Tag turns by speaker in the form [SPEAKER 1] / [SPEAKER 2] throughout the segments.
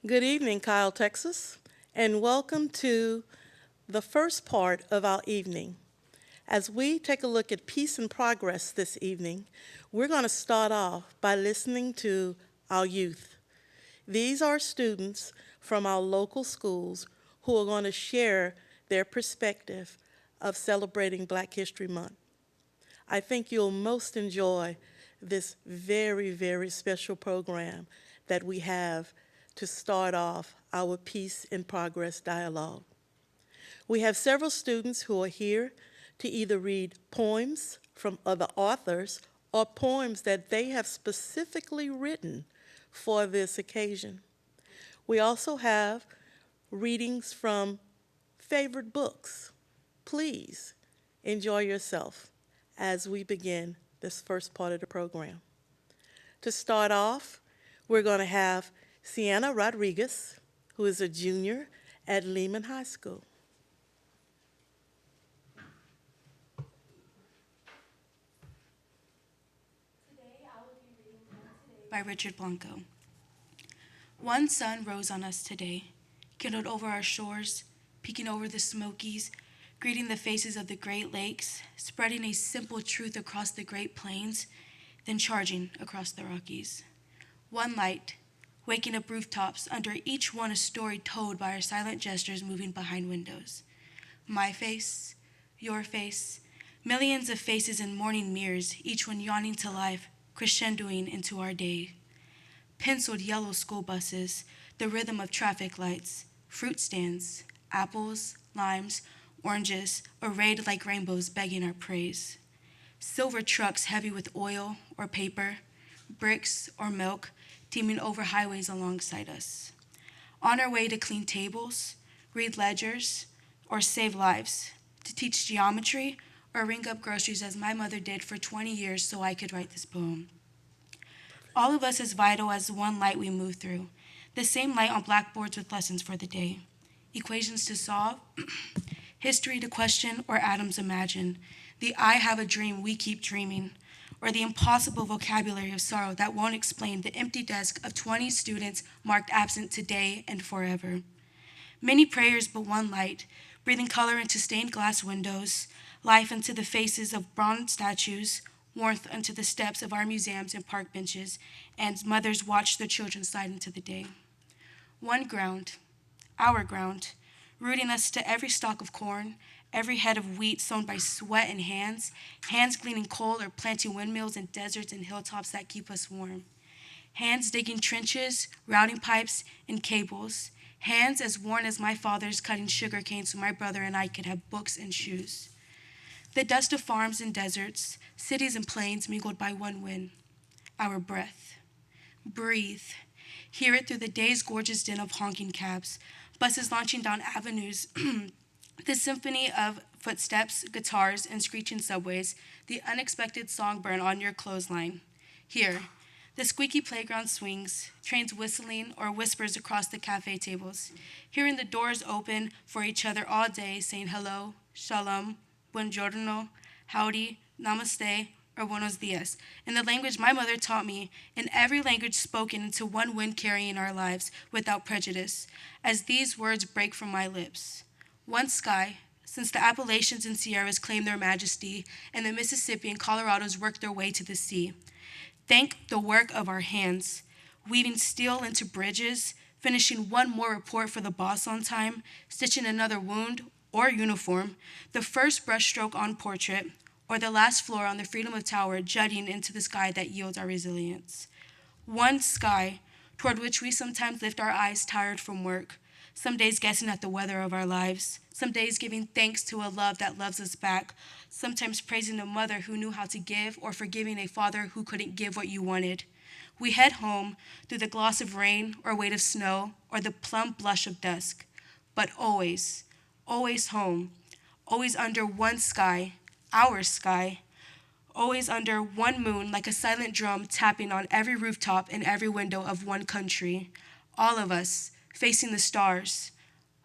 [SPEAKER 1] Good evening, Kyle, Texas, and welcome to the first part of our evening. As we take a look at peace and progress this evening, we're going to start off by listening to our youth. These are students from our local schools who are going to share their perspective of celebrating Black History Month. I think you'll most enjoy this very, very special program that we have to start off our Peace in Progress dialogue. We have several students who are here to either read poems from other authors or poems that they have specifically written for this occasion. We also have readings from favorite books. Please enjoy yourself as we begin this first part of the program. To start off, we're going to have Sienna Rodriguez, who is a junior at Lehman High School.
[SPEAKER 2] By Richard Blanco. One sun rose on us today, kindled over our shores, peeking over the Smokies, greeting the faces of the Great Lakes, spreading a simple truth across the Great Plains, then charging across the Rockies. One light, waking up rooftops, under each one a story told by our silent gestures moving behind windows. My face, your face, millions of faces in morning mirrors, each one yawning to life, crescendoing into our day. Penciled yellow school buses, the rhythm of traffic lights, fruit stands, apples, limes, oranges, arrayed like rainbows begging our praise. Silver trucks heavy with oil or paper, bricks or milk, teeming over highways alongside us. On our way to clean tables, read ledgers, or save lives, to teach geometry or ring up groceries as my mother did for 20 years so I could write this poem. All of us as vital as the one light we move through, the same light on blackboards with lessons for the day. Equations to solve, history to question, or atoms imagine. The I have a dream we keep dreaming, or the impossible vocabulary of sorrow that won't explain the empty desk of 20 students marked absent today and forever. Many prayers but one light, breathing color into stained glass windows, life into the faces of bronze statues, warmth unto the steps of our museums and park benches, and mothers watch their children slide into the day. One ground, our ground, rooting us to every stalk of corn, every head of wheat sown by sweat and hands, hands gleaning coal or planting windmills in deserts and hilltops that keep us warm. Hands digging trenches, routing pipes, and cables. Hands as worn as my father's cutting sugar cane so my brother and I could have books and shoes. The dust of farms and deserts, cities and plains mingled by one wind. Our breath. Breathe. Hear it through the day's gorgeous din of honking cabs, buses launching down avenues, the symphony of footsteps, guitars, and screeching subways, the unexpected song burn on your clothesline. Here, the squeaky playground swings, trains whistling or whispers across the cafe tables, hearing the doors open for each other all day, saying hello, shalom, buongiorno, howdy, namaste, or buenos dias, in the language my mother taught me, in every language spoken into one wind carrying our lives without prejudice, as these words break from my lips. One sky, since the Appalachians and Sierras claim their majesty, and the Mississippi and Colorados work their way to the sea. Thank the work of our hands, weaving steel into bridges, finishing one more report for the boss on time, stitching another wound or uniform, the first brushstroke on portrait, or the last floor on the Freedom of Tower jutting into the sky that yields our resilience. One sky toward which we sometimes lift our eyes tired from work, some days guessing at the weather of our lives, some days giving thanks to a love that loves us back, sometimes praising a mother who knew how to give or forgiving a father who couldn't give what you wanted. We head home through the gloss of rain or weight of snow or the plump blush of dusk, but always, always home, always under one sky, our sky, always under one moon like a silent drum tapping on every rooftop and every window of one country. All of us facing the stars.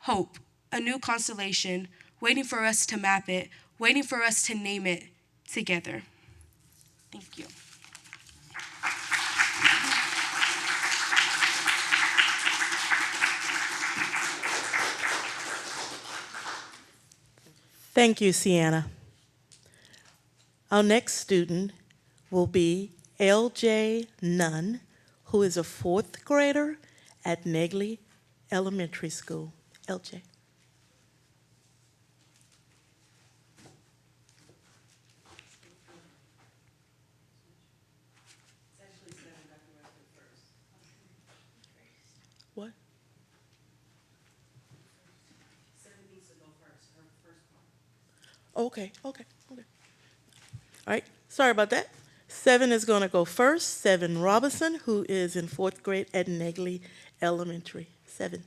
[SPEAKER 2] Hope, a new constellation, waiting for us to map it, waiting for us to name it together. Thank you.
[SPEAKER 1] Thank you, Sienna. Our next student will be LJ Nunn, who is a fourth grader at Negley Elementary School. LJ. What? Okay, okay, okay. All right, sorry about that. 7 is going to go first. 7 Robinson, who is in fourth grade at Negley Elementary. 7.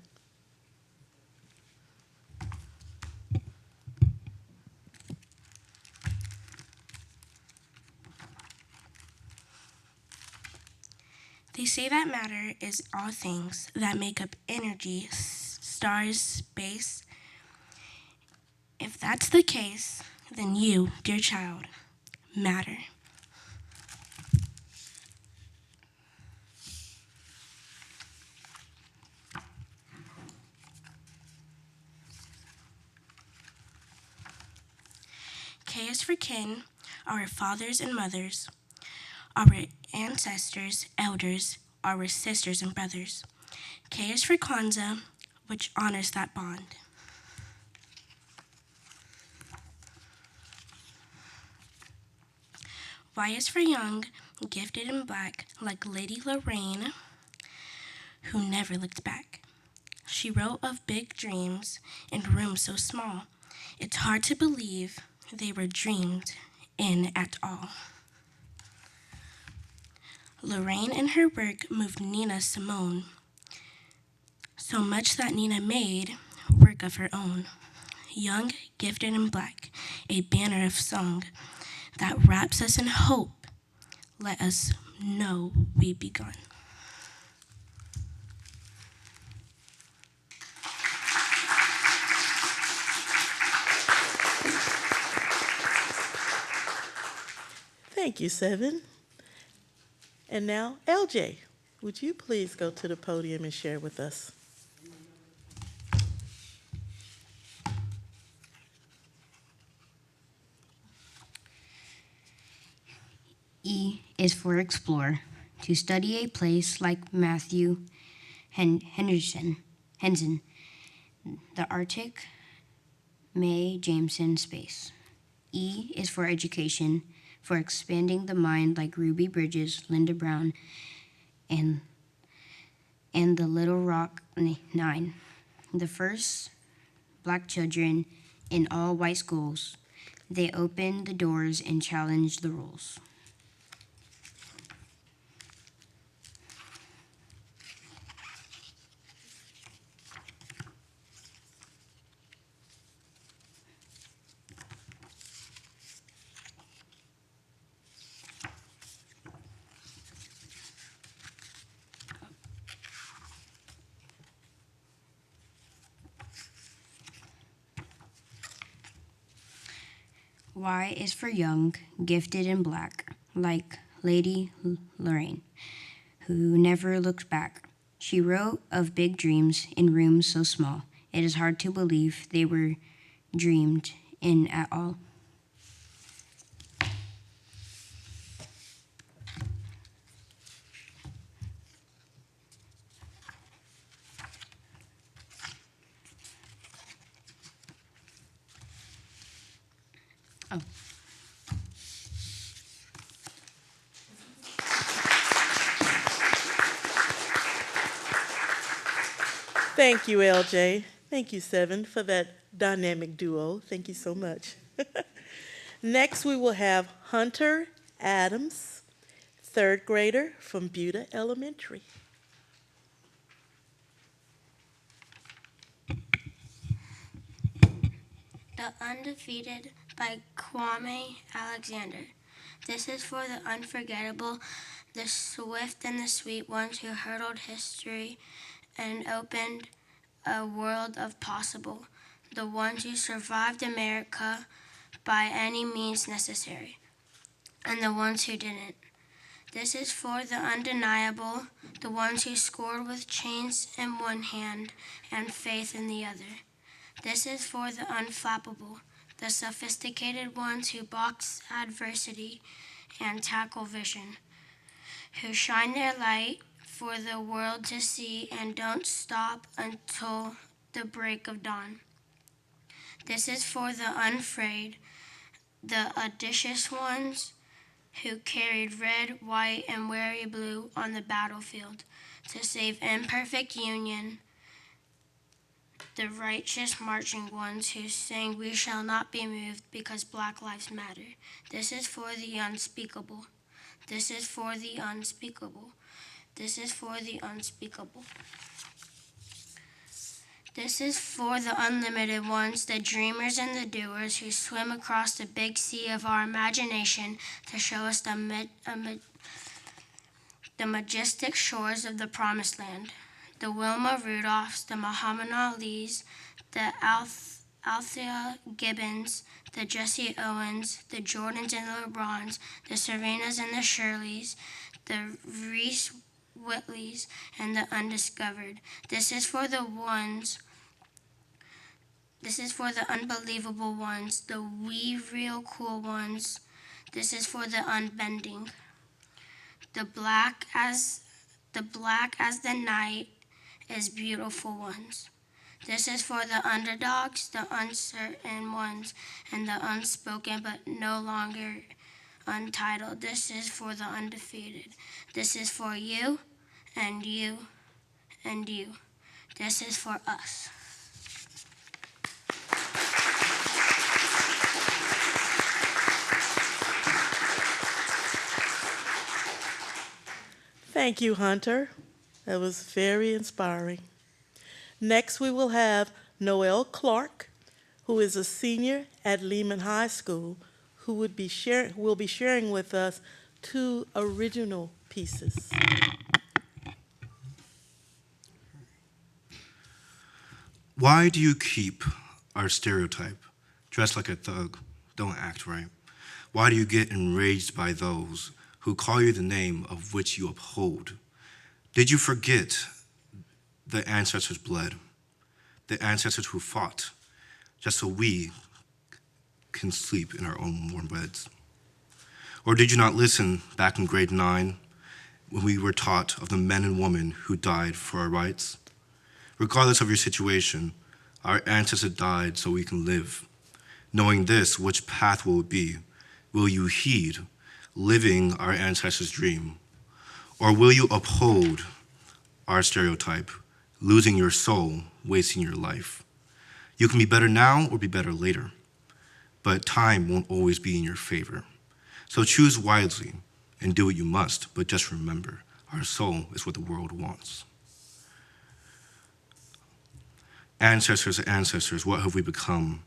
[SPEAKER 2] They say that matter is all things that make up energy, stars, space. If that's the case, then you, dear child, matter. K is for kin, our fathers and mothers, our ancestors, elders, our sisters and brothers. K is for Kwanzaa, which honors that bond. Y is for young, gifted and black, like Lady Lorraine, who never looked back. She wrote of big dreams in rooms so small, it's hard to believe they were dreamed in at all. Lorraine and her work moved Nina Simone, so much that Nina made work of her own. Young, gifted, and black, a banner of song that wraps us in hope. Let us know we begun.
[SPEAKER 1] Thank you, 7. And now, LJ, would you please go to the podium and share with us?
[SPEAKER 3] E is for explore, to study a place like Matthew Henson, the Arctic, Mae Jameson space. E is for education, for expanding the mind like Ruby Bridges, Linda Brown, and the Little Rock Nine, the first black children in all white schools. They opened the doors and challenged the rules. Y is for young, gifted, and black, like Lady Lorraine, who never looked back. She wrote of big dreams in rooms so small, it is hard to believe they were dreamed in at all. Oh.
[SPEAKER 1] Thank you, LJ. Thank you, 7, for that dynamic duo. Thank you so much. Next, we will have Hunter Adams, third grader from Buda Elementary.
[SPEAKER 4] The Undefeated by Kwame Alexander. This is for the unforgettable, the swift and the sweet ones who hurdled history and opened a world of possible, the ones who survived America by any means necessary, and the ones who didn't. This is for the undeniable, the ones who scored with chains in one hand and faith in the other. This is for the unflappable, the sophisticated ones who box adversity and tackle vision, who shine their light for the world to see and don't stop until the break of dawn. This is for the unafraid, the audacious ones who carried red, white, and wary blue on the battlefield to save imperfect union, the righteous marching ones who sang, "We shall not be moved because Black Lives Matter." This is for the unspeakable. This is for the unspeakable. This is for the unspeakable. This is for the unlimited ones, the dreamers and the doers who swim across the big sea of our imagination to show us the majestic shores of the promised land. The Wilma Rudolphs, the Muhammad Alis, the Althea Gibbons, the Jesse Owens, the Jordans and the LeBrons, the Serenas and the Shirleys, the Reese Whitleys, and the undiscovered. This is for the unbelievable ones, the wee real cool ones. This is for the unbending. The black as the night is beautiful ones. This is for the underdogs, the uncertain ones, and the unspoken but no longer untitled. This is for the undefeated. This is for you and you and you. This is for us.
[SPEAKER 1] Thank you, Hunter. That was very inspiring. Next, we will have Noel Clark, who is a senior at Lehman High School, who will be sharing with us 2 original pieces.
[SPEAKER 5] Why do you keep our stereotype? Dress like a thug, don't act right. Why do you get enraged by those who call you the name of which you uphold? Did you forget the ancestors bled, the ancestors who fought, just so we can sleep in our own warm beds? Or did you not listen back in grade 9 when we were taught of the men and women who died for our rights? Regardless of your situation, our ancestors died so we can live. Knowing this, which path will it be? Will you heed living our ancestors' dream? Or will you uphold our stereotype, losing your soul, wasting your life? You can be better now or be better later, but time won't always be in your favor. So choose wisely and do what you must, but just remember, our soul is what the world wants. Ancestors, ancestors, what have we become?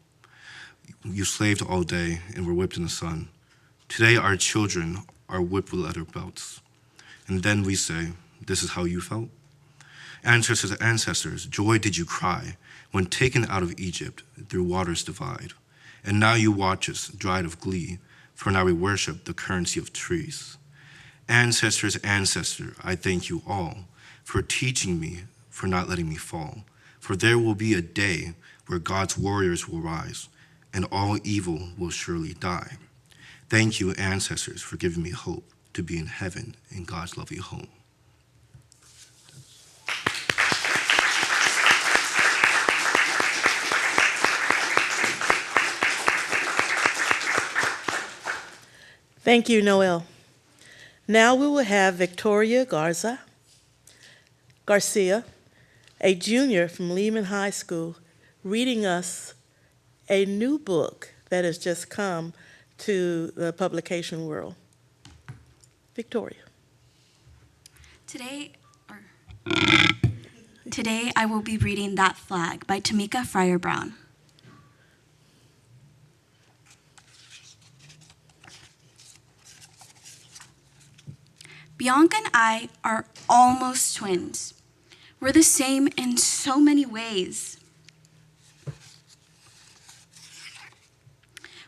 [SPEAKER 5] You slaved all day and were whipped in the sun. Today our children are whipped with leather belts. And then we say, this is how you felt? Ancestors, ancestors, joy did you cry when taken out of Egypt through waters divide. And now you watch us, dried of glee, for now we worship the currency of trees. Ancestors, ancestor, I thank you all for teaching me, for not letting me fall. For there will be a day where God's warriors will rise, and all evil will surely die. Thank you, ancestors, for giving me hope to be in heaven in God's lovely home.
[SPEAKER 1] Thank you, Noel. Now we will have Victoria Garcia, a junior from Lehman High School, reading us a new book that has just come to the publication world. Victoria.
[SPEAKER 6] Today I will be reading That Flag by Tamika Fryer Brown. Bianca and I are almost twins. We're the same in so many ways.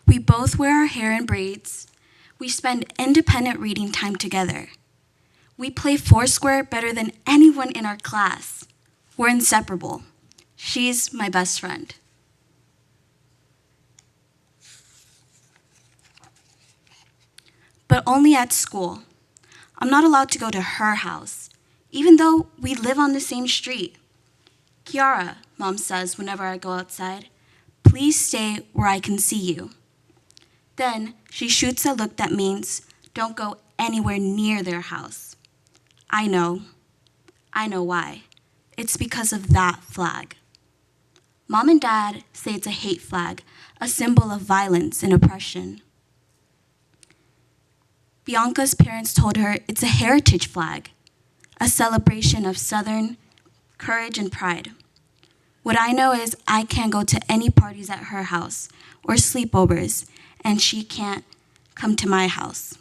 [SPEAKER 6] We both wear our hair in braids. We spend independent reading time together. We play Foursquare better than anyone in our class. We're inseparable. She's my best friend. but only at school. I'm not allowed to go to her house, even though we live on the same street. Kiara, Mom says whenever I go outside, please stay where I can see you. Then she shoots a look that means don't go anywhere near their house. I know why. It's because of that flag. Mom and Dad say it's a hate flag, a symbol of violence and oppression. Bianca's parents told her it's a heritage flag, a celebration of Southern courage and pride. What I know is I can't go to any parties at her house or sleepovers, and she can't come to my house.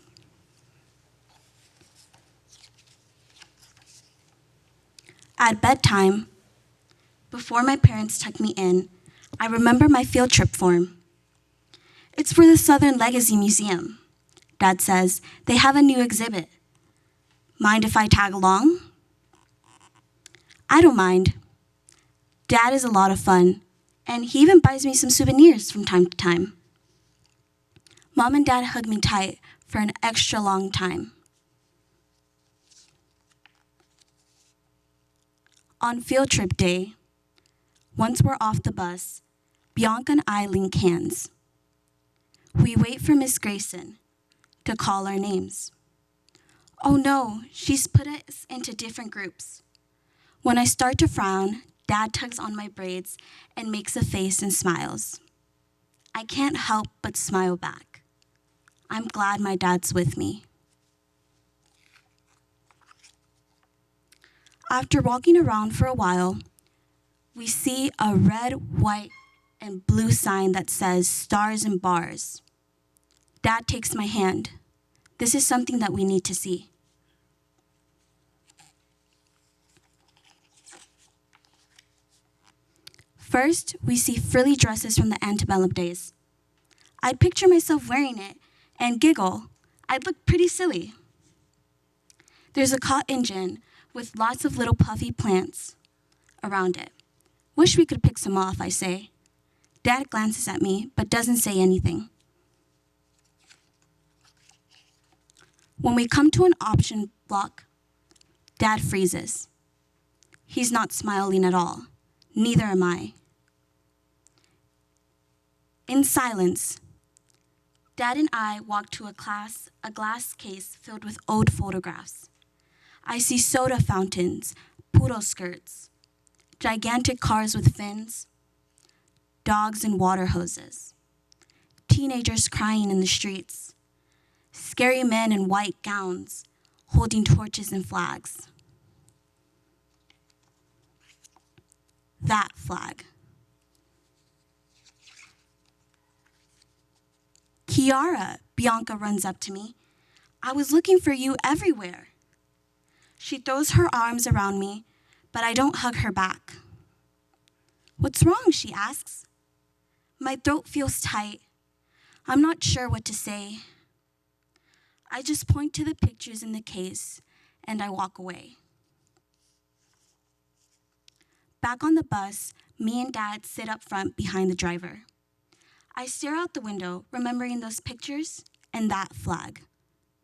[SPEAKER 6] At bedtime, before my parents tuck me in, I remember my field trip form. It's for the Southern Legacy Museum. Dad says they have a new exhibit. Mind if I tag along? I don't mind. Dad is a lot of fun, and he even buys me some souvenirs from time to time. Mom and Dad hug me tight for an extra long time. On field trip day, once we're off the bus, Bianca and I link hands. We wait for Miss Grayson to call our names. Oh no, she's put us into different groups. When I start to frown, Dad tugs on my braids and makes a face and smiles. I can't help but smile back. I'm glad my dad's with me. After walking around for a while, we see a red, white, and blue sign that says Stars and Bars. Dad takes my hand. This is something that we need to see. First, we see frilly dresses from the antebellum days. I'd picture myself wearing it and giggle. I'd look pretty silly. There's a cotton gin with lots of little puffy plants around it. Wish we could pick some off, I say. Dad glances at me, but doesn't say anything. When we come to an option block, Dad freezes. He's not smiling at all. Neither am I. In silence, Dad and I walk to a glass case filled with old photographs. I see soda fountains, poodle skirts, gigantic cars with fins, dogs and water hoses, teenagers crying in the streets, scary men in white gowns holding torches and flags. That flag. Kiara, Bianca runs up to me. I was looking for you everywhere. She throws her arms around me, but I don't hug her back. What's wrong? She asks. My throat feels tight. I'm not sure what to say. I just point to the pictures in the case and I walk away. Back on the bus, me and Dad sit up front behind the driver. I stare out the window, remembering those pictures and that flag,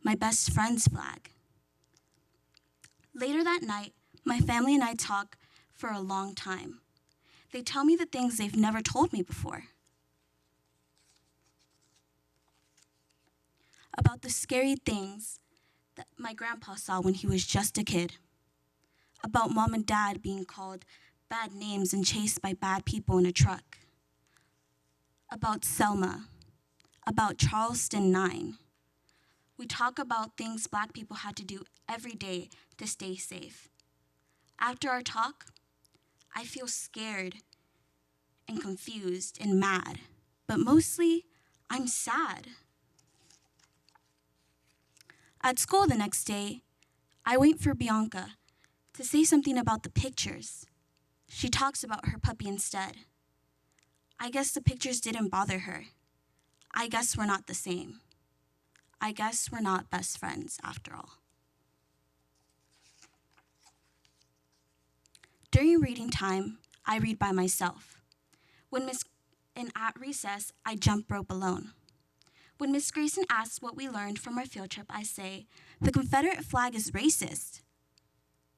[SPEAKER 6] my best friend's flag. Later that night, my family and I talk for a long time. They tell me the things they've never told me before. About the scary things that my grandpa saw when he was just a kid. About Mom and Dad being called bad names and chased by bad people in a truck. About Selma. About Charleston 9. We talk about things Black people had to do every day to stay safe. After our talk, I feel scared and confused and mad, but mostly I'm sad. At school the next day, I wait for Bianca to say something about the pictures. She talks about her puppy instead. I guess the pictures didn't bother her. I guess we're not the same. I guess we're not best friends after all. During reading time, I read by myself. And at recess, I jump rope alone. When Miss Grayson asks what we learned from our field trip, I say, the Confederate flag is racist.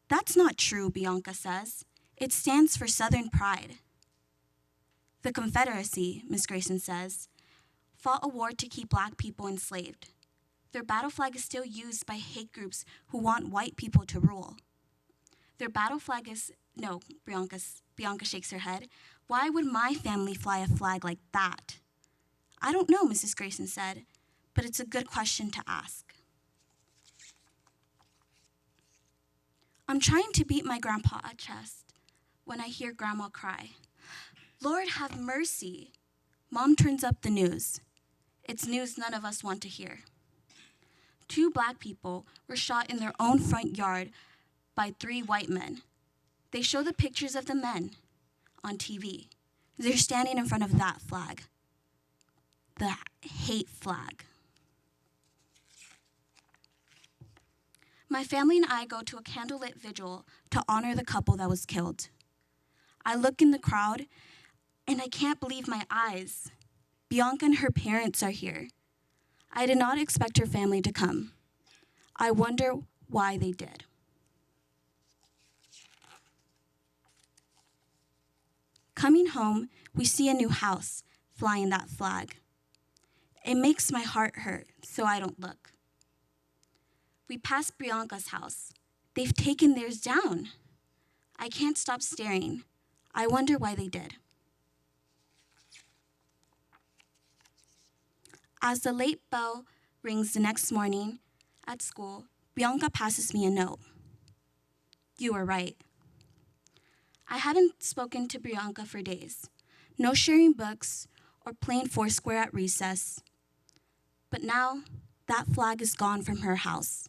[SPEAKER 6] That's not true, Bianca says. It stands for Southern pride. The Confederacy, Miss Grayson says, fought a war to keep Black people enslaved. Their battle flag is still used by hate groups who want white people to rule. Their battle flag is, no, Bianca shakes her head. Why would my family fly a flag like that? I don't know, Mrs. Grayson said, but it's a good question to ask. I'm trying to beat my grandpa at chest when I hear Grandma cry. Lord have mercy. Mom turns up the news. It's news none of us want to hear. 2 Black people were shot in their own front yard by 3 white men. They show the pictures of the men on TV. They're standing in front of that flag, the hate flag. My family and I go to a candlelit vigil to honor the couple that was killed. I look in the crowd, and I can't believe my eyes. Bianca and her parents are here. I did not expect her family to come. I wonder why they did. Coming home, we see a new house flying that flag. It makes my heart hurt, so I don't look. We pass Bianca's house. They've taken theirs down. I can't stop staring. I wonder why they did. As the late bell rings the next morning at school, Bianca passes me a note. You were right. I hadn't spoken to Bianca for days. No sharing books or playing Foursquare at recess. But now, that flag is gone from her house.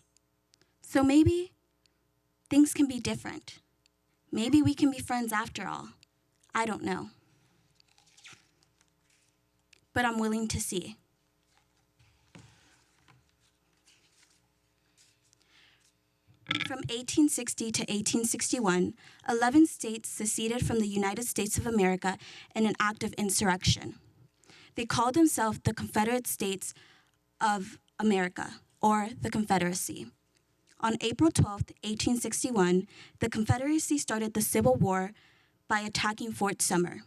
[SPEAKER 6] So maybe things can be different. Maybe we can be friends after all. I don't know. But I'm willing to see. From 1860 to 1861, 11 states seceded from the United States of America in an act of insurrection. They called themselves the Confederate States of America, or the Confederacy. On April 12, 1861, the Confederacy started the Civil War by attacking Fort Sumter.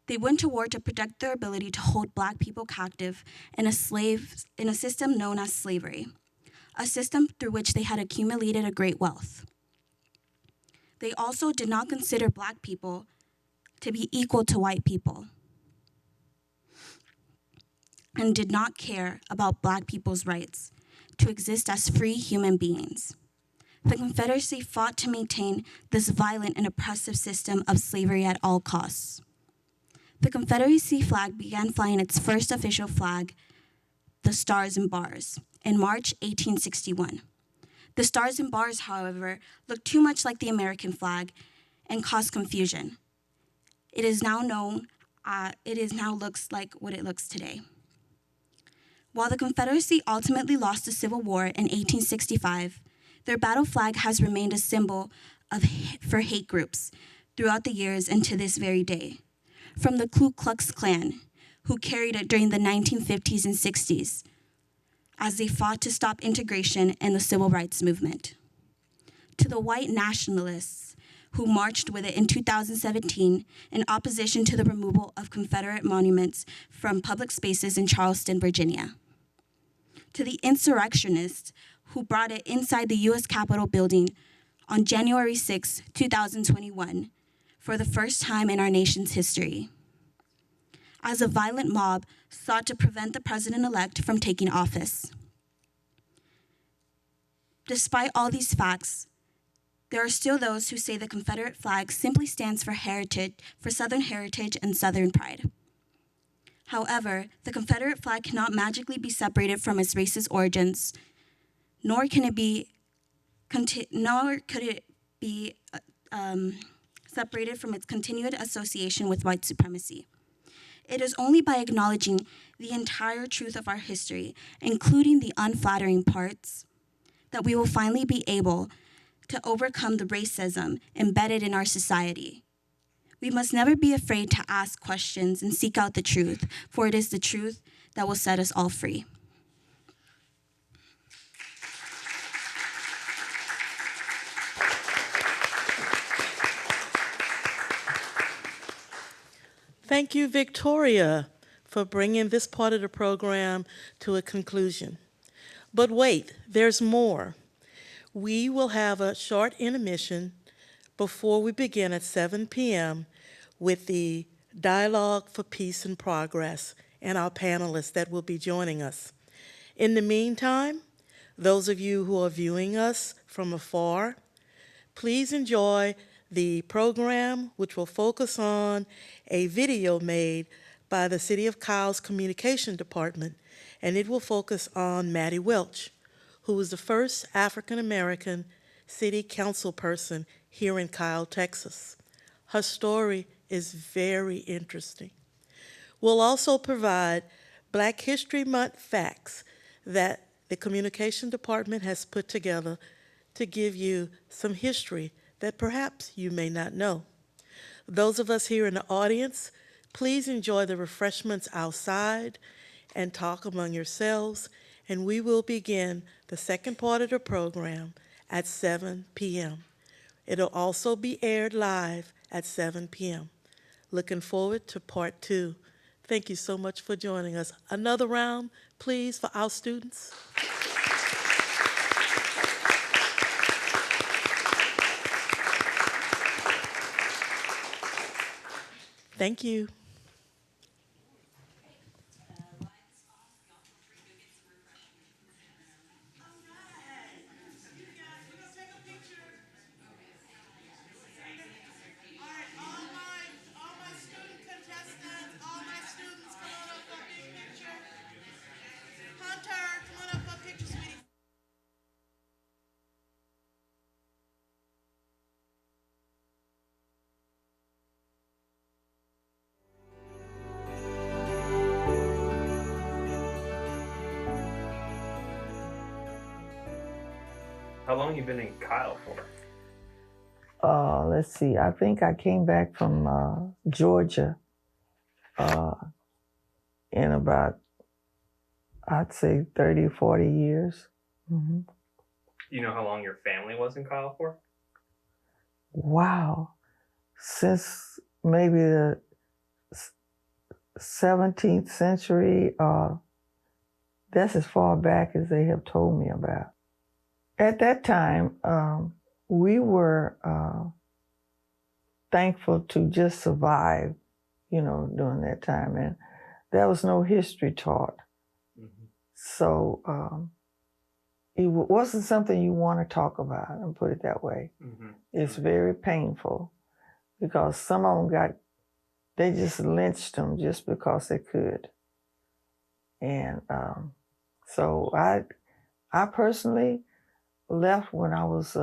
[SPEAKER 6] They went to war to protect their ability to hold Black people captive in a system known as slavery, a system through which they had accumulated a great wealth. They also did not consider Black people to be equal to white people and did not care about Black people's rights to exist as free human beings. The Confederacy fought to maintain this violent and oppressive system of slavery at all costs. The Confederacy flag began flying its first official flag, the Stars and Bars, in March 1861. The Stars and Bars, however, looked too much like the American flag and caused confusion. It now looks like what it looks today. While the Confederacy ultimately lost the Civil War in 1865, their battle flag has remained a symbol for hate groups throughout the years and to this very day. From the Ku Klux Klan, who carried it during the 1950s and 60s, as they fought to stop integration and the civil rights movement, to the white nationalists who marched with it in 2017 in opposition to the removal of Confederate monuments from public spaces in Charleston, Virginia, to the insurrectionists who brought it inside the U.S. Capitol building on January 6, 2021, for the first time in our nation's history, as a violent mob sought to prevent the president-elect from taking office. Despite all these facts, there are still those who say the Confederate flag simply stands for Southern heritage and Southern pride. However, the Confederate flag cannot magically be separated from its racist origins, nor could it be separated from its continued association with white supremacy. It is only by acknowledging the entire truth of our history, including the unflattering parts, that we will finally be able to overcome the racism embedded in our society. We must never be afraid to ask questions and seek out the truth, for it is the truth that will set us all free.
[SPEAKER 1] Thank you, Victoria, for bringing this part of the program to a conclusion. But wait, there's more. We will have a short intermission before we begin at 7 p.m. with the Dialogue for Peace and Progress and our panelists that will be joining us. In the meantime, those of you who are viewing us from afar, please enjoy the program, which will focus on a video made by the City of Kyle's Communication Department, and it will focus on Maddie Welch, who was the first African-American city council person here in Kyle, Texas. Her story is very interesting. We'll also provide Black History Month facts that the Communication Department has put together to give you some history that perhaps you may not know. Those of us here in the audience, please enjoy the refreshments outside and talk among yourselves, and we will begin the second part of the program at 7 p.m. It'll also be aired live at 7 p.m. Looking forward to part 2. Thank you so much for joining us. Another round, please, for our students. Thank you.
[SPEAKER 7] How long you been in Kyle for?
[SPEAKER 8] Let's see, I think I came back from Georgia in about, I'd say 30, 40 years. Mm-hmm.
[SPEAKER 7] You know how long your family was in Kyle for?
[SPEAKER 8] Wow. Since maybe the 17th century, that's as far back as they have told me about. At that time, we were thankful to just survive, during that time. And there was no history taught. Mm-hmm. So it wasn't something you want to talk about, and put it that way. Mm-hmm. It's very painful because some of them they just lynched them just because they could. And so I personally left when I was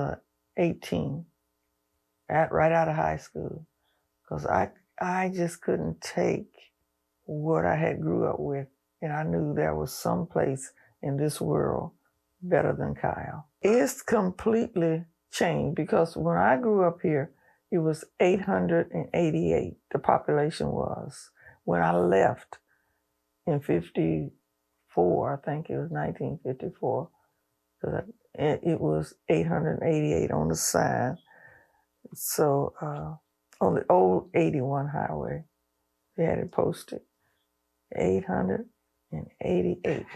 [SPEAKER 8] 18, right out of high school, because I just couldn't take what I had grew up with, and I knew there was some place in this world better than Kyle. It's completely changed because when I grew up here, it was 888, the population was. When I left in 54, I think it was 1954, it was 888 on the sign. So on the old 81 highway, they had it posted, 888.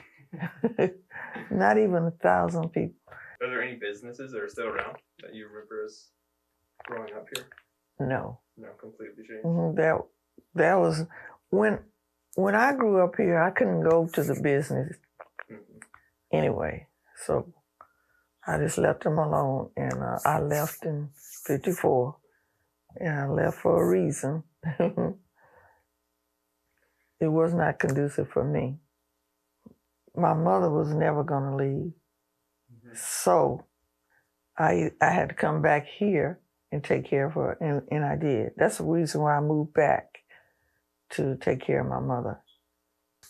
[SPEAKER 8] Not even 1,000 people.
[SPEAKER 7] Are there any businesses that are still around that you remember as growing up here?
[SPEAKER 8] No.
[SPEAKER 7] No, completely changed.
[SPEAKER 8] Mm-hmm. That was when I grew up here. I couldn't go to the business anyway, so I just left them alone, and I left in 54, and I left for a reason. It was not conducive for me. My mother was never going to leave, so I had to come back here and take care of her, and I did. That's the reason why I moved back, to take care of my mother.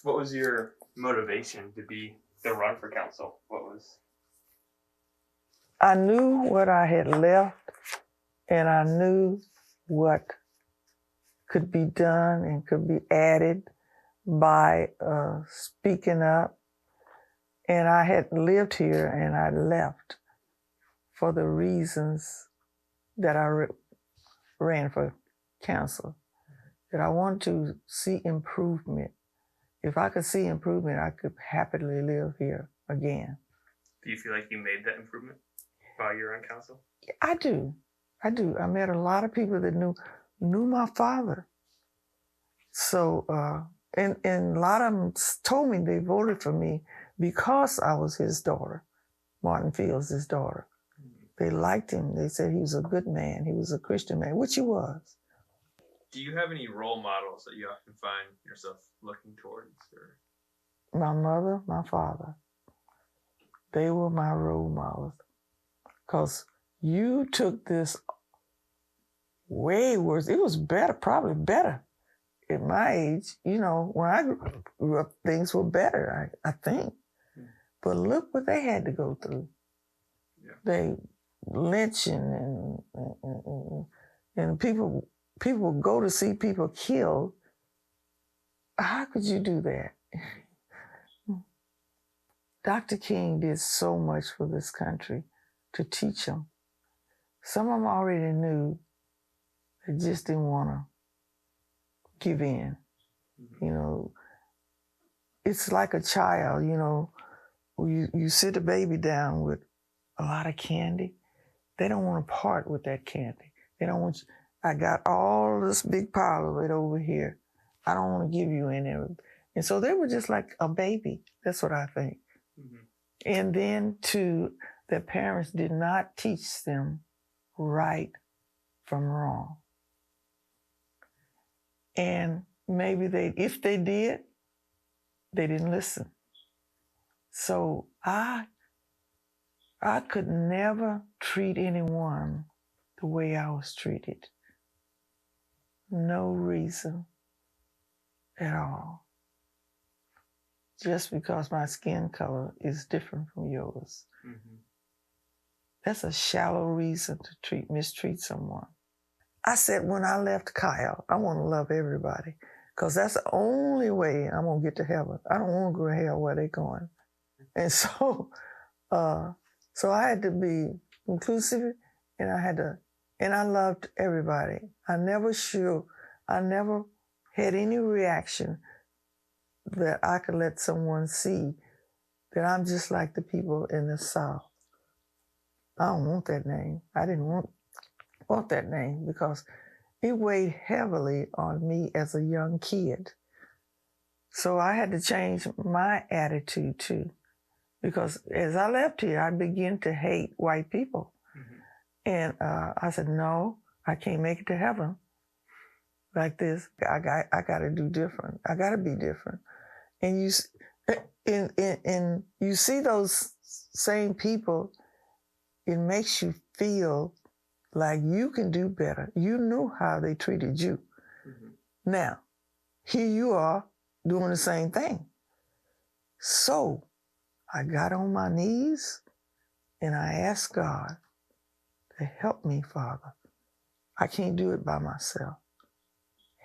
[SPEAKER 7] What was your motivation to run for council?
[SPEAKER 8] I knew what I had left, and I knew what could be done and could be added by speaking up. And I had lived here and I left for the reasons that I ran for council, that I want to see improvement. If I could see improvement, I could happily live here again.
[SPEAKER 7] Do you feel like you made that improvement while you were on council?
[SPEAKER 8] I do. I met a lot of people that knew my father. So, and a lot of them told me they voted for me because I was his daughter, Martin Fields' his daughter. They liked him. They said he was a good man. He was a Christian man, which he was.
[SPEAKER 7] Do you have any role models that you often find yourself looking towards? Or?
[SPEAKER 8] My mother, my father, they were my role models. Because you took this way worse. It was better, probably better at my age. You know, when I grew up, things were better, I think. But look what they had to go through.
[SPEAKER 7] Yeah.
[SPEAKER 8] They lynching and people would go to see people killed. How could you do that? Dr. King did so much for this country to teach them. Some of them already knew, they just didn't want to give in. You know, it's like a child, you know, you sit a baby down with a lot of candy. They don't want to part with that candy. They don't want you, I got all this big pile of it over here. I don't want to give you any of it. And so they were just like a baby. That's what I think. And then their parents did not teach them right from wrong. And maybe if they did, they didn't listen. So I could never treat anyone the way I was treated. No reason at all. Just because my skin color is different from yours. That's a shallow reason to mistreat someone. I said when I left Kyle, I want to love everybody, because that's the only way I'm going to get to heaven. I don't want to go to hell where they're going. And so I had to be inclusive, and I loved everybody. I never had any reaction that I could let someone see that I'm just like the people in the South. I don't want that name. I didn't want that name because it weighed heavily on me as a young kid. So I had to change my attitude too, because as I left here, I began to hate white people. And I said, no, I can't make it to heaven like this. I got to do different. I got to be different. And you see those same people, it makes you feel like you can do better. You knew how they treated you. Now, here you are doing the same thing. So I got on my knees and I asked God to help me, Father. I can't do it by myself.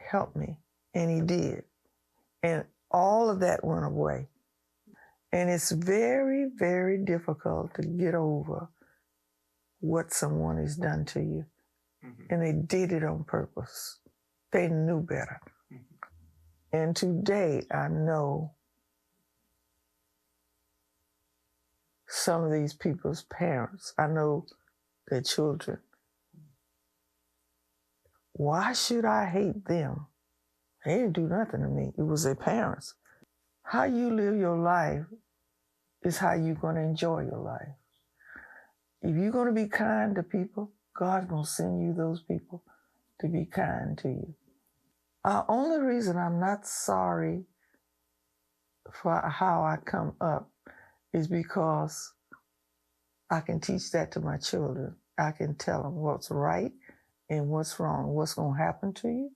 [SPEAKER 8] Help me. And he did. And all of that went away. And it's very, very difficult to get over what someone has done to you. And they did it on purpose. They knew better. And today I know some of these people's parents. I know their children. Why should I hate them? They didn't do nothing to me. It was their parents. How you live your life is how you're going to enjoy your life. If you're going to be kind to people, God's going to send you those people to be kind to you. The only reason I'm not sorry for how I come up is because I can teach that to my children. I can tell them what's right and what's wrong, what's going to happen to you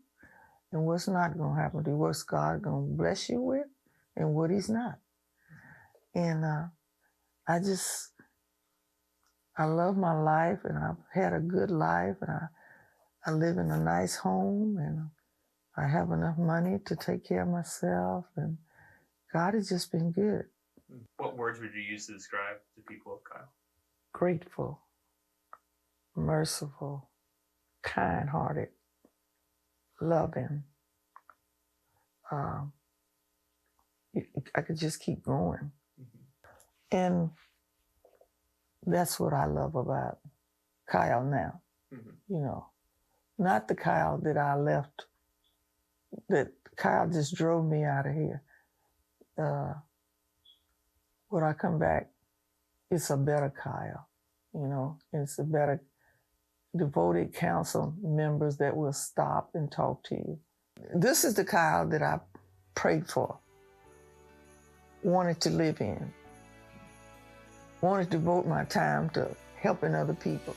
[SPEAKER 8] and what's not going to happen to you, what's God going to bless you with and what he's not. And I love my life, and I've had a good life, and I live in a nice home, and I have enough money to take care of myself, and God has just been good.
[SPEAKER 7] What words would you use to describe the people of Kyle?
[SPEAKER 8] Grateful, merciful, kind-hearted, loving. I could just keep going. And that's what I love about Kyle now. You know, not the Kyle that I left, that Kyle just drove me out of here. When I come back, it's a better Kyle, you know, it's a better devoted council members that will stop and talk to you. This is the Kyle that I prayed for, wanted to live in, wanted to devote my time to helping other people.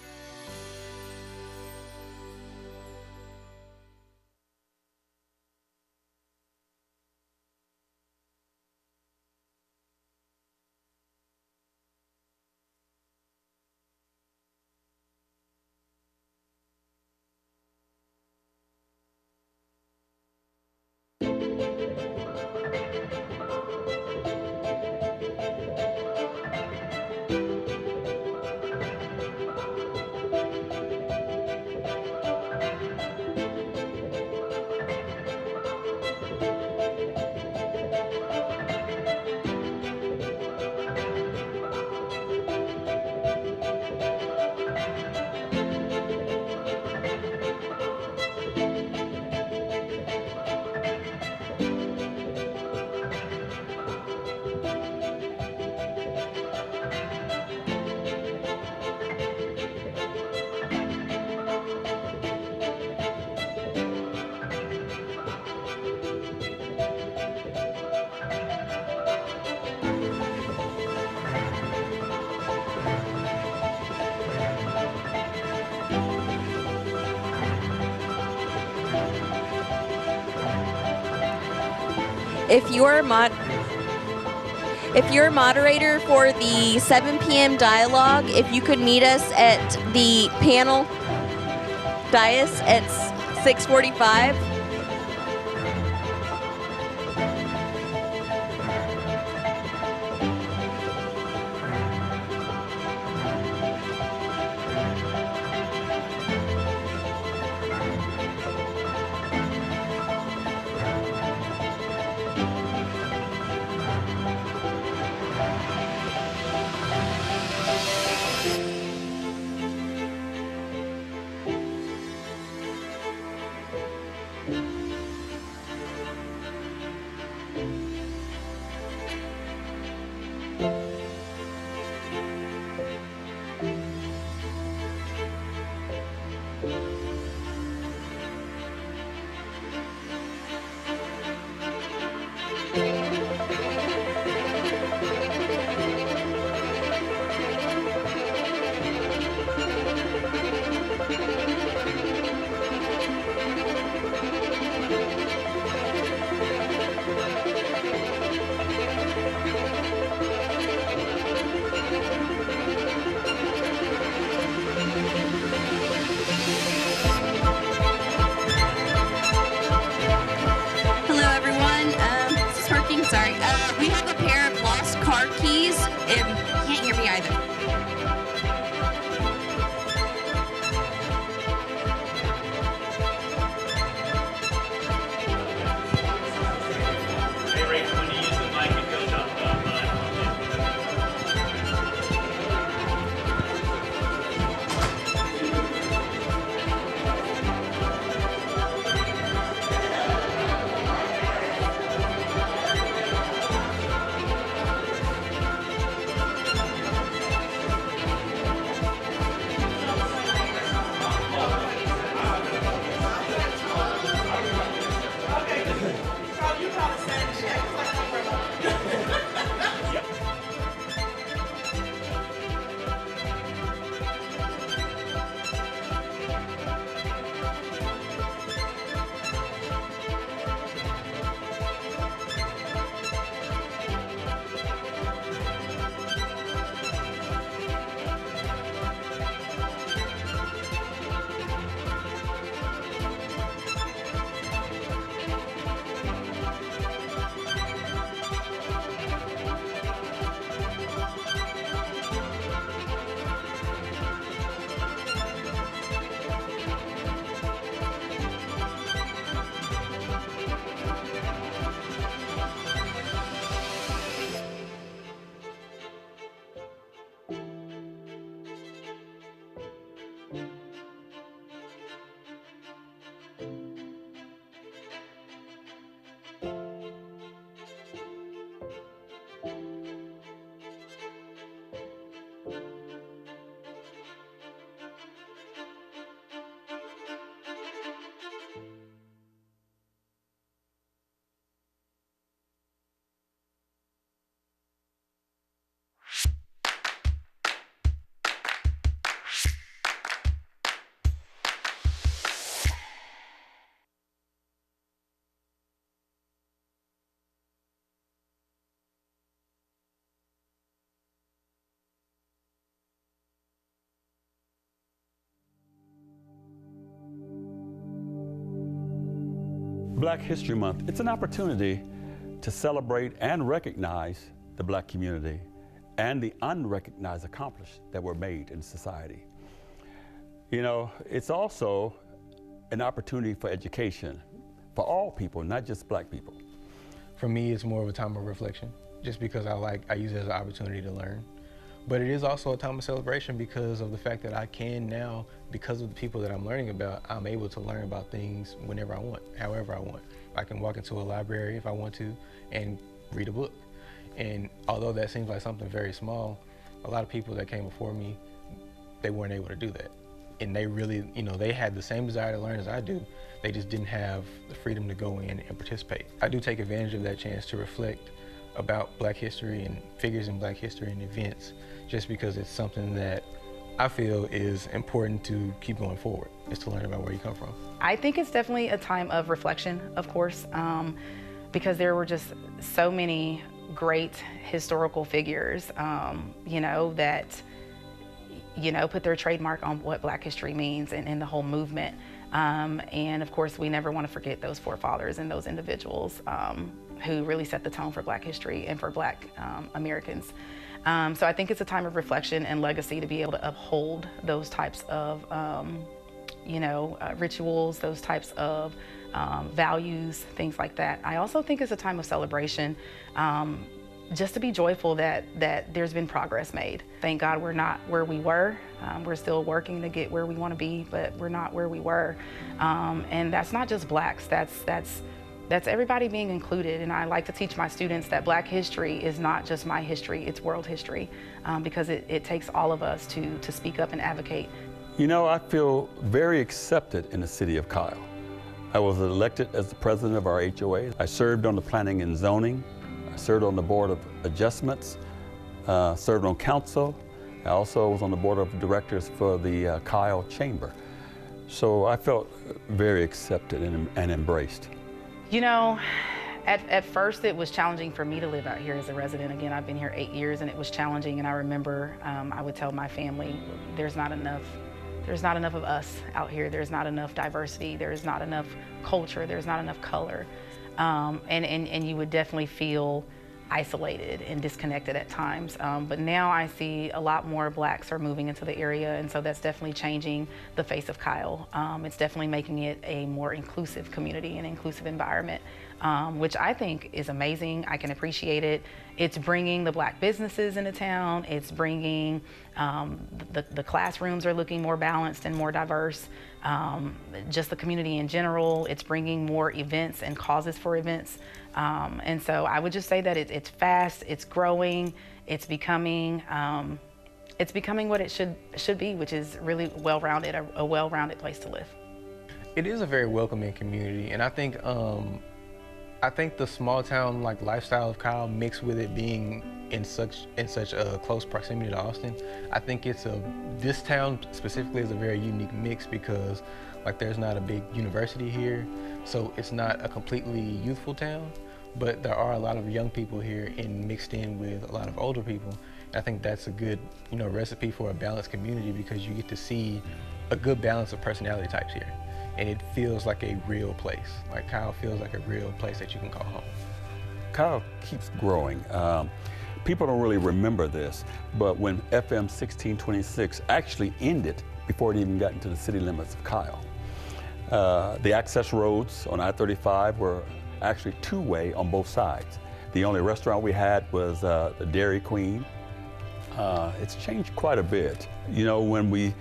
[SPEAKER 9] If you're a moderator for the 7 p.m. dialogue, if you could meet us at the panel dais at 6:45.
[SPEAKER 10] Black History Month, it's an opportunity to celebrate and recognize the Black community and the unrecognized accomplishments that were made in society. You know, it's also an opportunity for education for all people, not just Black people.
[SPEAKER 11] For me, it's more of a time of reflection, just because I use it as an opportunity to learn. But it is also a time of celebration because of the fact that I can now, because of the people that I'm learning about, I'm able to learn about things whenever I want, however I want. I can walk into a library if I want to and read a book. And although that seems like something very small, a lot of people that came before me, they weren't able to do that. And they really, you know, they had the same desire to learn as I do. They just didn't have the freedom to go in and participate. I do take advantage of that chance to reflect about Black history and figures in Black history and events, just because it's something that I feel is important to keep going forward, is to learn about where you come from.
[SPEAKER 12] I think it's definitely a time of reflection, of course, because there were just so many great historical figures, you know, that, you know, put their trademark on what Black history means and the whole movement. And of course, we never want to forget those forefathers and those individuals who really set the tone for Black history and for Black Americans. So I think it's a time of reflection and legacy to be able to uphold those types of, you know, rituals, those types of values, things like that. I also think it's a time of celebration, just to be joyful that there's been progress made. Thank God we're not where we were. We're still working to get where we want to be, but we're not where we were. And that's not just Blacks, that's everybody being included. And I like to teach my students that Black history is not just my history, it's world history, because it takes all of us to speak up and advocate.
[SPEAKER 10] You know, I feel very accepted in the city of Kyle. I was elected as the president of our HOA. I served on the planning and zoning. I served on the board of adjustments, served on council. I also was on the board of directors for the Kyle Chamber. So I felt very accepted and embraced.
[SPEAKER 12] You know, at first it was challenging for me to live out here as a resident. Again, I've been here 8 years and it was challenging, and I remember I would tell my family, there's not enough of us out here. There's not enough diversity. There's not enough culture. There's not enough color. And you would definitely feel isolated and disconnected at times. But now I see a lot more Blacks are moving into the area, and so that's definitely changing the face of Kyle. It's definitely making it a more inclusive community and inclusive environment, which I think is amazing. I can appreciate it. It's bringing the Black businesses into town. It's bringing, the classrooms are looking more balanced and more diverse. Just the community in general. It's bringing more events and causes for events. And so I would just say that it's fast, it's growing, it's becoming what it should be, which is really well-rounded, a well-rounded place to live.
[SPEAKER 11] It is a very welcoming community, and I think the small town like lifestyle of Kyle mixed with it being in such a close proximity to Austin, I think this town specifically is a very unique mix because like there's not a big university here, so it's not a completely youthful town, but there are a lot of young people here and mixed in with a lot of older people. And I think that's a good, you know, recipe for a balanced community because you get to see a good balance of personality types here. And it feels like a real place. Like Kyle feels like a real place that you can call home.
[SPEAKER 10] Kyle keeps growing. People don't really remember this, but when FM 1626 actually ended before it even got into the city limits of Kyle, the access roads on I-35 were actually two-way on both sides. The only restaurant we had was the Dairy Queen. It's changed quite a bit. You know, when we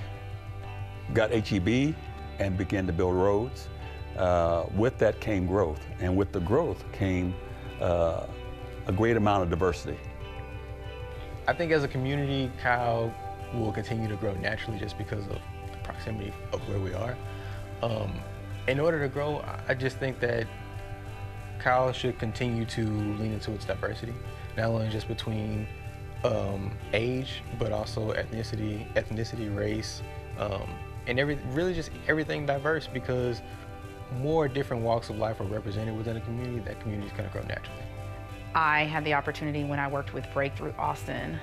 [SPEAKER 10] got HEB and began to build roads, with that came growth, and with the growth came a great amount of diversity.
[SPEAKER 11] I think as a community, Kyle will continue to grow naturally just because of the proximity of where we are. In order to grow, I just think that Kyle should continue to lean into its diversity, not only just between age, but also ethnicity, race, and really just everything diverse, because more different walks of life are represented within a community. That community is going to grow naturally.
[SPEAKER 12] I had the opportunity when I worked with Breakthrough Austin,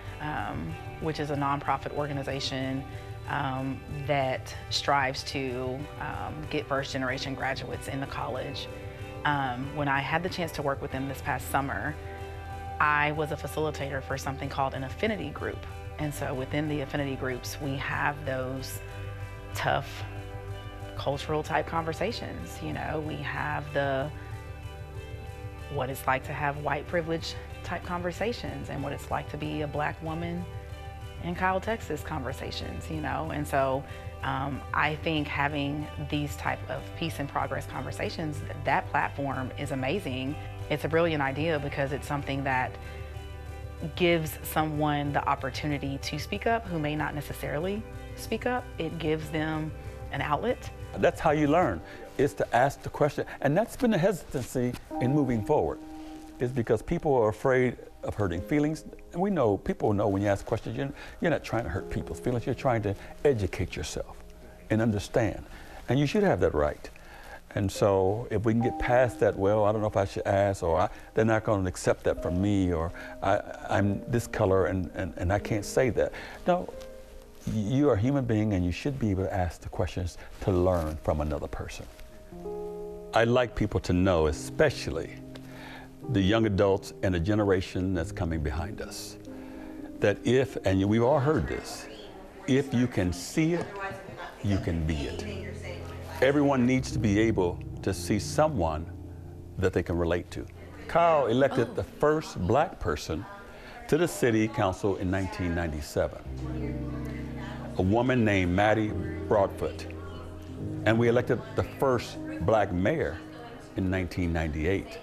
[SPEAKER 12] which is a nonprofit organization that strives to get first-generation graduates into college. When I had the chance to work with them this past summer, I was a facilitator for something called an affinity group. And so within the affinity groups, we have those tough cultural type conversations. You know, we have the what it's like to have white privilege type conversations and what it's like to be a Black woman in Kyle, Texas conversations, you know. And so I think having these type of peace and progress conversations, that platform is amazing. It's a brilliant idea because it's something that gives someone the opportunity to speak up who may not necessarily speak up. It gives them an outlet.
[SPEAKER 10] That's how you learn, is to ask the question. And that's been the hesitancy in moving forward, is because people are afraid of hurting feelings. And we know, people know when you ask questions, you're not trying to hurt people's feelings, you're trying to educate yourself and understand. And you should have that right. And so if we can get past that, well, I don't know if I should ask, or they're not going to accept that from me, or I'm this color and I can't say that. No, you are a human being and you should be able to ask the questions to learn from another person. I'd like people to know, especially the young adults and the generation that's coming behind us, that if, and we've all heard this, if you can see it, you can be it. Everyone needs to be able to see someone that they can relate to. Kyle elected the first Black person to the city council in 1997, a woman named Maddie Broadfoot. And we elected the first Black mayor in 1998,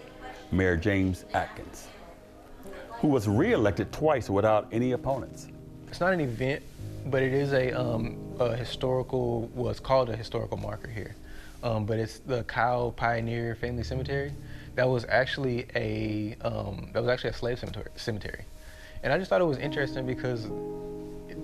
[SPEAKER 10] Mayor James Atkins, who was re-elected twice without any opponents.
[SPEAKER 11] It's not an event, but it is a historical, well, it's called a historical marker here. But it's the Kyle Pioneer Family Cemetery. That was actually a slave cemetery. And I just thought it was interesting because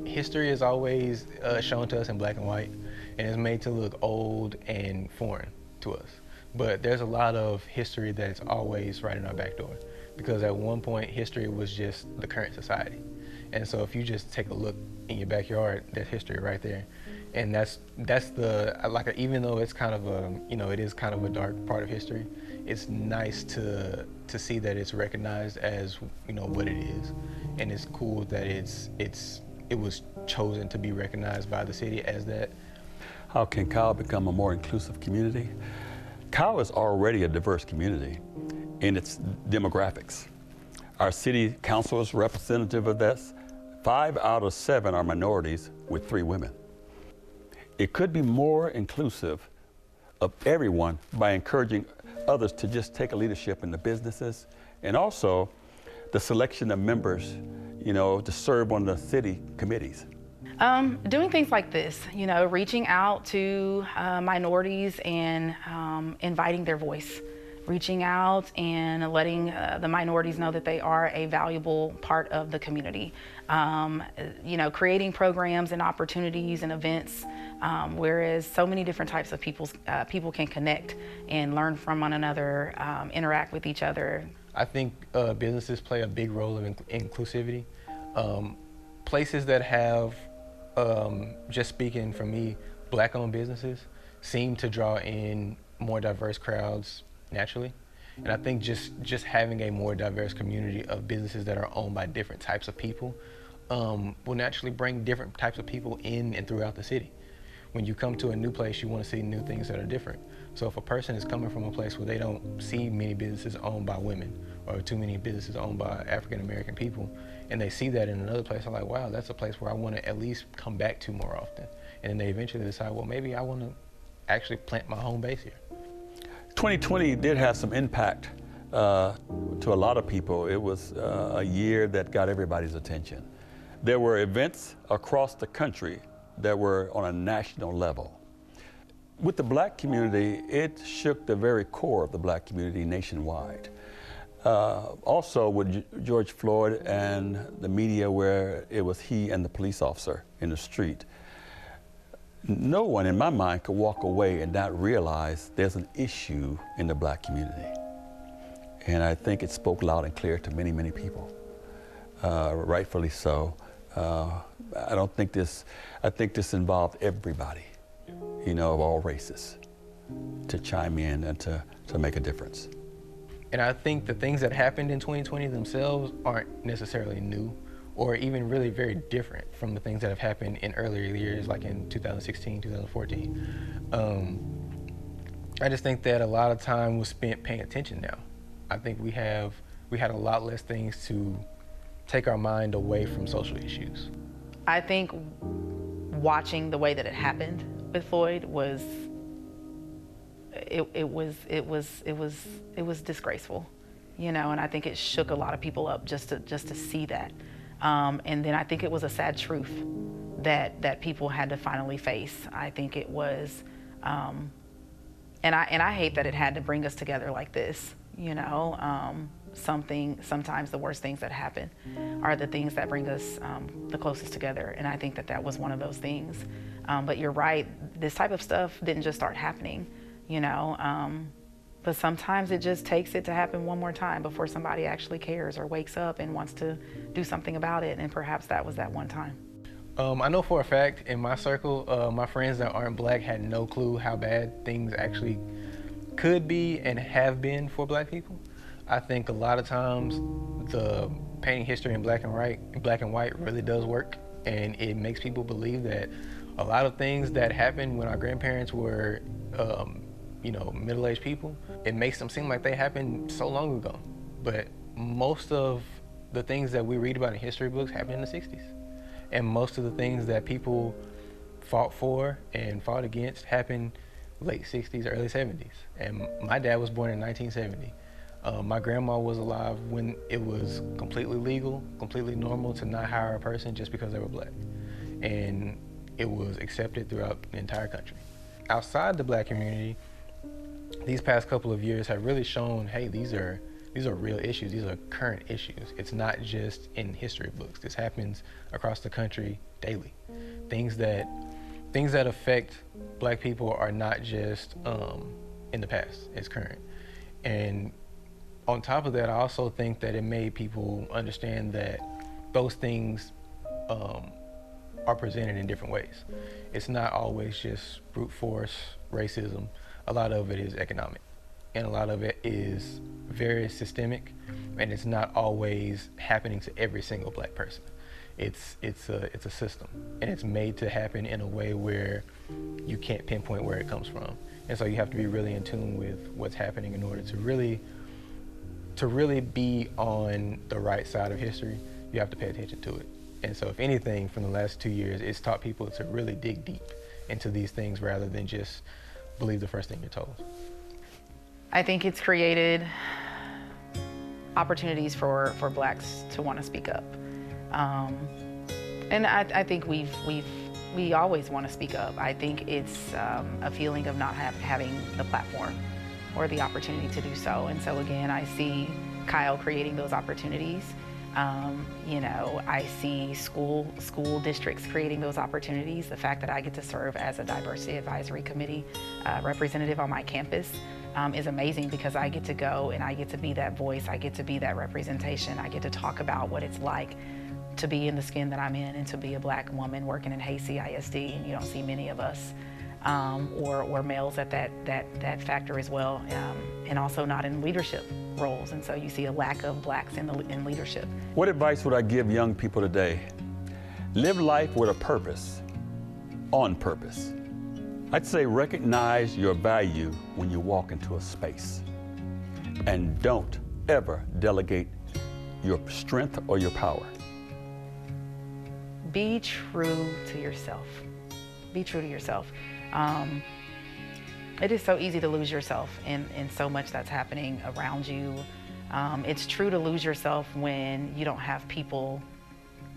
[SPEAKER 11] history is always shown to us in black and white, and it's made to look old and foreign to us. But there's a lot of history that's always right in our back door, because at one point history was just the current society. And so if you just take a look in your backyard, there's history right there. And that's the, like, even though it's kind of a, you know, it is kind of a dark part of history, it's nice to see that it's recognized as, you know, what it is. And it's cool that it was chosen to be recognized by the city as that.
[SPEAKER 10] How can Kyle become a more inclusive community? Kyle is already a diverse community in its demographics. Our city council is representative of this. 5 out of 7 are minorities, with 3 women. It could be more inclusive of everyone by encouraging others to just take a leadership in the businesses, and also the selection of members, you know, to serve on the city committees.
[SPEAKER 12] Doing things like this, you know, reaching out to minorities and inviting their voice, reaching out and letting the minorities know that they are a valuable part of the community. You know, creating programs and opportunities and events, whereas so many different types of people can connect and learn from one another, interact with each other.
[SPEAKER 11] I think businesses play a big role in inclusivity. Places that have, just speaking for me, Black-owned businesses seem to draw in more diverse crowds naturally. And I think just having a more diverse community of businesses that are owned by different types of people will naturally bring different types of people in and throughout the city. When you come to a new place, you want to see new things that are different. So if a person is coming from a place where they don't see many businesses owned by women or too many businesses owned by African American people, and they see that in another place, they're like, wow, that's a place where I want to at least come back to more often. And then they eventually decide, well, maybe I want to actually plant my home base here.
[SPEAKER 10] 2020 did have some impact to a lot of people. It was a year that got everybody's attention. There were events across the country that were on a national level. With the Black community, it shook the very core of the Black community nationwide. Also with George Floyd and the media, where it was he and the police officer in the street. No one in my mind could walk away and not realize there's an issue in the Black community. And I think it spoke loud and clear to many, many people, rightfully so. I think this involved everybody, you know, of all races. to chime in and to make a difference.
[SPEAKER 11] And I think the things that happened in 2020 themselves aren't necessarily new or even really very different from the things that have happened in earlier years, like in 2016, 2014. I just think that a lot of time was spent paying attention now. I think we had a lot less things to take our mind away from social issues.
[SPEAKER 12] I think watching the way that it happened with Floyd was disgraceful, you know, and I think it shook a lot of people up just to see that. And then I think it was a sad truth that people had to finally face. I think it was, and I hate that it had to bring us together like this, you know. Sometimes the worst things that happen are the things that bring us the closest together, and I think that was one of those things. But you're right, this type of stuff didn't just start happening, you know, but sometimes it just takes it to happen one more time before somebody actually cares or wakes up and wants to do something about it, and perhaps that was that one time.
[SPEAKER 11] I know for a fact in my circle, my friends that aren't black had no clue how bad things actually could be and have been for black people. I think a lot of times the painting history in black and white really does work, and it makes people believe that a lot of things that happened when our grandparents were, you know, middle-aged people, it makes them seem like they happened so long ago. But most of the things that we read about in history books happened in the 60s. And most of the things that people fought for and fought against happened late 60s, early 70s. And my dad was born in 1970. My grandma was alive when it was completely legal, completely normal to not hire a person just because they were black. And it was accepted throughout the entire country. Outside the black community, these past couple of years have really shown, hey, these are real issues. These are current issues. It's not just in history books. This happens across the country daily. Things that affect black people are not just in the past, it's current. And on top of that, I also think that it made people understand that those things are presented in different ways. It's not always just brute force racism. A lot of it is economic, and a lot of it is very systemic, and it's not always happening to every single black person. It's a system, and it's made to happen in a way where you can't pinpoint where it comes from. And so you have to be really in tune with what's happening in order to really be on the right side of history. You have to pay attention to it. And so if anything, from the last 2 years, it's taught people to really dig deep into these things rather than just believe the first thing you're told.
[SPEAKER 12] I think it's created opportunities for blacks to want to speak up. And I think we always want to speak up. I think it's a feeling of not having the platform or the opportunity to do so. And so again, I see Kyle creating those opportunities. You know, I see school districts creating those opportunities. The fact that I get to serve as a diversity advisory committee representative on my campus is amazing, because I get to go and I get to be that voice. I get to be that representation. I get to talk about what it's like to be in the skin that I'm in and to be a black woman working in Hayes ISD, and you don't see many of us, or males at that factor as well, and also not in leadership roles. And so you see a lack of blacks in leadership.
[SPEAKER 10] What advice would I give young people today? Live life with a purpose, on purpose. I'd say recognize your value when you walk into a space, and don't ever delegate your strength or your power.
[SPEAKER 12] Be true to yourself. Be true to yourself. It is so easy to lose yourself in so much that's happening around you. It's true to lose yourself when you don't have people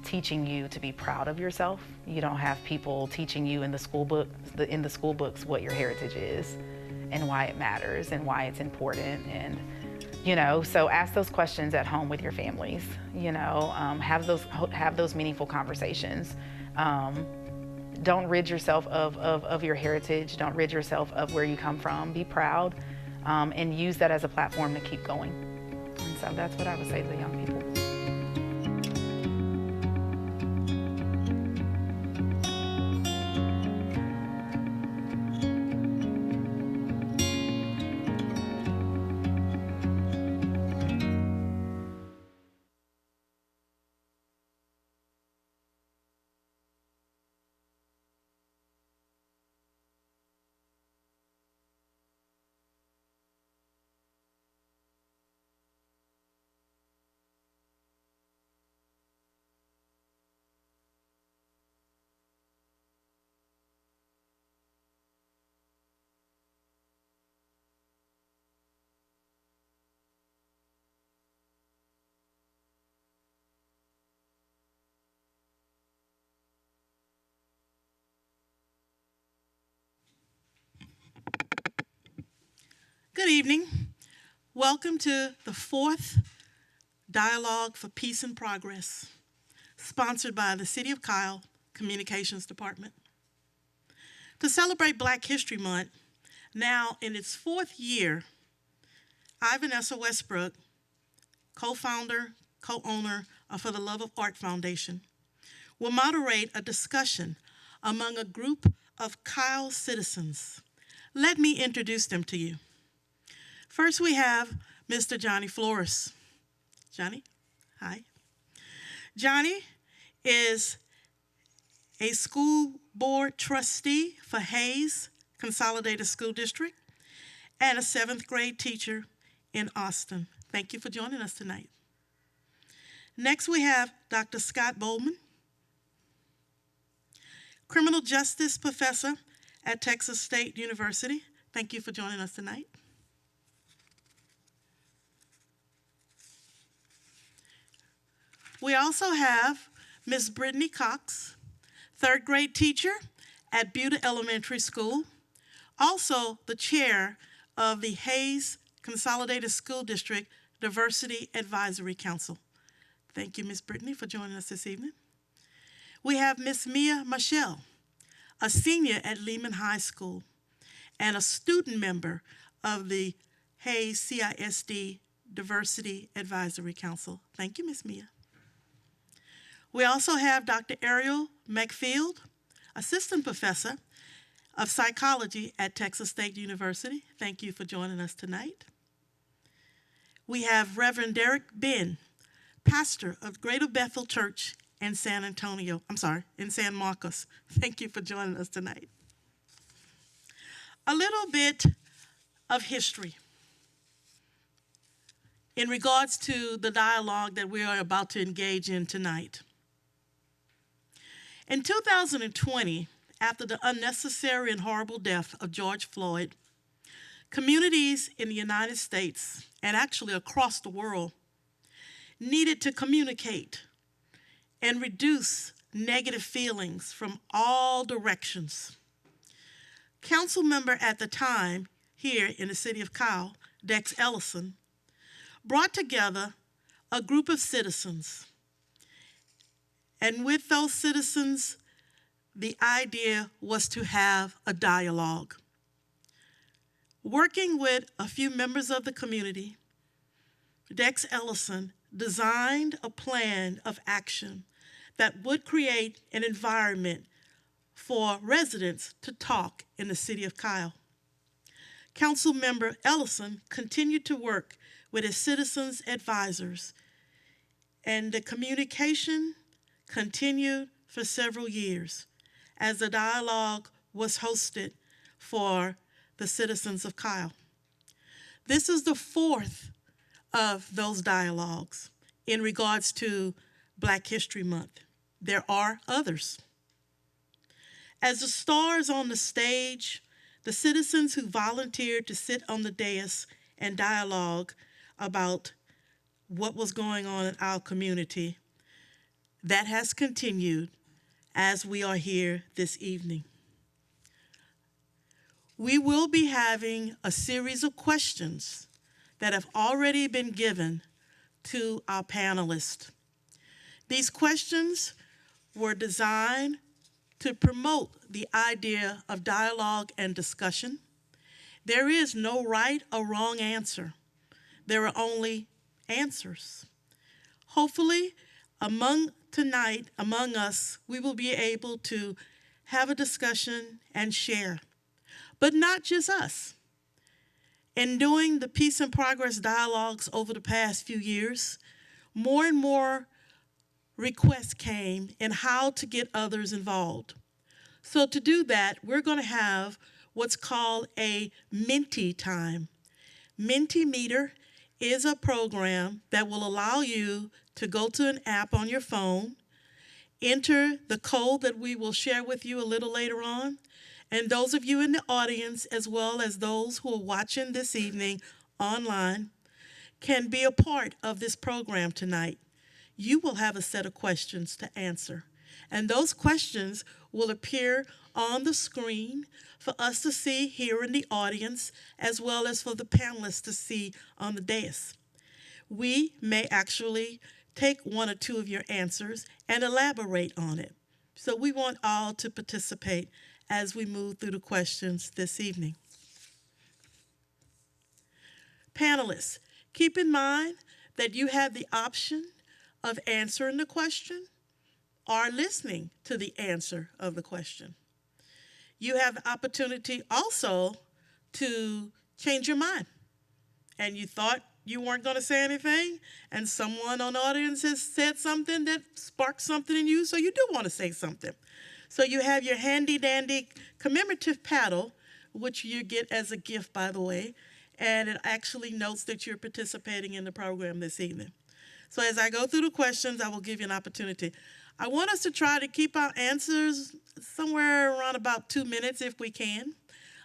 [SPEAKER 12] teaching you to be proud of yourself. You don't have people teaching you in the school books what your heritage is and why it matters and why it's important. And you know, so ask those questions at home with your families. You know, have those meaningful conversations. Don't rid yourself of your heritage. Don't rid yourself of where you come from. Be proud, and use that as a platform to keep going. And so that's what I would say to the young people.
[SPEAKER 1] Good evening. Welcome to the fourth Dialogue for Peace and Progress, sponsored by the City of Kyle Communications Department. To celebrate Black History Month, now in its fourth year, I, Vanessa Westbrook, co-founder, co-owner of For the Love of Art Foundation, will moderate a discussion among a group of Kyle citizens. Let me introduce them to you. First, we have Mr. Johnny Flores. Johnny, hi. Johnny is a school board trustee for Hayes Consolidated School District and a 7th grade teacher in Austin. Thank you for joining us tonight. Next, we have Dr. Scott Bowman, criminal justice professor at Texas State University. Thank you for joining us tonight. We also have Ms. Brittany Cox, 3rd grade teacher at Buda Elementary School, also the chair of the Hayes Consolidated School District Diversity Advisory Council. Thank you, Ms. Brittany, for joining us this evening. We have Ms. Mia Michelle, a senior at Lehman High School and a student member of the Hayes CISD Diversity Advisory Council. Thank you, Ms. Mia. We also have Dr. Ariel McField, assistant professor of psychology at Texas State University. Thank you for joining us tonight. We have Reverend Derek Ben, pastor of Greater Bethel Church in San Marcos. Thank you for joining us tonight. A little bit of history in regards to the dialogue that we are about to engage in tonight. In 2020, after the unnecessary and horrible death of George Floyd, communities in the United States, and actually across the world, needed to communicate and reduce negative feelings from all directions. Council member at the time here in the city of Kyle, Dex Ellison, brought together a group of citizens. And with those citizens, the idea was to have a dialogue. Working with a few members of the community, Dex Ellison designed a plan of action that would create an environment for residents to talk in the city of Kyle. Councilmember Ellison continued to work with his citizens advisors, and the communication continued for several years as the dialogue was hosted for the citizens of Kyle. This is the fourth of those dialogues in regards to Black History Month. There are others. As the stars on the stage, the citizens who volunteered to sit on the dais and dialogue about what was going on in our community, that has continued as we are here this evening. We will be having a series of questions that have already been given to our panelists. These questions were designed to promote the idea of dialogue and discussion. There is no right or wrong answer. There are only answers. Hopefully, among us, we will be able to have a discussion and share. But not just us. In doing the Peace and Progress dialogues over the past few years, more and more requests came in how to get others involved. So to do that, we're going to have what's called a Menti time. Mentimeter is a program that will allow you to go to an app on your phone, enter the code that we will share with you a little later on, and those of you in the audience, as well as those who are watching this evening online, can be a part of this program tonight. You will have a set of questions to answer, and those questions will appear on the screen for us to see here in the audience, as well as for the panelists to see on the dais. We may actually take one or two of your answers and elaborate on it. So we want all to participate as we move through the questions this evening. Panelists, keep in mind that you have the option of answering the question or listening to the answer of the question. You have the opportunity also to change your mind. And you thought you weren't going to say anything, and someone on the audience has said something that sparked something in you, so you do want to say something. So you have your handy-dandy commemorative paddle, which you get as a gift, by the way, and it actually notes that you're participating in the program this evening. So as I go through the questions, I will give you an opportunity. I want us to try to keep our answers somewhere around about 2 minutes if we can,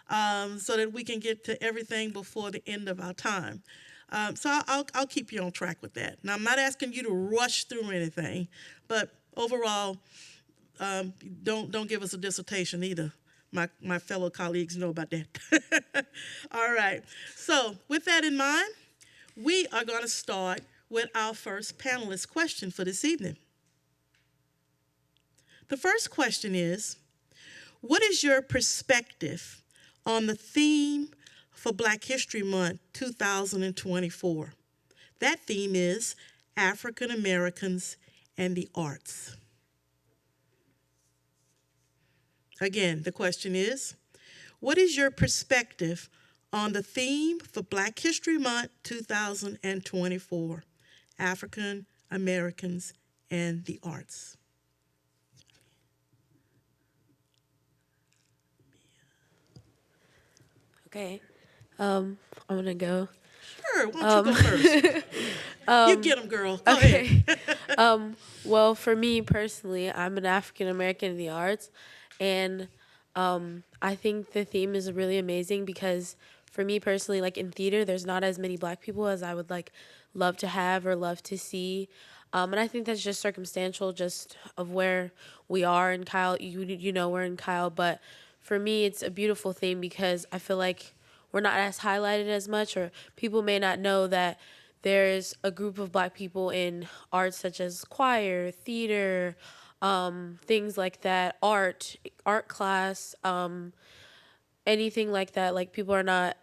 [SPEAKER 1] so that we can get to everything before the end of our time. So I'll keep you on track with that. Now, I'm not asking you to rush through anything, but overall, don't give us a dissertation either. My fellow colleagues know about that. All right. So with that in mind, we are going to start with our first panelist question for this evening. The first question is, what is your perspective on the theme for Black History Month 2024? That theme is African Americans and the Arts. Again, the question is, what is your perspective on the theme for Black History Month 2024, African Americans and the Arts?
[SPEAKER 13] Okay, I'm gonna go.
[SPEAKER 1] Sure, why don't you go first? You get them, girl. Go
[SPEAKER 13] okay.
[SPEAKER 1] ahead.
[SPEAKER 13] Well, for me personally, I'm an African American in the arts, and I think the theme is really amazing because for me personally, like in theater, there's not as many Black people as I would love to have or love to see. And I think that's just circumstantial, just of where we are in Kyle. You know, we're in Kyle, but for me, it's a beautiful theme because I feel like we're not as highlighted as much, or people may not know that there's a group of Black people in arts such as choir, theater, things like that, art class, anything like that. Like, people are not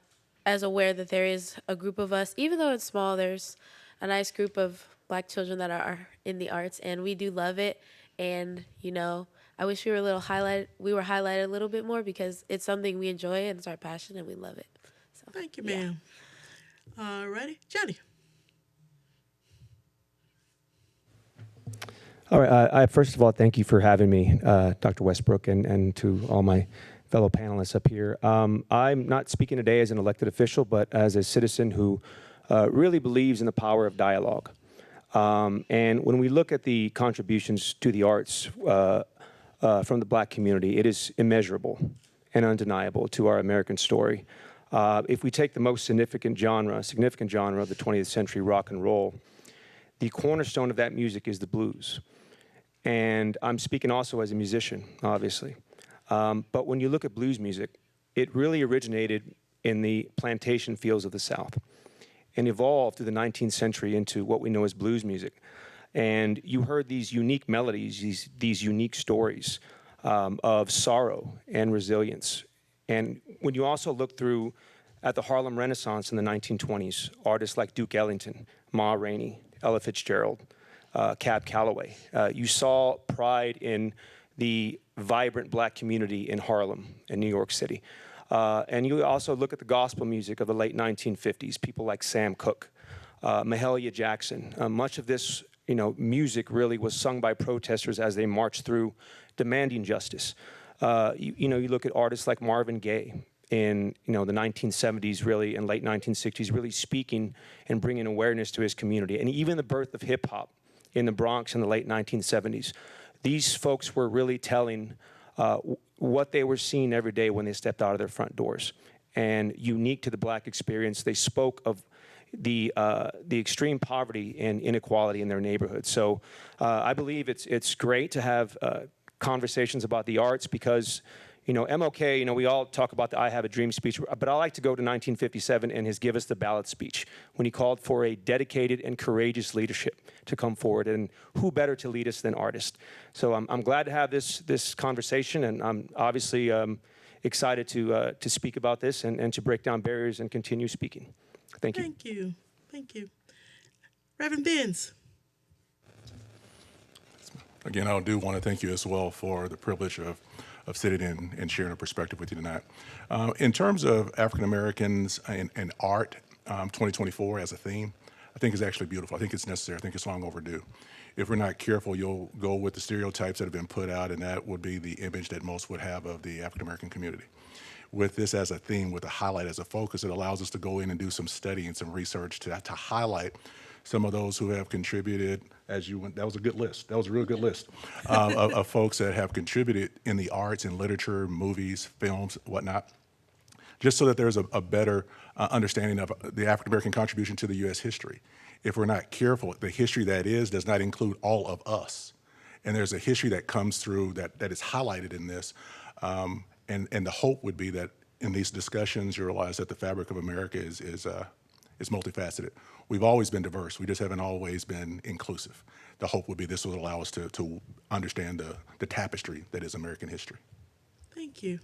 [SPEAKER 13] as aware that there is a group of us. Even though it's small, there's a nice group of Black children that are in the arts, and we do love it. And, you know, I wish we were highlighted a little bit more because it's something we enjoy and it's our passion and we love it. So,
[SPEAKER 1] thank you, ma'am. All righty, Johnny.
[SPEAKER 14] All right. I first of all, thank you for having me, Dr. Westbrook, and to all my fellow panelists up here. I'm not speaking today as an elected official, but as a citizen who really believes in the power of dialogue. And when we look at the contributions to the arts from the Black community, it is immeasurable and undeniable to our American story. If we take the most significant genre of the 20th century, rock and roll, the cornerstone of that music is the blues. And I'm speaking also as a musician, obviously. But when you look at blues music, it really originated in the plantation fields of the South and evolved through the 19th century into what we know as blues music. And you heard these unique melodies, these unique stories of sorrow and resilience. And when you also look through at the Harlem Renaissance in the 1920s, artists like Duke Ellington, Ma Rainey, Ella Fitzgerald, Cab Calloway, you saw pride in the vibrant Black community in Harlem and New York City. And you also look at the gospel music of the late 1950s, people like Sam Cooke, Mahalia Jackson. Much of this music really was sung by protesters as they marched through demanding justice. You look at artists like Marvin Gaye in the 1970s, really, and late 1960s, really speaking and bringing awareness to his community. And even the birth of hip hop in the Bronx in the late 1970s. These folks were really telling what they were seeing every day when they stepped out of their front doors. And unique to the Black experience, they spoke of the extreme poverty and inequality in their neighborhood. So I believe it's great to have conversations about the arts because MLK, we all talk about the I Have a Dream speech, but I like to go to 1957 and his Give Us the Ballot speech, when he called for a dedicated and courageous leadership to come forward, and who better to lead us than artists. So I'm glad to have this conversation, and I'm obviously excited to speak about this and to break down barriers and continue speaking. Thank you.
[SPEAKER 1] Thank you. Thank you. Reverend Benz.
[SPEAKER 15] Again, I do want to thank you as well for the privilege of sitting in and sharing a perspective with you tonight. In terms of African Americans and art, 2024 as a theme, I think is actually beautiful. I think it's necessary. I think it's long overdue. If we're not careful, you'll go with the stereotypes that have been put out, and that would be the image that most would have of the African American community. With this as a theme, with a highlight as a focus, it allows us to go in and do some study and some research to highlight some of those who have contributed, as you went, that was a good list. That was a real good list of folks that have contributed in the arts, in literature, movies, films, whatnot, just so that there's a better understanding of the African American contribution to the U.S. history. If we're not careful, the history that is does not include all of us. And there's a history that comes through that is highlighted in this. And the hope would be that in these discussions, you realize that the fabric of America is multifaceted. We've always been diverse. We just haven't always been inclusive. The hope would be this will allow us to understand the tapestry that is American history.
[SPEAKER 1] Thank you.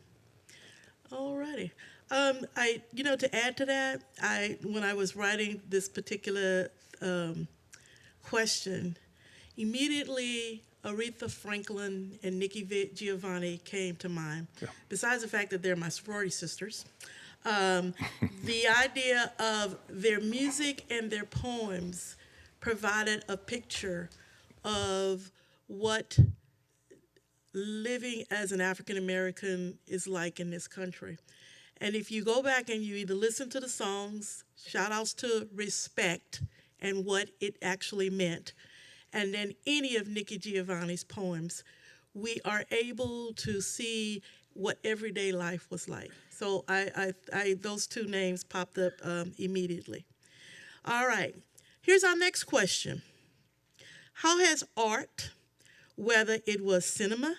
[SPEAKER 1] All righty. To add to that, when I was writing this particular question, immediately Aretha Franklin and Nikki Giovanni came to mind. Yeah. Besides the fact that they're my sorority sisters, the idea of their music and their poems provided a picture of what living as an African American is like in this country. And if you go back and you either listen to the songs, shout outs to respect and what it actually meant, and then any of Nikki Giovanni's poems, we are able to see what everyday life was like. So those two names popped up immediately. All right, here's our next question. How has art, whether it was cinema,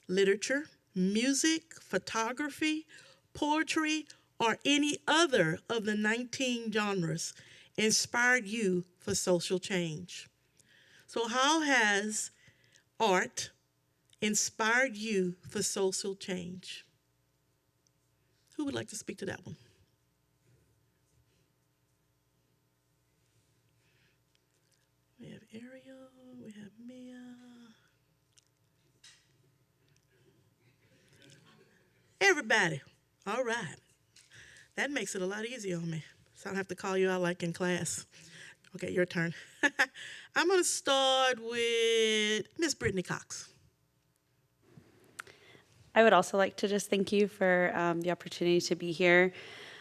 [SPEAKER 1] literature, music, photography, poetry, or any other of the 19 genres, inspired you for social change? So how has art inspired you for social change? Who would like to speak to that one? We have Ariel, we have Mia. Everybody. All right. That makes it a lot easier on me. So I don't have to call you out like in class. Okay, your turn. I'm going to start with Miss Brittany Cox.
[SPEAKER 16] I would also like to just thank you for the opportunity to be here.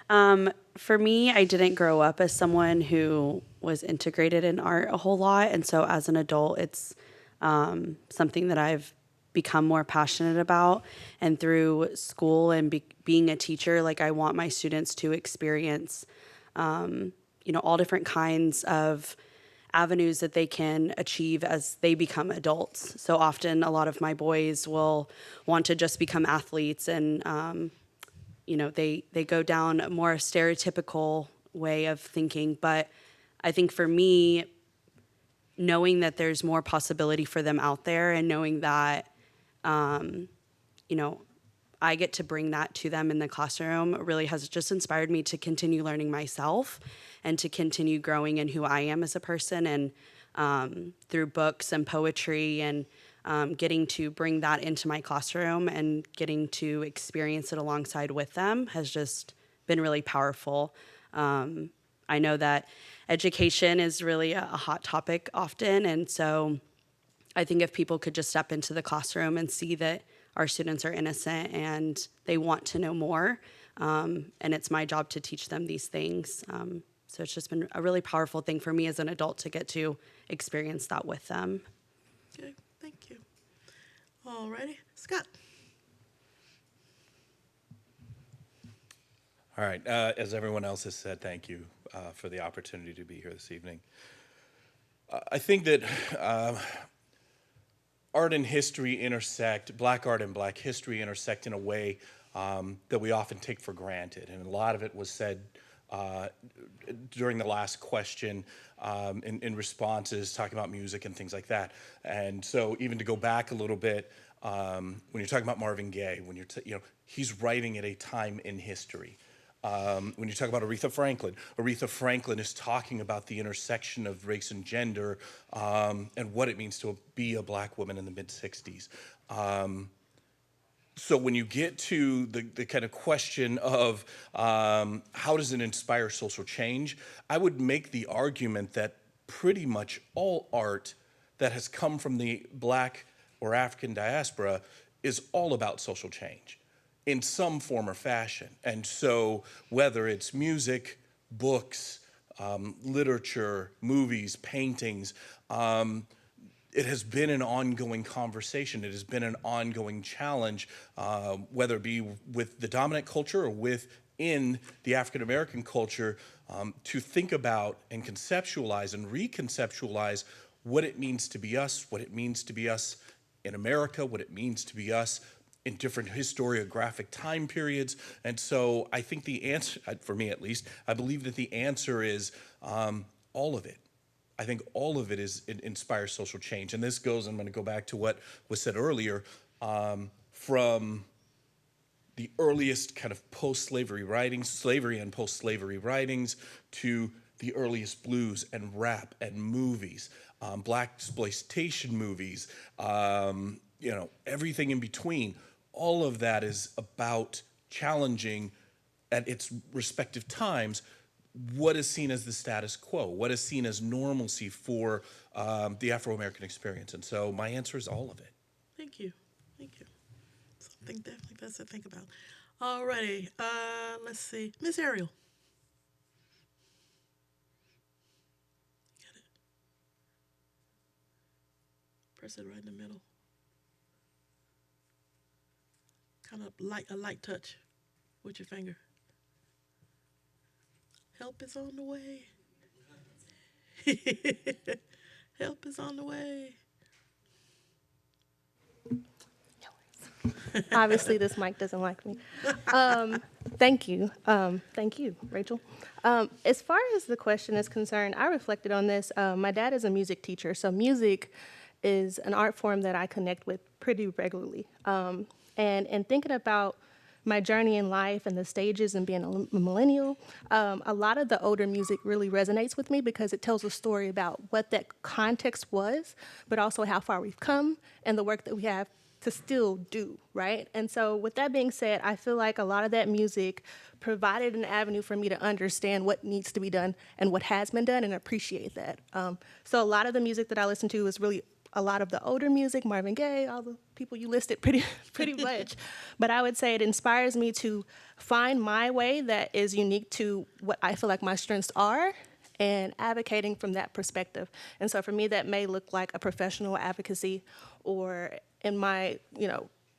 [SPEAKER 16] For me, I didn't grow up as someone who was integrated in art a whole lot. And so as an adult, it's something that I've become more passionate about. And through school and being a teacher, like I want my students to experience, all different kinds of avenues that they can achieve as they become adults. So often a lot of my boys will want to just become athletes and, they go down a more stereotypical way of thinking. But I think for me, knowing that there's more possibility for them out there and knowing that, I get to bring that to them in the classroom really has just inspired me to continue learning myself and to continue growing in who I am as a person. And through books and poetry and getting to bring that into my classroom and getting to experience it alongside with them has just been really powerful. I know that education is really a hot topic often. And so I think if people could just step into the classroom and see that our students are innocent and they want to know more, and it's my job to teach them these things. So it's just been a really powerful thing for me as an adult to get to experience that with them.
[SPEAKER 1] Okay, thank you. All righty, Scott.
[SPEAKER 17] All right, as everyone else has said, thank you for the opportunity to be here this evening. I think that art and history intersect, Black art and Black history intersect in a way that we often take for granted. And a lot of it was said during the last question in responses, talking about music and things like that. And so even to go back a little bit, when you're talking about Marvin Gaye, when he's writing at a time in history. When you talk about Aretha Franklin is talking about the intersection of race and gender and what it means to be a Black woman in the mid-'60s. So when you get to the kind of question of how does it inspire social change, I would make the argument that pretty much all art that has come from the Black or African diaspora is all about social change in some form or fashion. And so whether it's music, books, literature, movies, paintings, it has been an ongoing conversation. It has been an ongoing challenge, whether it be with the dominant culture or within the African American culture, to think about and conceptualize and reconceptualize what it means to be us, what it means to be us in America, what it means to be us in different historiographic time periods. And so I think the answer, for me at least, I believe that the answer is all of it. I think all of it inspires social change. And this goes, I'm going to go back to what was said earlier, from the earliest kind of post-slavery writings, slavery and post-slavery writings, to the earliest blues and rap and movies, Black exploitation movies, everything in between. All of that is about challenging at its respective times what is seen as the status quo, what is seen as normalcy for the Afro-American experience. And so my answer is all of it.
[SPEAKER 1] Thank you. Thank you. Something definitely best to think about. All righty. Let's see. Miss Ariel. Get it. Press it right in the middle. Kind of like a light touch with your finger. Help is on the way. Help is on the way.
[SPEAKER 18] Obviously, this mic doesn't like me. Thank you. Thank you, Rachel. As far as the question is concerned, I reflected on this. My dad is a music teacher, so music is an art form that I connect with pretty regularly. And thinking about my journey in life and the stages and being a millennial, a lot of the older music really resonates with me because it tells a story about what that context was, but also how far we've come and the work that we have to still do, right? And so with that being said, I feel like a lot of that music provided an avenue for me to understand what needs to be done and what has been done and appreciate that. So a lot of the music that I listen to is really a lot of the older music, Marvin Gaye, all the people you listed pretty much. But I would say it inspires me to find my way that is unique to what I feel like my strengths are and advocating from that perspective. And so for me, that may look like a professional advocacy or in my,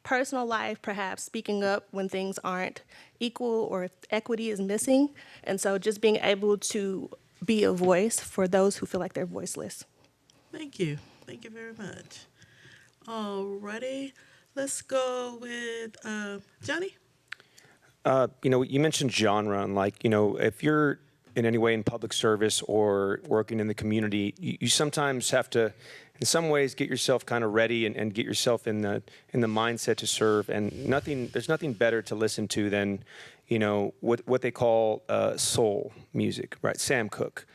[SPEAKER 18] personal life, perhaps speaking up when things aren't equal or if equity is missing. And so just being able to be a voice for those who feel like they're voiceless.
[SPEAKER 1] Thank you. Thank you very much. Alrighty, let's go with Johnny.
[SPEAKER 14] You mentioned genre, and if you're in any way in public service or working in the community, you sometimes have to, in some ways, get yourself kind of ready and get yourself in the mindset to serve. And there's nothing better to listen to than, what they call soul music, right? Sam Cooke.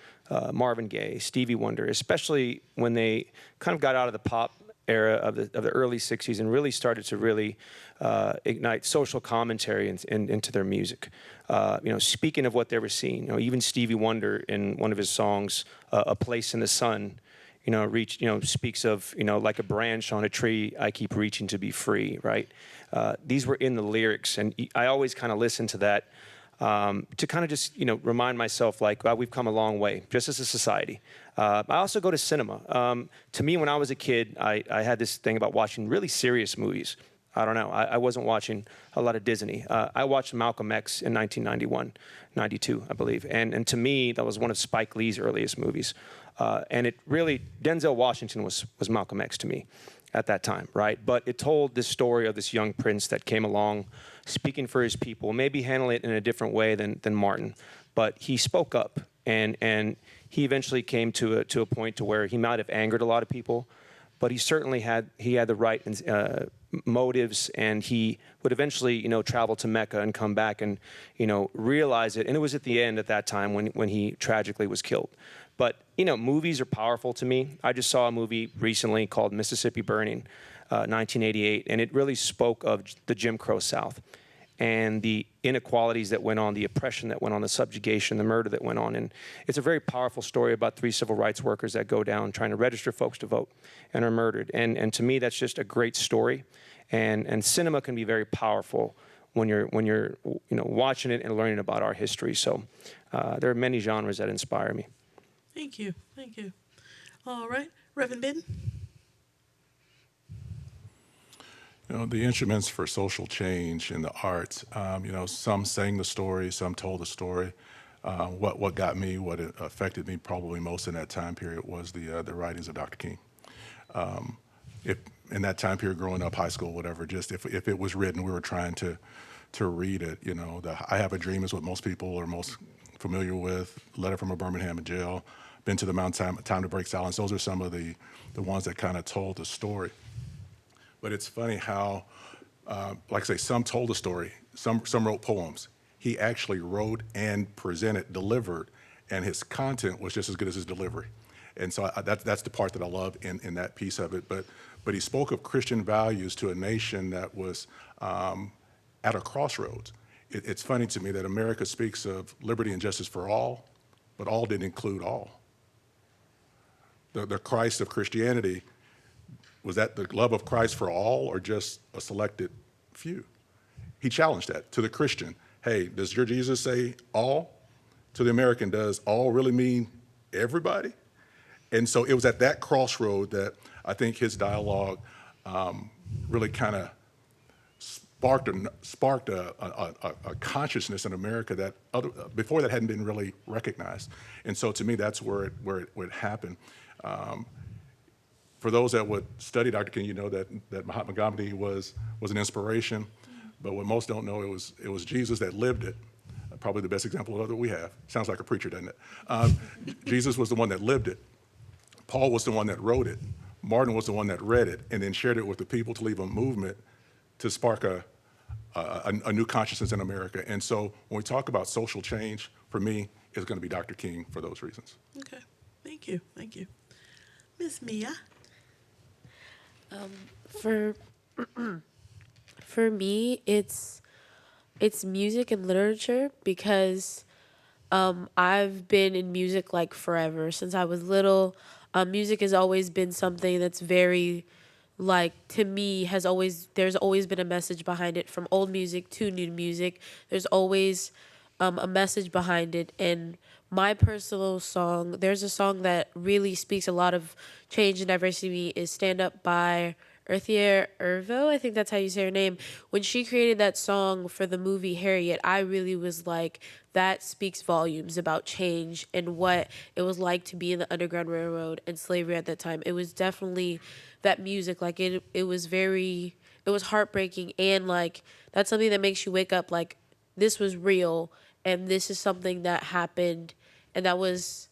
[SPEAKER 14] Marvin Gaye, Stevie Wonder, especially when they kind of got out of the pop era of the early 60s and really started to really ignite social commentary into their music. Speaking of what they were seeing, even Stevie Wonder in one of his songs, A Place in the Sun, speaks of, like a branch on a tree, I keep reaching to be free, right? These were in the lyrics, and I always kind of listen to that to kind of just, remind myself we've come a long way, just as a society. I also go to cinema. To me, when I was a kid, I had this thing about watching really serious movies. I don't know. I wasn't watching a lot of Disney. I watched Malcolm X in 1991, 92, I believe. And to me, that was one of Spike Lee's earliest movies. And it really, Denzel Washington was Malcolm X to me. at that time, right? But it told this story of this young prince that came along, speaking for his people, maybe handling it in a different way than Martin, but he spoke up, and he eventually came to a point to where he might have angered a lot of people, but he certainly had the right motives, and he would eventually, travel to Mecca and come back and, realize it. And it was at the end at that time when he tragically was killed. But, movies are powerful to me. I just saw a movie recently called Mississippi Burning, 1988, and it really spoke of the Jim Crow South and the inequalities that went on, the oppression that went on, the subjugation, the murder that went on. And it's a very powerful story about 3 civil rights workers that go down trying to register folks to vote and are murdered. And to me, that's just a great story. And cinema can be very powerful when you're watching it and learning about our history. So there are many genres that inspire me.
[SPEAKER 1] Thank you. All right, Reverend Benton.
[SPEAKER 15] The instruments for social change in the arts, some sang the story, some told the story. What got me, what affected me probably most in that time period was the writings of Dr. King. If in that time period, growing up, high school, whatever, just if it was written, we were trying to read it. I Have a Dream is what most people are most familiar with. Letter from a Birmingham jail. Been to the Mountain, Time to Break Silence. Those are some of the ones that kind of told the story. But it's funny how, like I say, some told the story, some wrote poems. He actually wrote and delivered, and his content was just as good as his delivery. And so that's the part that I love in that piece of it. But he spoke of Christian values to a nation that was at a crossroads. It's funny to me that America speaks of liberty and justice for all, but all didn't include all. The Christ of Christianity, was that the love of Christ for all or just a selected few? He challenged that to the Christian. Hey, does your Jesus say all? To the American, does all really mean everybody? And so it was at that crossroad that I think his dialogue really kind of sparked a consciousness in America that before that hadn't been really recognized. And so to me, that's where it happened. For those that would study Dr. King, that Mahatma Gandhi was an inspiration, but what most don't know, it was Jesus that lived it. Probably the best example of it we have. Sounds like a preacher, doesn't it? Jesus was the one that lived it. Paul was the one that wrote it. Martin was the one that read it and then shared it with the people to leave a movement to spark a new consciousness in America. And so when we talk about social change, for me, it's going to be Dr. King for those reasons.
[SPEAKER 1] Okay, thank you. Miss Mia?
[SPEAKER 13] For me, it's music and literature because I've been in music like forever. Since I was little, music has always been something that's very, to me, there's always been a message behind it. From old music to new music, there's always a message behind it. And my personal song, there's a song that really speaks a lot of change and diversity, is Stand Up by Earthia Ervo. I think that's how you say her name. When she created that song for the movie Harriet, I really was like, that speaks volumes about change and what it was like to be in the Underground Railroad and slavery at that time. It was definitely that music. It was heartbreaking, and that's something that makes you wake up this was real. And this is something that happened, and that was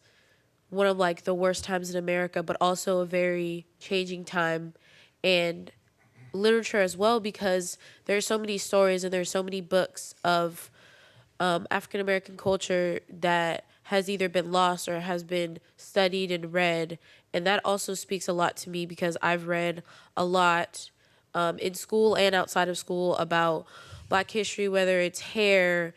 [SPEAKER 13] one of the worst times in America, but also a very changing time. And literature as well, because there's so many stories and there's so many books of African American culture that has either been lost or has been studied and read. And that also speaks a lot to me because I've read a lot in school and outside of school about Black history, whether it's hair,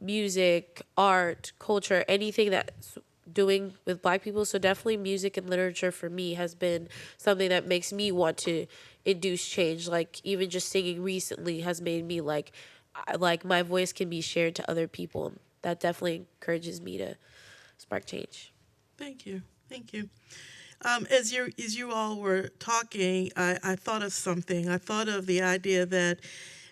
[SPEAKER 13] music, art, culture, anything that's doing with Black people. So definitely music and literature for me has been something that makes me want to induce change. Even just singing recently has made me my voice can be shared to other people. That definitely encourages me to spark change.
[SPEAKER 1] Thank you. As you all were talking, I thought of something. I thought of the idea that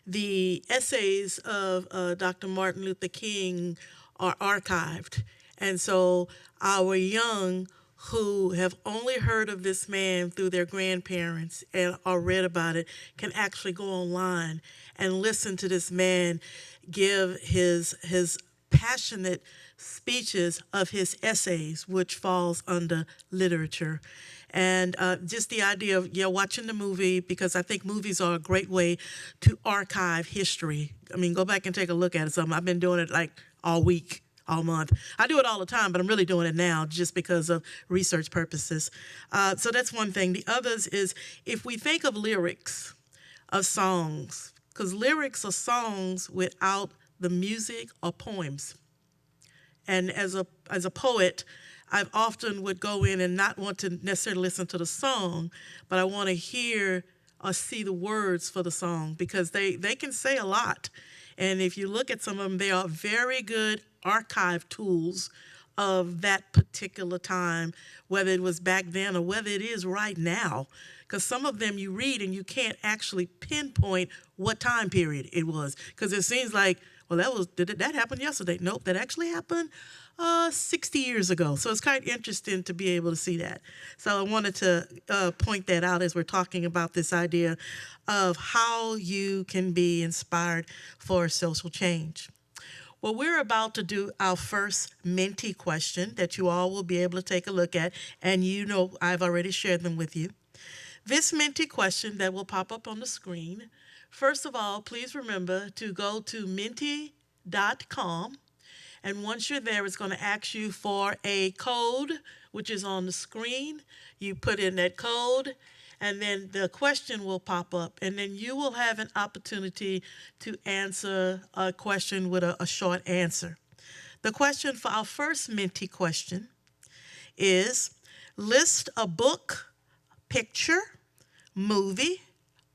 [SPEAKER 1] the essays of Dr. Martin Luther King are archived. And so our young who have only heard of this man through their grandparents and or read about it can actually go online and listen to this man give his passionate speeches of his essays, which falls under literature. And just the idea of watching the movie, because I think movies are a great way to archive history. I mean, go back and take a look at it. I've been doing it like all week, all month. I do it all the time, but I'm really doing it now just because of research purposes. So that's one thing. The others is if we think of lyrics of songs, because lyrics are songs without the music or poems. And as a poet, I often would go in and not want to necessarily listen to the song, but I want to hear or see the words for the song because they can say a lot. And if you look at some of them, they are very good archive tools of that particular time, whether it was back then or whether it is right now. Because some of them you read and you can't actually pinpoint what time period it was. Because it seems like, well, did that happen yesterday? Nope, that actually happened 60 years ago. So it's kind of interesting to be able to see that. So I wanted to point that out as we're talking about this idea of how you can be inspired for social change. Well, we're about to do our first Menti question that you all will be able to take a look at, and you know I've already shared them with you. This Menti question that will pop up on the screen, first of all, please remember to go to menti.com, and once you're there, it's going to ask you for a code, which is on the screen. You put in that code, and then the question will pop up, and then you will have an opportunity to answer a question with a short answer. The question for our first Menti question is, list a book, picture, movie,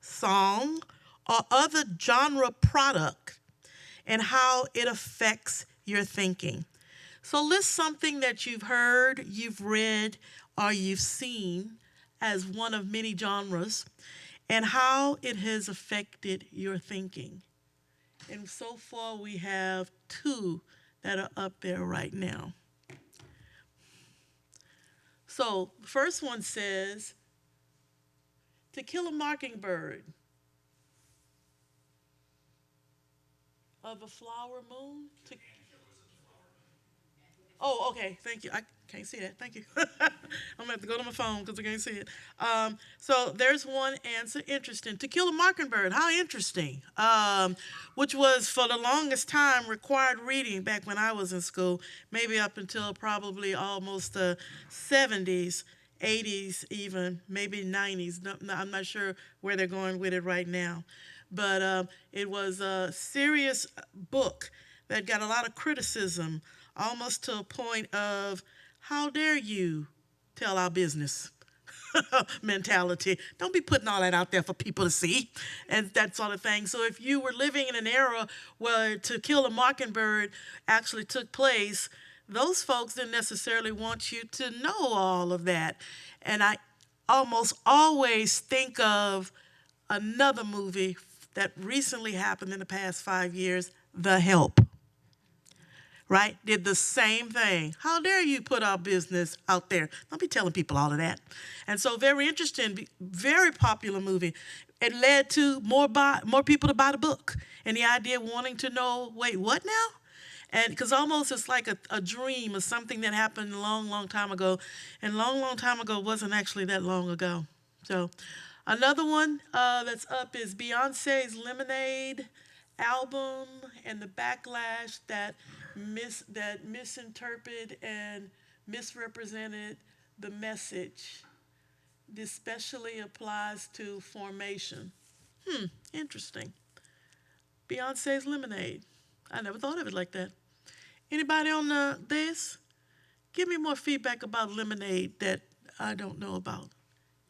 [SPEAKER 1] song, or other genre product and how it affects your thinking. So list something that you've heard, you've read, or you've seen as one of many genres and how it has affected your thinking. And so far we have 2 that are up there right now. So the first one says, To Kill a Mockingbird, Of a Flower Moon. Oh, okay, thank you. I can't see that, thank you. I'm gonna have to go to my phone because I can't see it. So there's one answer, interesting. To Kill a Mockingbird, how interesting. Which was for the longest time required reading back when I was in school, maybe up until probably almost the 70s, 80s even, maybe 90s. No, I'm not sure where they're going with it right now. But it was a serious book that got a lot of criticism, almost to a point of, how dare you tell our business mentality. Don't be putting all that out there for people to see and that sort of thing. So if you were living in an era where To Kill a Mockingbird actually took place, those folks didn't necessarily want you to know all of that. And I almost always think of another movie that recently happened in the past 5 years, The Help. Right? Did the same thing. How dare you put our business out there? Don't be telling people all of that. And so very interesting, very popular movie. It led to more people to buy the book. And the idea of wanting to know, wait, what now? And because almost it's like a dream of something that happened a long, long time ago. And long time ago wasn't actually that long ago. So another one that's up is Beyonce's Lemonade album and the backlash that misinterpreted and misrepresented the message. This especially applies to formation. Interesting. Beyonce's Lemonade. I never thought of it like that. Anybody on this? Give me more feedback about Lemonade that I don't know about.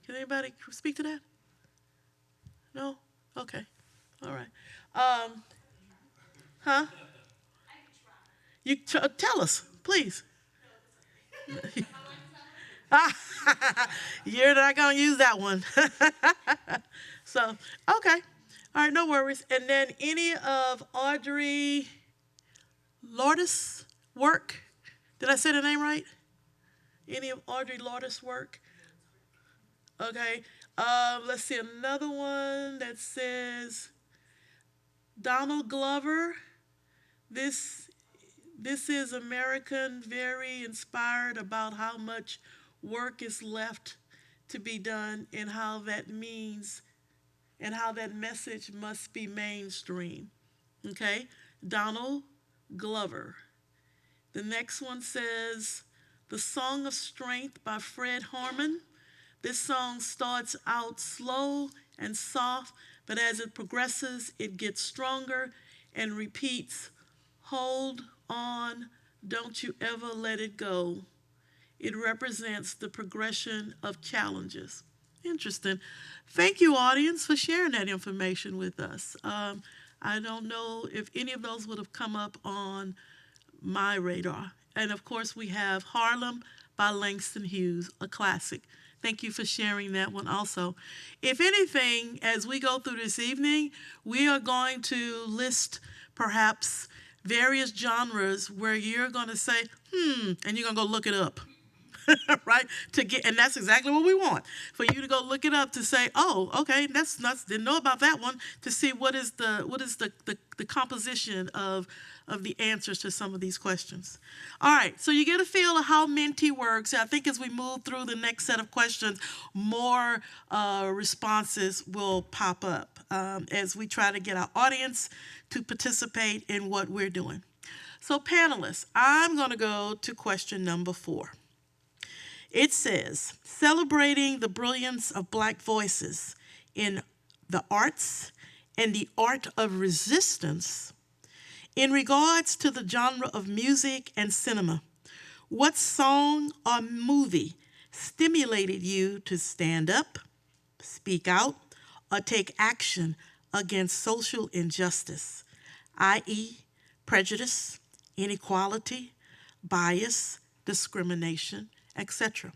[SPEAKER 1] Can anybody speak to that? No? Okay. All right. Huh? You tell us, please. You're not going to use that one. So, okay. All right, no worries. And then any of Audre Lorde's work? Did I say the name right? Any of Audre Lorde's work? Okay. Let's see another one that says Donald Glover. This is American, very inspired about how much work is left to be done and how that means and how that message must be mainstream. Okay? Donald Glover. The next one says The Song of Strength by Fred Harmon. This song starts out slow and soft, but as it progresses, it gets stronger and repeats, hold on, don't you ever let it go. It represents the progression of challenges. Interesting. Thank you, audience, for sharing that information with us. I don't know if any of those would have come up on my radar. And of course, we have Harlem by Langston Hughes, a classic. Thank you for sharing that one also. If anything, as we go through this evening, we are going to list perhaps various genres where you're going to say, and you're going to go look it up. Right? And that's exactly what we want, for you to go look it up to say, oh, okay, that's nuts. Didn't know about that one, to see what is the composition of the answers to some of these questions. All right, so you get a feel of how Menti works. I think as we move through the next set of questions, more responses will pop up as we try to get our audience to participate in what we're doing. So panelists, I'm going to go to question number 4. It says, celebrating the brilliance of Black voices in the arts and the art of resistance. In regards to the genre of music and cinema, what song or movie stimulated you to stand up, speak out, or take action against social injustice, i.e., prejudice, inequality, bias, discrimination, etc.?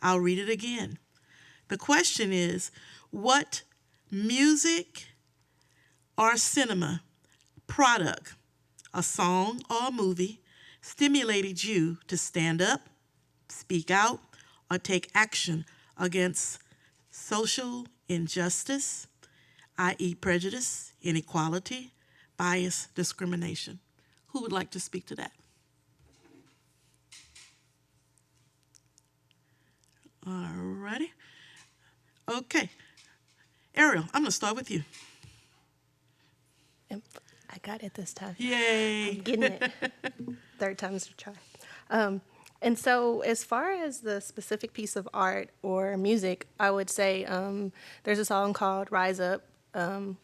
[SPEAKER 1] I'll read it again. The question is, what music or cinema product, a song or a movie, stimulated you to stand up, speak out, or take action against social injustice, i.e. prejudice, inequality, bias, discrimination? Who would like to speak to that? All righty. Okay. Ariel, I'm going to start with you.
[SPEAKER 18] I got it this time.
[SPEAKER 1] Yay.
[SPEAKER 18] I'm getting it. Third time's a try. And so as far as the specific piece of art or music, I would say there's a song called Rise Up. The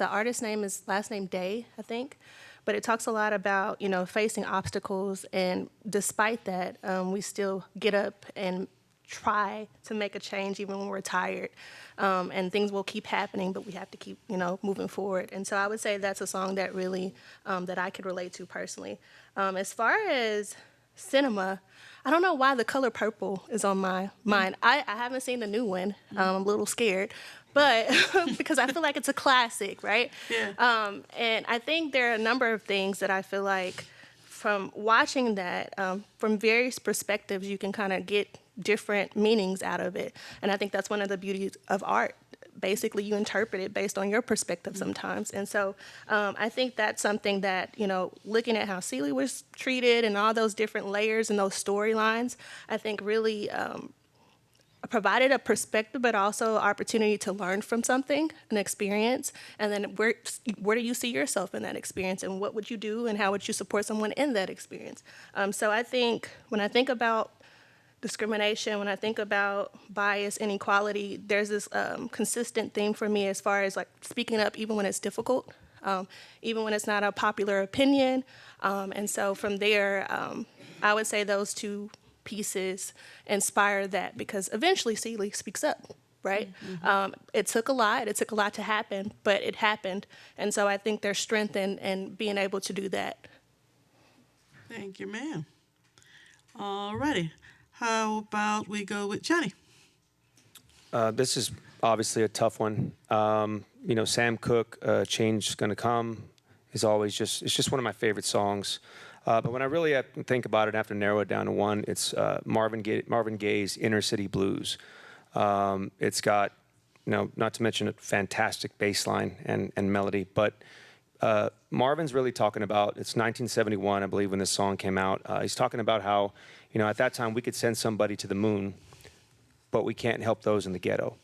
[SPEAKER 18] artist's last name Day, I think. But it talks a lot about, facing obstacles. And despite that, we still get up and try to make a change even when we're tired. And things will keep happening, but we have to keep, moving forward. And so I would say that's a song that really, that I could relate to personally. As far as cinema, I don't know why The Color Purple is on my mind. I haven't seen the new one. I'm a little scared, but because I feel like it's a classic, right?
[SPEAKER 1] Yeah.
[SPEAKER 18] And I think there are a number of things that I feel like from watching that, from various perspectives, you can kind of get different meanings out of it. And I think that's one of the beauties of art. Basically, you interpret it based on your perspective sometimes. And so I think that's something that, looking at how Celie was treated and all those different layers and those storylines, I think really provided a perspective, but also opportunity to learn from something, an experience. And then where do you see yourself in that experience? And what would you do? And how would you support someone in that experience? So I think when I think about discrimination, when I think about bias, inequality, there's this consistent theme for me as far as like speaking up even when it's difficult, even when it's not a popular opinion. And so from there, I would say those two pieces inspire that, because eventually Celie speaks up, right? Mm-hmm. It took a lot to happen, but it happened. And so I think there's strength in being able to do that.
[SPEAKER 1] Thank you, ma'am. All righty. How about we go with Johnny?
[SPEAKER 14] This is obviously a tough one. Sam Cooke, Change is Gonna Come, is always it's just one of my favorite songs. But when I really have to think about it, I have to narrow it down to one. It's Marvin Gaye's Inner City Blues. It's got, not to mention a fantastic bass line and melody, but Marvin's really talking about, it's 1971, I believe, when this song came out. He's talking about how, at that time we could send somebody to the moon, but we can't help those in the ghetto.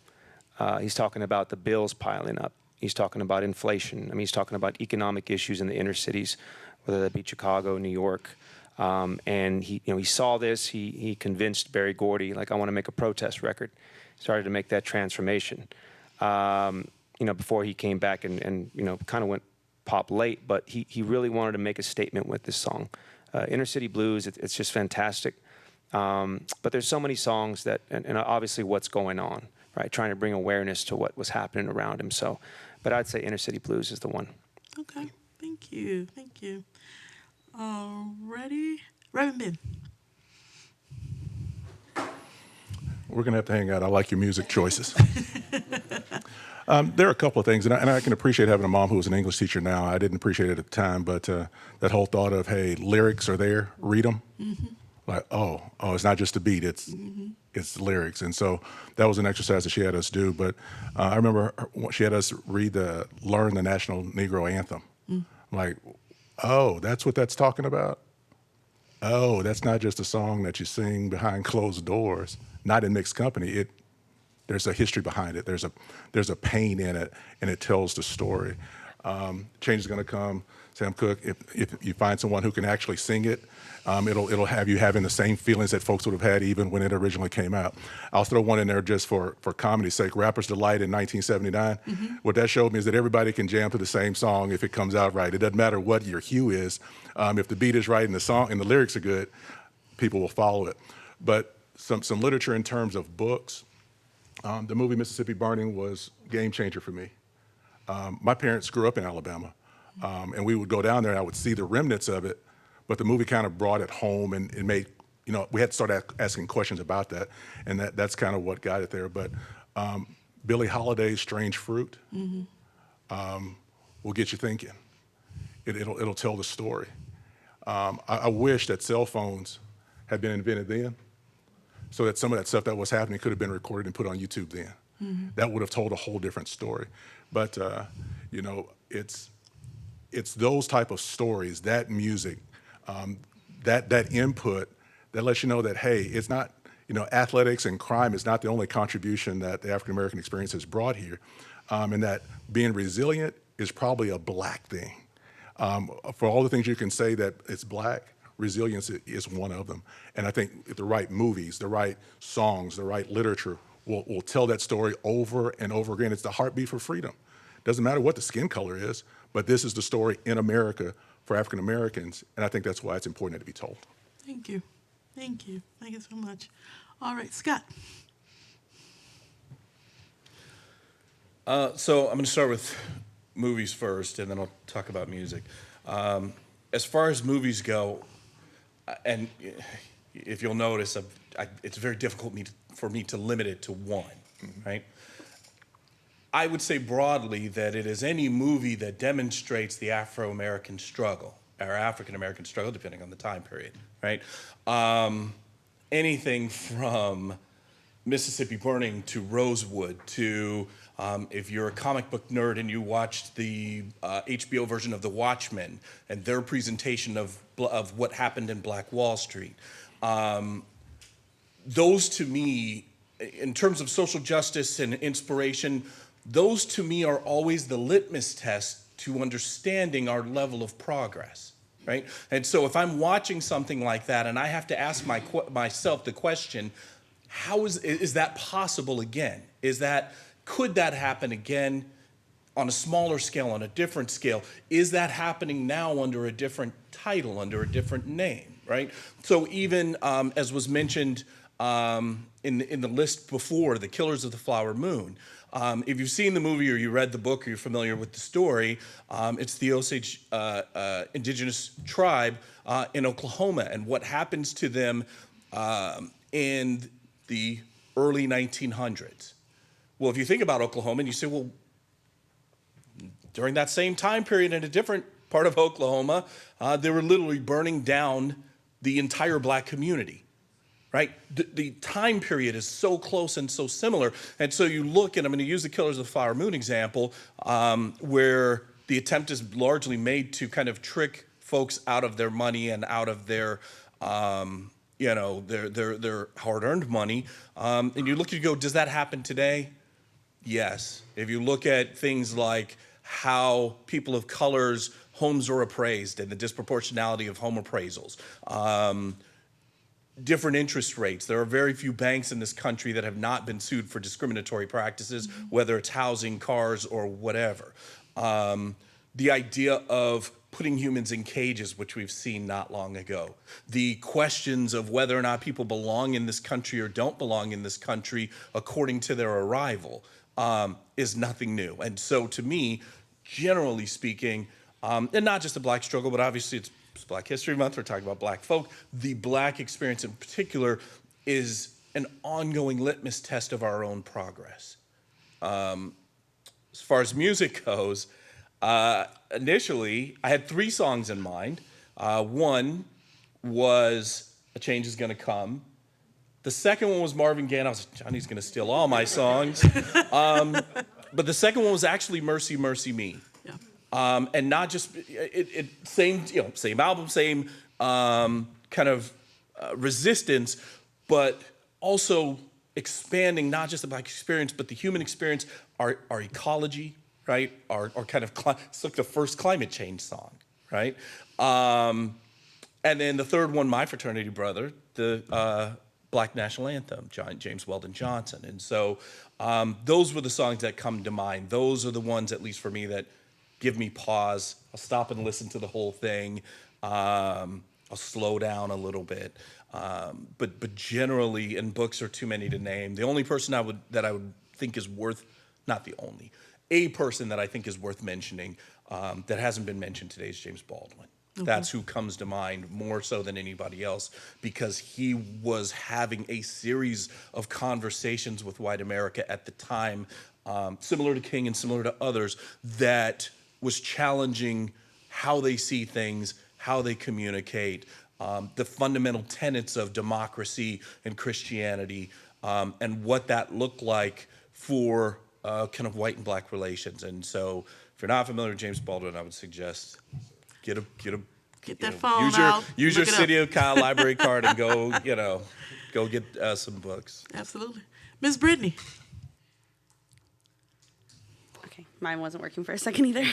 [SPEAKER 14] He's talking about the bills piling up. He's talking about inflation. He's talking about economic issues in the inner cities, whether that be Chicago, New York. And he saw this. He convinced Berry Gordy, like, I want to make a protest record. Started to make that transformation. Before he came back and kind of went pop late, but he really wanted to make a statement with this song. Inner City Blues, it's just fantastic. But there's so many songs that, and obviously what's going on, right? Trying to bring awareness to what was happening around him. So, but I'd say Inner City Blues is the one.
[SPEAKER 1] Okay, thank you. Ready? Reverend Ben.
[SPEAKER 15] We're going to have to hang out. I like your music choices. There are a couple of things, and I can appreciate having a mom who was an English teacher now. I didn't appreciate it at the time, but that whole thought of, hey, lyrics are there, read them. Mm-hmm. Like, oh, it's not just a beat, it's the lyrics. And so that was an exercise that she had us do. But I remember she had us learn the National Negro Anthem. I'm like, oh, that's what that's talking about? Oh, that's not just a song that you sing behind closed doors, not in mixed company. There's a history behind it. There's a pain in it, and it tells the story. Change is going to come. Sam Cooke, if you find someone who can actually sing it, it'll have you having the same feelings that folks would have had even when it originally came out. I'll throw one in there just for comedy's sake. Rapper's Delight in 1979. Mm-hmm. What that showed me is that everybody can jam to the same song if it comes out right. It doesn't matter what your hue is. If the beat is right and the song and the lyrics are good, people will follow it. But some literature in terms of books. The movie Mississippi Burning was a game changer for me. My parents grew up in Alabama, and we would go down there and I would see the remnants of it, but the movie kind of brought it home and it made, we had to start asking questions about that, and that's kind of what got it there. But Billie Holiday's Strange Fruit will get you thinking. It'll tell the story. I wish that cell phones had been invented then, so that some of that stuff that was happening could have been recorded and put on YouTube then. Mm-hmm. That would have told a whole different story. But, it's those type of stories, that music, that input that lets you know that, hey, it's not, athletics and crime is not the only contribution that the African-American experience has brought here, and that being resilient is probably a Black thing. For all the things you can say that it's Black, resilience is one of them. And I think the right movies, the right songs, the right literature will tell that story over and over again. It's the heartbeat for freedom. Doesn't matter what the skin color is, but this is the story in America for African Americans, and I think that's why it's important to be told.
[SPEAKER 1] Thank you so much. All right, Scott.
[SPEAKER 17] So I'm going to start with movies first, and then I'll talk about music. As far as movies go, and if you'll notice, it's very difficult for me to limit it to one, right? I would say broadly that it is any movie that demonstrates the Afro-American struggle, or African-American struggle, depending on the time period, right? Anything from Mississippi Burning to Rosewood to, if you're a comic book nerd and you watched the HBO version of The Watchmen and their presentation of what happened in Black Wall Street, those to me, in terms of social justice and inspiration, those to me are always the litmus test to understanding our level of progress, right? And so if I'm watching something like that and I have to ask myself the question, how is that possible again? Could that happen again on a smaller scale, on a different scale? Is that happening now under a different title, under a different name, right? So even as was mentioned in the list before, The Killers of the Flower Moon, if you've seen the movie or you read the book or you're familiar with the story, it's the Osage indigenous tribe in Oklahoma and what happens to them in the early 1900s. Well, if you think about Oklahoma and you say, well, during that same time period in a different part of Oklahoma, they were literally burning down the entire black community. Right? The time period is so close and so similar. And so you look, and I'm going to use the Killers of the Flower Moon example, where the attempt is largely made to kind of trick folks out of their money and out of their, their hard-earned money. And you look, you go, does that happen today? Yes. If you look at things like how people of color's homes are appraised and the disproportionality of home appraisals, different interest rates. There are very few banks in this country that have not been sued for discriminatory practices, whether it's housing, cars, or whatever. The idea of putting humans in cages, which we've seen not long ago. The questions of whether or not people belong in this country or don't belong in this country according to their arrival is nothing new. And so to me, generally speaking, and not just the black struggle, but obviously it's Black History Month, we're talking about black folk. The black experience in particular is an ongoing litmus test of our own progress. As far as music goes, initially I had 3 songs in mind. One was A Change Is Gonna Come. The second one was Marvin Gaye. I was like, Johnny's gonna steal all my songs. But the second one was actually Mercy, Mercy Me. And not just, same album, same kind of resistance, but also expanding not just the black experience, but the human experience, our ecology, right? Our kind of, it's like the first climate change song, right? And then the third one, my fraternity brother, the Black National Anthem, James Weldon Johnson. And so those were the songs that come to mind. Those are the ones, at least for me, that give me pause. I'll stop and listen to the whole thing. I'll slow down a little bit. But generally, and books are too many to name. The only person that I would think is worth, not the only, a person that I think is worth mentioning that hasn't been mentioned today is James Baldwin. Okay. That's who comes to mind more so than anybody else, because he was having a series of conversations with white America at the time, similar to King and similar to others, that was challenging how they see things, how they communicate, the fundamental tenets of democracy and Christianity, and what that looked like for kind of white and black relations. And so if you're not familiar with James Baldwin, I would suggest get
[SPEAKER 1] that phone out.
[SPEAKER 17] Use your City of Kyle library card and go get some books.
[SPEAKER 1] Absolutely. Ms. Brittany.
[SPEAKER 16] Okay, mine wasn't working for a second either.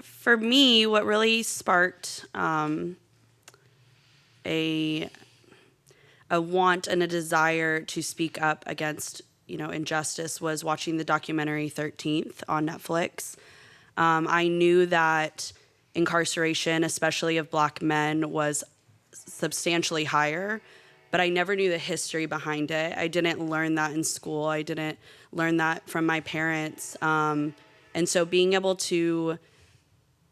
[SPEAKER 16] For me, what really sparked a want and a desire to speak up against, injustice was watching the documentary 13th on Netflix. I knew that incarceration, especially of black men, was substantially higher, but I never knew the history behind it. I didn't learn that in school. I didn't learn that from my parents. And so being able to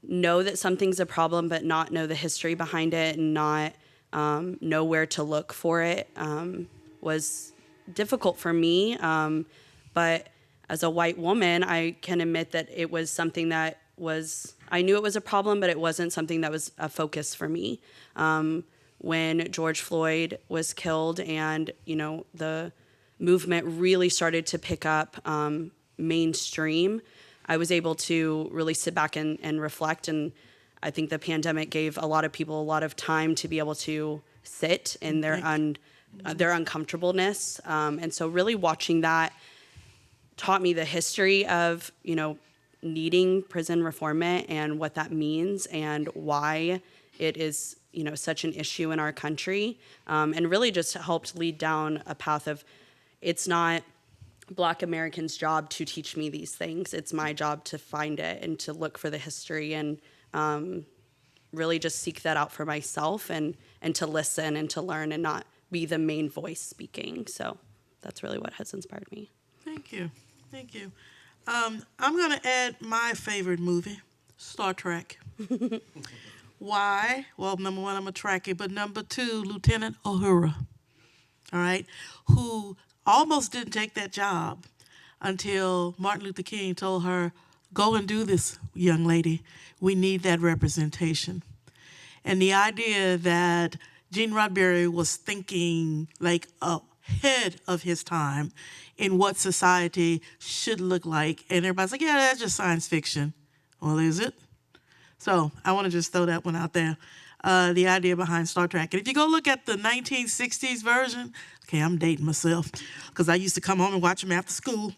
[SPEAKER 16] know that something's a problem, but not know the history behind it and not know where to look for it was difficult for me. But as a white woman, I can admit that it was something that I knew it was a problem, but it wasn't something that was a focus for me. When George Floyd was killed and, the movement really started to pick up mainstream, I was able to really sit back and reflect. And I think the pandemic gave a lot of people a lot of time to be able to sit in their uncomfortableness. And so really watching that taught me the history of, needing prison reformment and what that means and why it is, such an issue in our country. And really just helped lead down a path of, it's not Black Americans' job to teach me these things. It's my job to find it and to look for the history and really just seek that out for myself and to listen and to learn and not be the main voice speaking. So that's really what has inspired me.
[SPEAKER 1] Thank you. Thank you. I'm going to add my favorite movie, Star Trek. Why? Well, number one, I'm a Trekkie, but number two, Lieutenant Uhura, all right, who almost didn't take that job until Martin Luther King told her, Go and do this, young lady. We need that representation. And the idea that Gene Roddenberry was thinking like ahead of his time in what society should look like. And everybody's like, yeah, that's just science fiction. Well, is it? So I want to just throw that one out there. The idea behind Star Trek. And if you go look at the 1960s version, okay, I'm dating myself because I used to come home and watch them after school.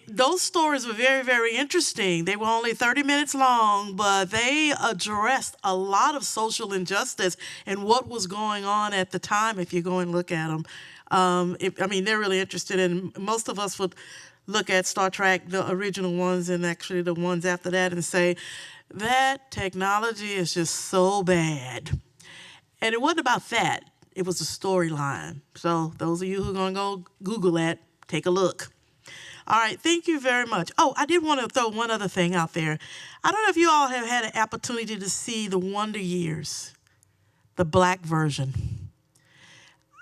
[SPEAKER 1] Those stories were very, very interesting. They were only 30 minutes long, but they addressed a lot of social injustice and what was going on at the time if you go and look at them. They're really interested, and most of us would look at Star Trek, the original ones, and actually the ones after that, and say, that technology is just so bad. And it wasn't about that. It was a storyline. So those of you who are going to go Google that, take a look. All right, thank you very much. Oh, I did want to throw one other thing out there. I don't know if you all have had an opportunity to see The Wonder Years, the black version.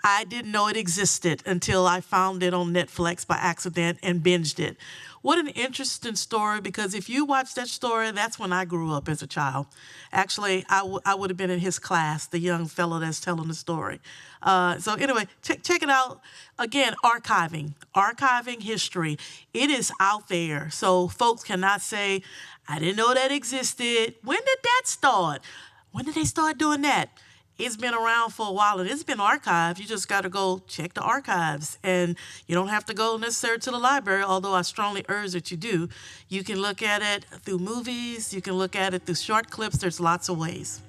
[SPEAKER 1] I didn't know it existed until I found it on Netflix by accident and binged it. What an interesting story, because if you watch that story, that's when I grew up as a child. Actually, I would have been in his class, the young fellow that's telling the story. So anyway, check it out. Again, archiving history. It is out there. So folks cannot say, I didn't know that existed. When did that start? When did they start doing that? It's been around for a while, and it's been archived. You just got to go check the archives. And you don't have to go necessarily to the library, although I strongly urge that you do. You can look at it through movies. You can look at it through short clips. There's lots of ways.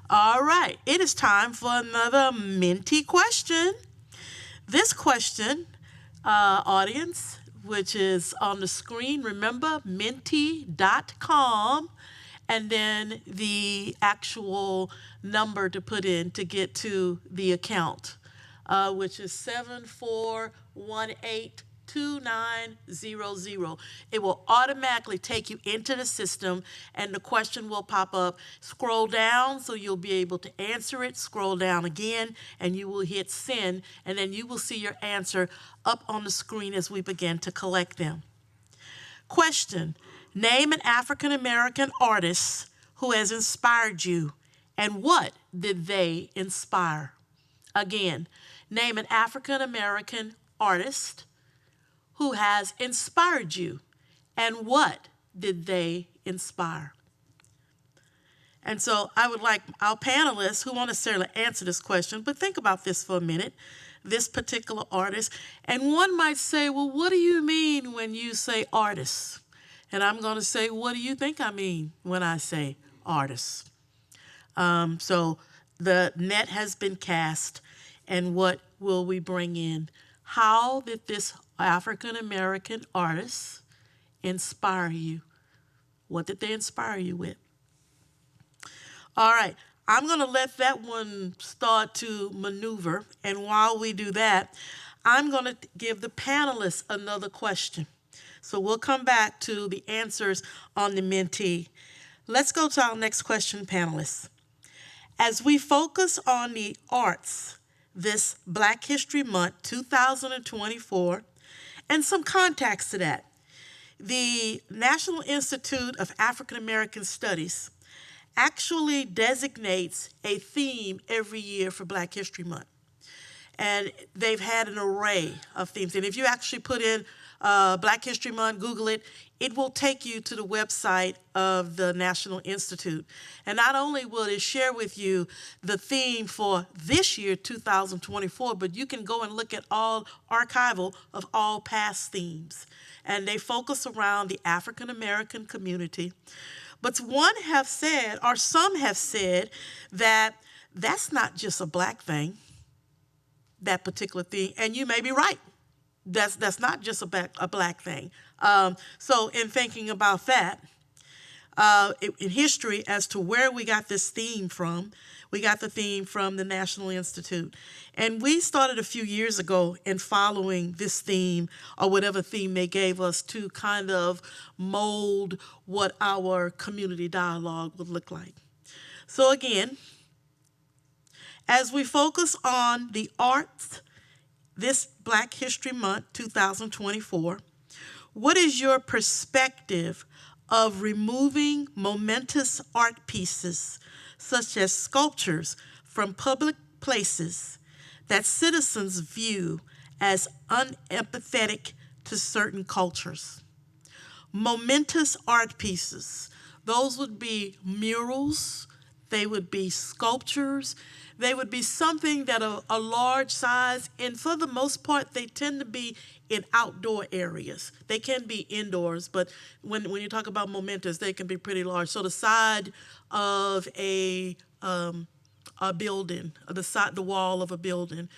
[SPEAKER 1] All right, it is time for another Menti question. This question, audience, which is on the screen, remember, menti.com. And then the actual number to put in to get to the account, which is 74182900. It will automatically take you into the system, and the question will pop up. Scroll down so you'll be able to answer it. Scroll down again, and you will hit send, and then you will see your answer up on the screen as we begin to collect them. Question. Name an African-American artist who has inspired you, and what did they inspire? Again, name an African-American artist who has inspired you, and what did they inspire? And so I would like our panelists who won't necessarily answer this question, but think about this for a minute, this particular artist. And one might say, well, what do you mean when you say artist? And I'm going to say, what do you think I mean when I say artists? So the net has been cast, and what will we bring in? How did this African-American artist inspire you? What did they inspire you with? All right, I'm going to let that one start to maneuver, and while we do that, I'm going to give the panelists another question. So we'll come back to the answers on the Menti. Let's go to our next question, panelists. As we focus on the arts this Black History Month 2024, and some context to that, the National Institute of African American Studies actually designates a theme every year for Black History Month. And they've had an array of themes. And if you actually put in Black History Month, Google it, it will take you to the website of the National Institute. And not only will it share with you the theme for this year, 2024, but you can go and look at all archival of all past themes. And they focus around the African American community. But some have said that that's not just a Black thing, that particular theme, and you may be right. That's not just a Black thing. So in thinking about that, in history as to where we got this theme from, we got the theme from the National Institute. And we started a few years ago in following this theme, or whatever theme they gave us, to kind of mold what our community dialogue would look like. So again, as we focus on the arts this Black History Month 2024, What is your perspective of removing momentous art pieces, such as sculptures, from public places that citizens view as unempathetic to certain cultures? Momentous art pieces, those would be murals, they would be sculptures, they would be something that are a large size, and for the most part, they tend to be in outdoor areas. They can be indoors, but when you talk about momentous, they can be pretty large. So the side of a building, the wall of a building.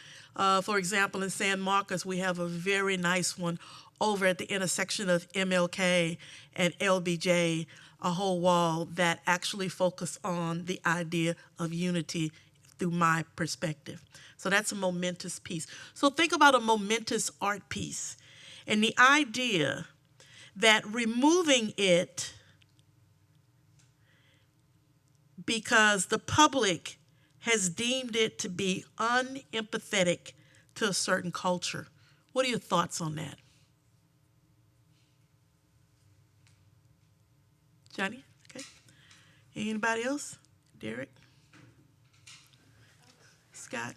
[SPEAKER 1] For example, in San Marcos, we have a very nice one over at the intersection of MLK and LBJ, a whole wall that actually focus on the idea of unity through my perspective. So that's a momentous piece. So think about a momentous art piece and the idea that removing it because the public has deemed it to be unempathetic to a certain culture. What are your thoughts on that? Johnny? Okay. Anybody else? Derek? Scott?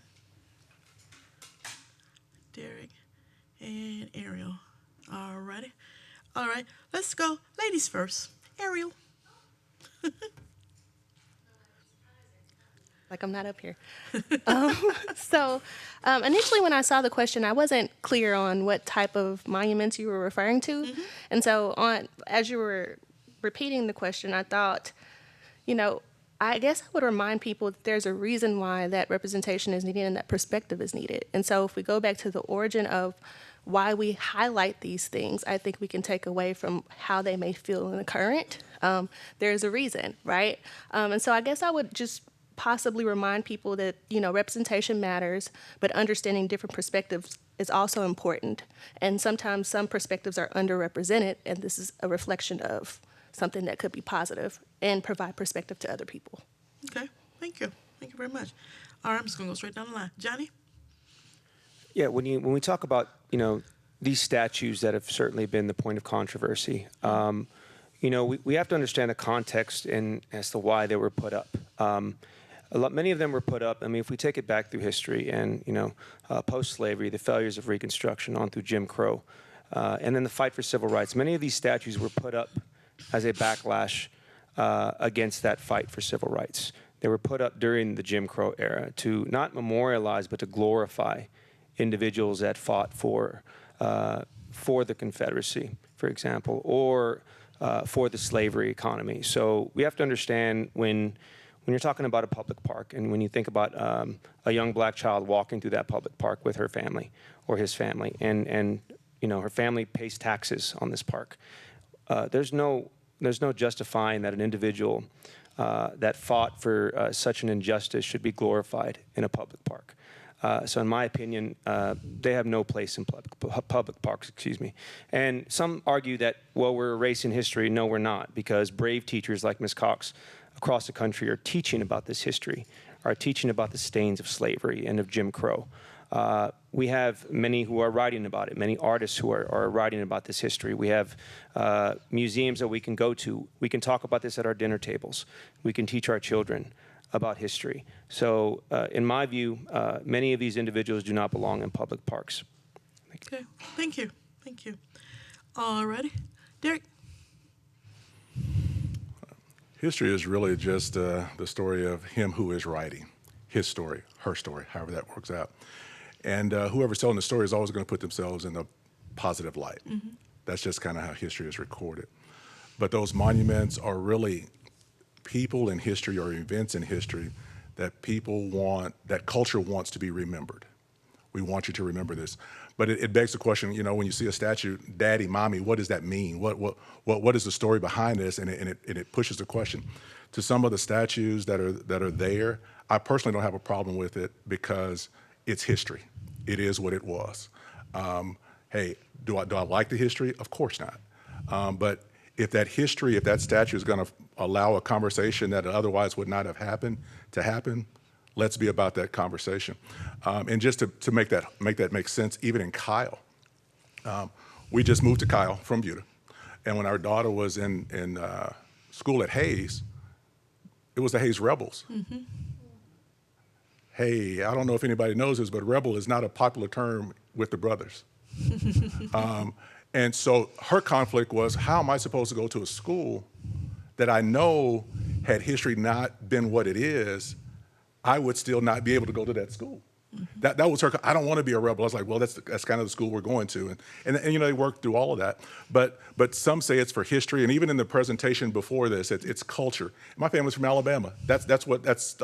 [SPEAKER 1] Derek? And Ariel. All righty. All right. Let's go. Ladies first. Ariel.
[SPEAKER 18] Like I'm not up here. Initially when I saw the question, I wasn't clear on what type of monuments you were referring to. Mm-hmm. And so as you were repeating the question, I thought, I guess I would remind people that there's a reason why that representation is needed and that perspective is needed. And so if we go back to the origin of why we highlight these things, I think we can take away from how they may feel in the current. There's a reason, right? And so I guess I would just possibly remind people that, representation matters, but understanding different perspectives is also important. And sometimes some perspectives are underrepresented, and this is a reflection of something that could be positive and provide perspective to other people.
[SPEAKER 1] Okay, thank you. Thank you very much. All right, I'm just gonna go straight down the line. Johnny?
[SPEAKER 14] Yeah, when we talk about, these statues that have certainly been the point of controversy, we have to understand the context and as to why they were put up. Many of them were put up, if we take it back through history and, post-slavery, the failures of Reconstruction on through Jim Crow, and then the fight for civil rights, many of these statues were put up as a backlash against that fight for civil rights. They were put up during the Jim Crow era to not memorialize, but to glorify individuals that fought for the Confederacy, for example, or for the slavery economy. So we have to understand when you're talking about a public park and when you think about a young black child walking through that public park with her family or his family, and her family pays taxes on this park, there's no justifying that an individual that fought for such an injustice should be glorified in a public park. So in my opinion, they have no place in public parks, And some argue that, well, we're erasing history. No, we're not, because brave teachers like Ms. Cox across the country are teaching about this history, are teaching about the stains of slavery and of Jim Crow. We have many who are writing about it, many artists who are writing about this history. We have museums that we can go to. We can talk about this at our dinner tables. We can teach our children about history. So in my view, many of these individuals do not belong in public parks.
[SPEAKER 1] Okay, thank you. Thank you. All righty. Derek?
[SPEAKER 15] History is really just the story of him who is writing, his story, her story, however that works out. And whoever's telling the story is always going to put themselves in a positive light. Mm-hmm. That's just kind of how history is recorded. But those monuments are really people in history or events in history that that culture wants to be remembered. We want you to remember this. But it begs the question, when you see a statue, daddy, mommy, what does that mean? What is the story behind this? And it pushes the question. To some of the statues that are there, I personally don't have a problem with it because it's history. It is what it was. Hey, do I like the history? Of course not. But if that statue is going to allow a conversation that otherwise would not have happened to happen, let's be about that conversation. And just to make that make sense, even in Kyle, we just moved to Kyle from Buda. And when our daughter was in school at Hayes, it was the Hayes Rebels.
[SPEAKER 1] Mm-hmm.
[SPEAKER 15] Hey, I don't know if anybody knows this, but rebel is not a popular term with the brothers. And so her conflict was, how am I supposed to go to a school that I know, had history not been what it is, I would still not be able to go to that school. That was her. I don't want to be a rebel. I was like, well, that's kind of the school we're going to, and you know, they worked through all of that. But some say it's for history, and even in the presentation before this, it's culture. My family's from Alabama. That's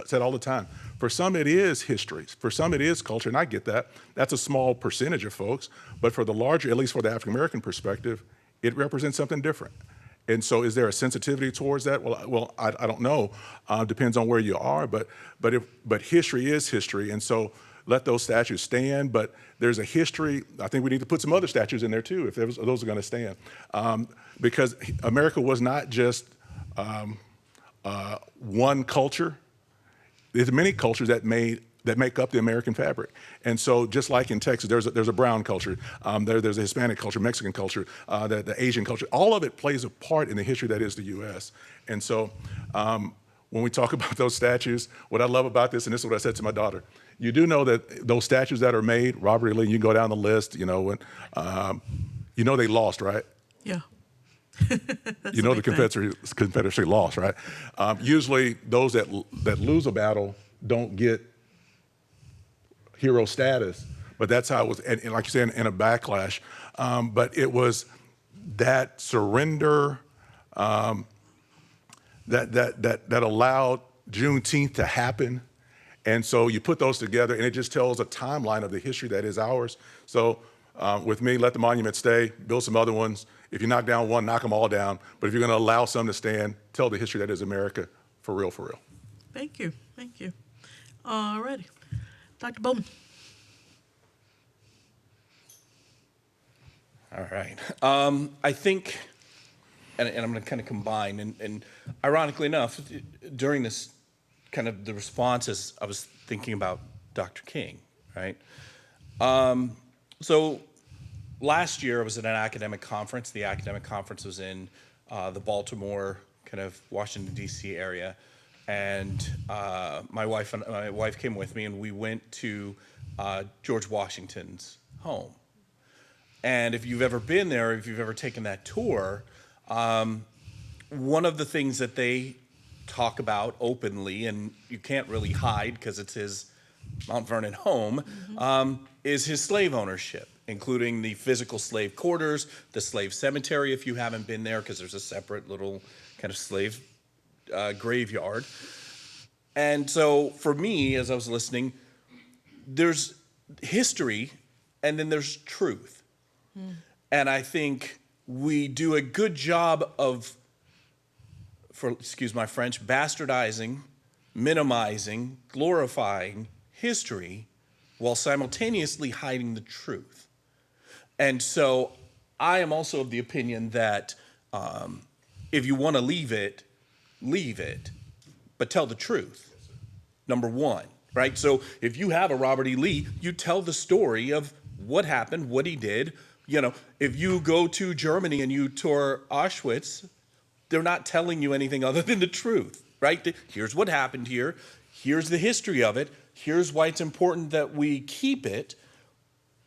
[SPEAKER 15] said all the time. For some, it is history. For some, it is culture, and I get that. That's a small percentage of folks, but for the larger, at least for the African American perspective, it represents something different. And so, is there a sensitivity towards that? Well, I don't know. Depends on where you are. But history is history, and so let those statues stand. But there's a history. I think we need to put some other statues in there too, if those are going to stand, because America was not just one culture. There's many cultures that make up the American fabric. And so just like in Texas, there's a brown culture, there's a Hispanic culture, Mexican culture, the Asian culture. All of it plays a part in the history that is the U.S. And so when we talk about those statues, what I love about this, and this is what I said to my daughter, you do know that those statues that are made, Robert E. Lee, you can go down the list, you know, when, you know they lost, right?
[SPEAKER 1] Yeah.
[SPEAKER 15] You know the Confederacy lost, right? Usually those that lose a battle don't get hero status, but that's how it was, and like you said, in a backlash. But it was that surrender that allowed Juneteenth to happen. And so you put those together, and it just tells a timeline of the history that is ours. So with me, let the monument stay, build some other ones. If you knock down one, knock them all down. But if you're going to allow some to stand, tell the history that is America, for real, for real.
[SPEAKER 1] Thank you. Thank you. All righty. Dr. Bowman.
[SPEAKER 17] All right. I think, and I'm going to kind of combine, and ironically enough, during this kind of the responses, I was thinking about Dr. King, right? So last year I was at an academic conference. The academic conference was in the Baltimore, kind of Washington, D.C. area. And my wife came with me, and we went to George Washington's home. And if you've ever been there, if you've ever taken that tour, one of the things that they talk about openly, and you can't really hide because it's his Mount Vernon home, is his slave ownership, including the physical slave quarters, the slave cemetery, if you haven't been there, because there's a separate little kind of slave graveyard. And so for me, as I was listening, there's history and then there's truth. And I think we do a good job of, excuse my French, bastardizing, minimizing, glorifying history while simultaneously hiding the truth. And so I am also of the opinion that if you want to leave it, but tell the truth, number one, right? So if you have a Robert E. Lee, you tell the story of what happened, what he did. You know, if you go to Germany and you tour Auschwitz, they're not telling you anything other than the truth, right? Here's what happened here. Here's the history of it. Here's why it's important that we keep it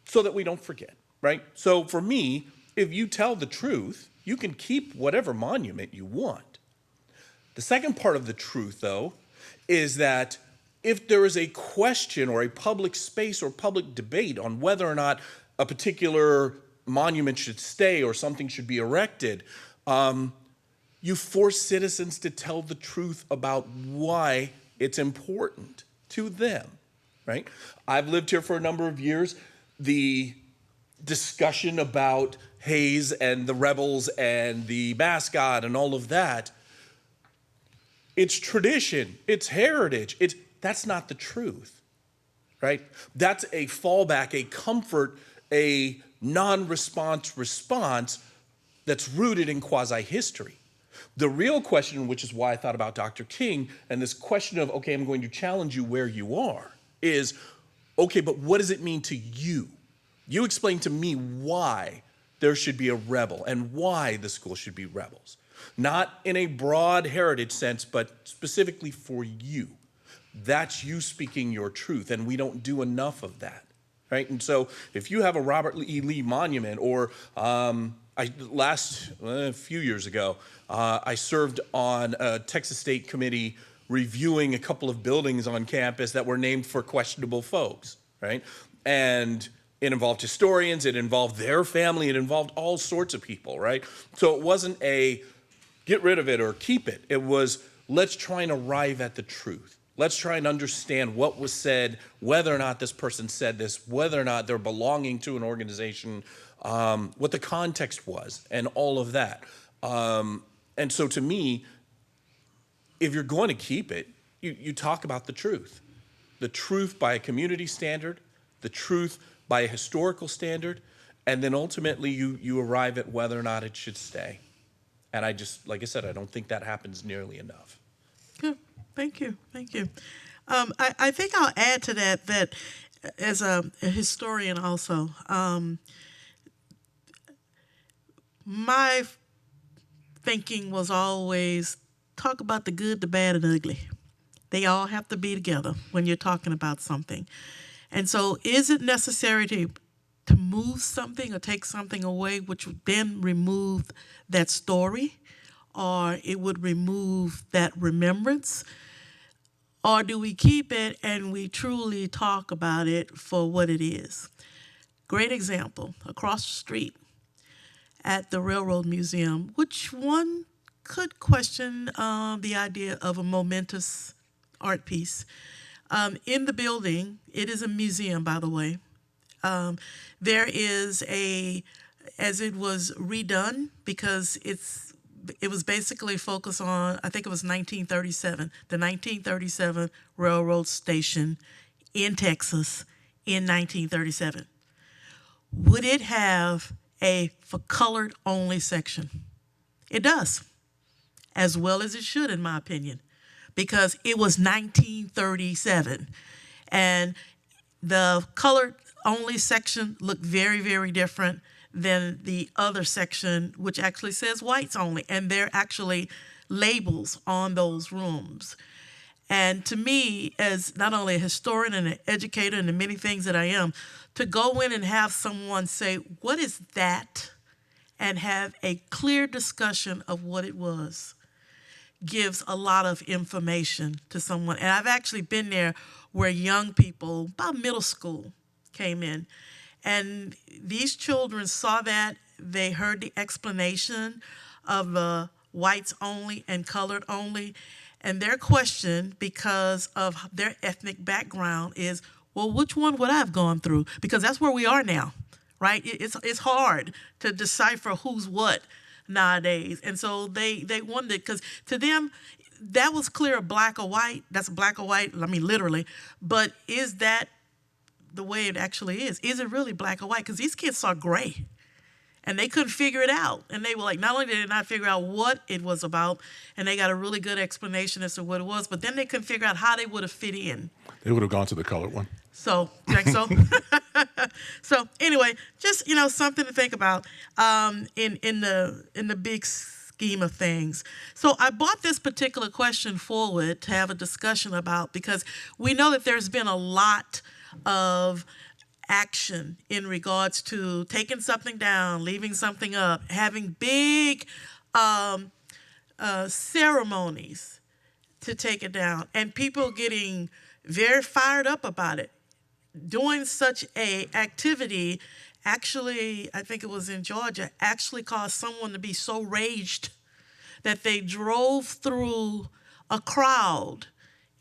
[SPEAKER 17] so that we don't forget, right? So for me, if you tell the truth, you can keep whatever monument you want. The second part of the truth, though, is that if there is a question or a public space or public debate on whether or not a particular monument should stay or something should be erected, you force citizens to tell the truth about why it's important to them, right? I've lived here for a number of years. The discussion about Hayes and the rebels and the mascot and all of that, it's tradition, it's heritage, that's not the truth, right? That's a fallback, a comfort, a non-response response that's rooted in quasi-history. The real question, which is why I thought about Dr. King, and this question of, okay, I'm going to challenge you where you are, is, okay, but what does it mean to you? You explain to me why there should be a rebel and why the school should be rebels. Not in a broad heritage sense, but specifically for you. That's you speaking your truth, and we don't do enough of that, right? And so if you have a Robert E. Lee monument, or a few years ago, I served on a Texas State committee reviewing a couple of buildings on campus that were named for questionable folks, right? And it involved historians, it involved their family, it involved all sorts of people, right? So it wasn't a get rid of it or keep it. It was, let's try and arrive at the truth. Let's try and understand what was said, whether or not this person said this, whether or not they're belonging to an organization, what the context was, and all of that. And so to me, if you're going to keep it, you talk about the truth by a community standard, the truth by a historical standard, and then ultimately you arrive at whether or not it should stay. And I just, like I said, I don't think that happens nearly enough.
[SPEAKER 1] Good. Thank you. Thank you. I think I'll add to that as a historian also, my thinking was always talk about the good, the bad, and the ugly. They all have to be together when you're talking about something. And so is it necessary to move something or take something away, which would then remove that story, or it would remove that remembrance? Or do we keep it and we truly talk about it for what it is? Great example, across the street at the Railroad Museum, which one could question the idea of a momentous art piece. In the building, it is a museum, by the way. There is as it was redone, because it was basically focused on, I think it was 1937, the 1937 railroad station in Texas in 1937. Would it have a for colored only section? It does, as well as it should, in my opinion, because it was 1937. And the colored only section looked very, very different than the other section, which actually says whites only. And there are actually labels on those rooms. And to me, as not only a historian and an educator and the many things that I am, to go in and have someone say, what is that? And have a clear discussion of what it was gives a lot of information to someone. And I've actually been there where young people, about middle school, came in. And these children saw that, they heard the explanation of the whites only and colored only. And their question, because of their ethnic background, is, well, which one would I have gone through? Because that's where we are now, right? It's hard to decipher who's what nowadays. And so they wondered, because to them, that was clear, black or white. That's black or white, I mean, literally. But is that the way it actually is? Is it really black or white? Because these kids saw gray. And they couldn't figure it out. And they were like, not only did they not figure out what it was about, and they got a really good explanation as to what it was, but then they couldn't figure out how they would have fit in.
[SPEAKER 15] They would have gone to the colored one.
[SPEAKER 1] So, so, so anyway, just, something to think about in the big scheme of things. So I brought this particular question forward to have a discussion about, because we know that there's been a lot of action in regards to taking something down, leaving something up, having big ceremonies to take it down, and people getting very fired up about it. Doing such a activity, actually, I think it was in Georgia, actually caused someone to be so raged that they drove through a crowd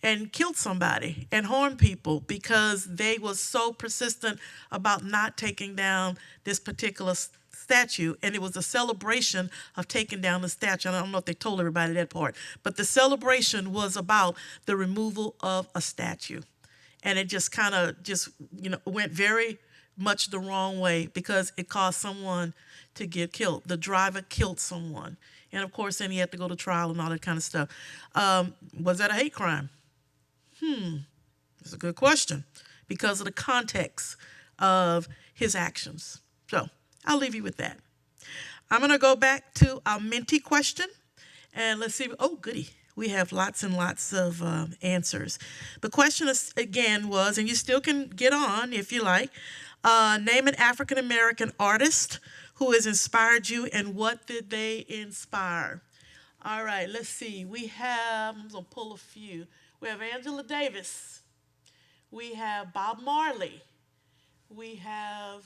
[SPEAKER 1] and killed somebody and harmed people because they were so persistent about not taking down this particular statue. And it was a celebration of taking down the statue. I don't know if they told everybody that part, but the celebration was about the removal of a statue. And it just kind of went very much the wrong way because it caused someone to get killed. The driver killed someone. And of course, then he had to go to trial and all that kind of stuff. Was that a hate crime? That's a good question, because of the context of his actions. So I'll leave you with that. I'm going to go back to our Menti question, and let's see. Oh, goody. We have lots and lots of answers. The question again was, and you still can get on if you like, name an African American artist who has inspired you, and what did they inspire? All right, let's see. We have, I'm going to pull a few. We have Angela Davis. We have Bob Marley. We have,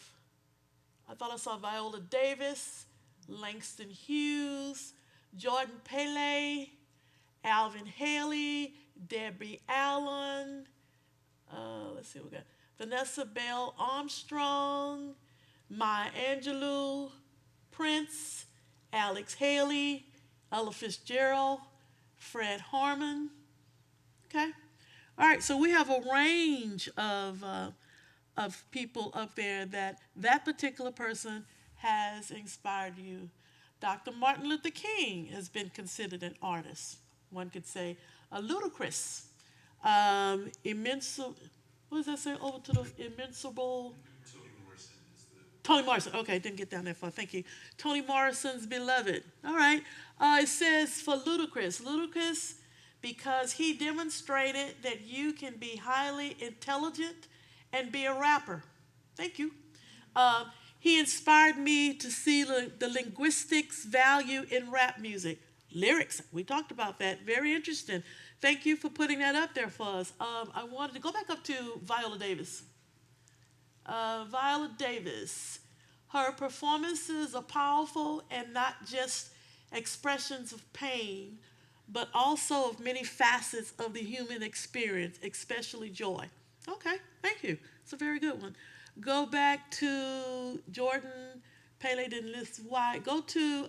[SPEAKER 1] I thought I saw Viola Davis, Langston Hughes, Jordan Pele, Alvin Haley, Debbie Allen, let's see what we got. Vanessa Bell Armstrong, Maya Angelou, Prince, Alex Haley, Ella Fitzgerald, Fred Harmon. Okay. All right, so we have a range of people up there that particular person has inspired you. Dr. Martin Luther King has been considered an artist. One could say a Ludacris, what does that say over to the Invincible? Toni Morrison. Okay, didn't get down that far. Thank you. Toni Morrison's Beloved. All right. It says for Ludacris, because he demonstrated that you can be highly intelligent and be a rapper. Thank you. He inspired me to see the linguistics value in rap music. Lyrics, we talked about that. Very interesting. Thank you for putting that up there for us. I wanted to go back up to Viola Davis. Viola Davis, her performances are powerful and not just expressions of pain, but also of many facets of the human experience, especially joy. Okay, thank you. It's a very good one. Go back to Jordan Pele, didn't list why. Go to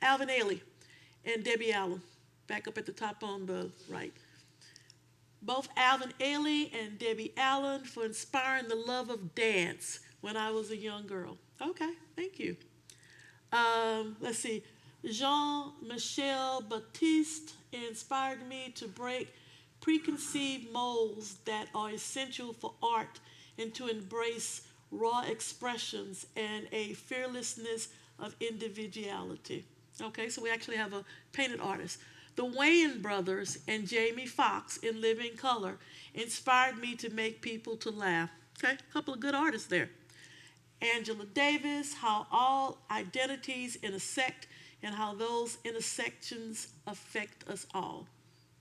[SPEAKER 1] Alvin Ailey and Debbie Allen, back up at the top on the right. Both Alvin Ailey and Debbie Allen for inspiring the love of dance when I was a young girl. Okay, thank you. Let's see. Jean-Michel Baptiste inspired me to break preconceived molds that are essential for art and to embrace raw expressions and a fearlessness of individuality. Okay, so we actually have a painted artist. The Wayans brothers and Jamie Foxx in Living Color inspired me to make people to laugh. Okay, a couple of good artists there. Angela Davis, how all identities intersect and how those intersections affect us all.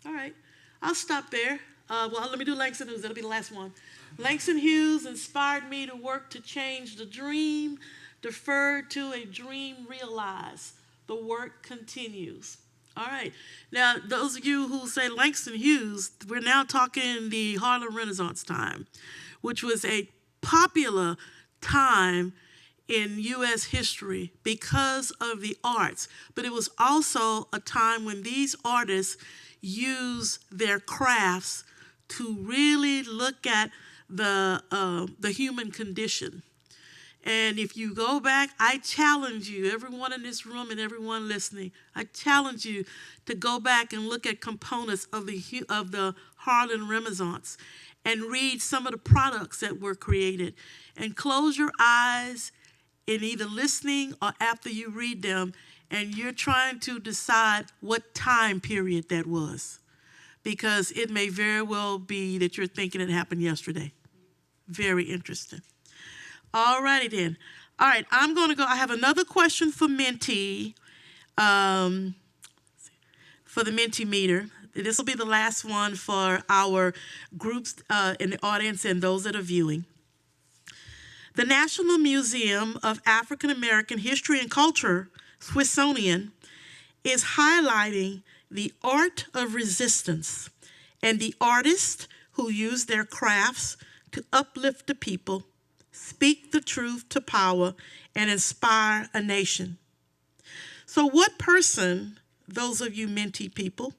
[SPEAKER 1] All right, I'll stop there. Well, let me do Langston Hughes. That'll be the last one. Langston Hughes inspired me to work to change the dream, deferred to a dream realized. The work continues. All right. Now, those of you who say Langston Hughes, we're now talking the Harlem Renaissance time, which was a popular time in U.S. history because of the arts. But it was also a time when these artists used their crafts to really look at the human condition. And if you go back, I challenge you, everyone in this room and everyone listening, I challenge you to go back and look at components of the Harlem Renaissance and read some of the products that were created. And close your eyes in either listening or after you read them, and you're trying to decide what time period that was. Because it may very well be that you're thinking it happened yesterday. Very interesting. All righty then. All right, I'm going to go. I have another question for Menti, for the Mentimeter. This will be the last one for our groups in the audience and those that are viewing. The National Museum of African American History and Culture, Smithsonian, is highlighting the art of resistance and the artists who use their crafts to uplift the people, speak the truth to power, and inspire a nation. So what person, those of you Menti people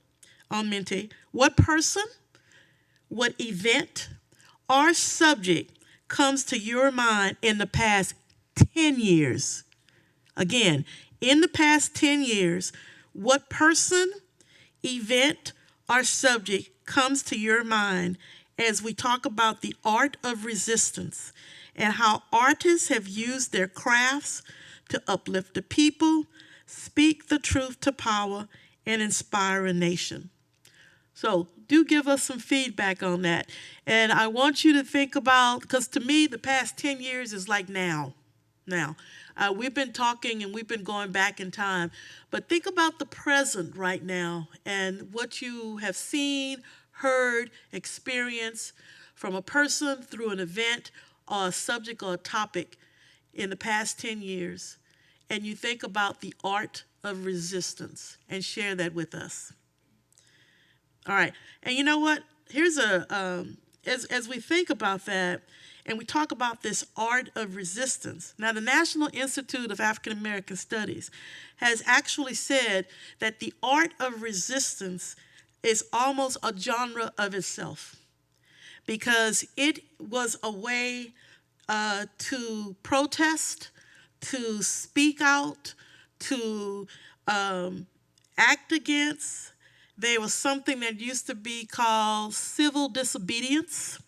[SPEAKER 1] on Menti, what person, what event, or subject comes to your mind in the past 10 years? Again, in the past 10 years, what person, event, or subject comes to your mind as we talk about the art of resistance and how artists have used their crafts to uplift the people, speak the truth to power, and inspire a nation. So do give us some feedback on that. And I want you to think about, because to me, the past 10 years is like now. We've been talking and we've been going back in time, but think about the present right now and what you have seen, heard, experienced from a person through an event or a subject or a topic in the past 10 years. And you think about the art of resistance and share that with us. All right. And you know what? Here's as we think about that, and we talk about this art of resistance. Now, the National Institute of African American Studies has actually said that the art of resistance is almost a genre of itself, because it was a way to protest, to speak out, to act against. There was something that used to be called civil disobedience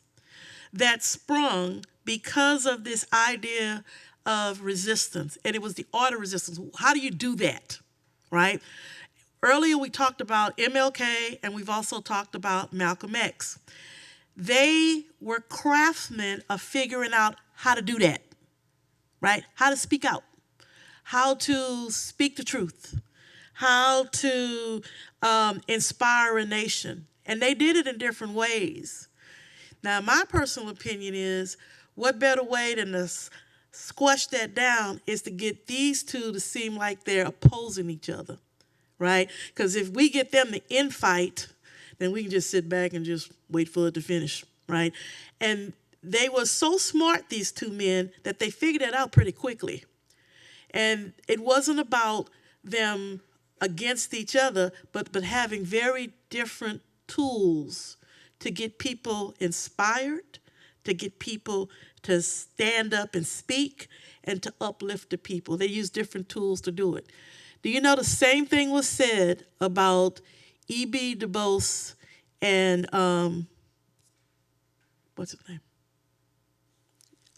[SPEAKER 1] that sprung because of this idea of resistance. And it was the art of resistance. How do you do that, right? Earlier we talked about MLK, and we've also talked about Malcolm X. They were craftsmen of figuring out how to do that, right? How to speak out, how to speak the truth, how to inspire a nation. And they did it in different ways. Now, my personal opinion is, what better way than to squash that down is to get these two to seem like they're opposing each other, right? Because if we get them to infight, then we can just sit back and just wait for it to finish, right? And they were so smart, these two men, that they figured it out pretty quickly. And it wasn't about them against each other, but having very different tools to get people inspired, to get people to stand up and speak, and to uplift the people. They use different tools to do it. Do you know the same thing was said about E.B. Du Bois and, what's his name?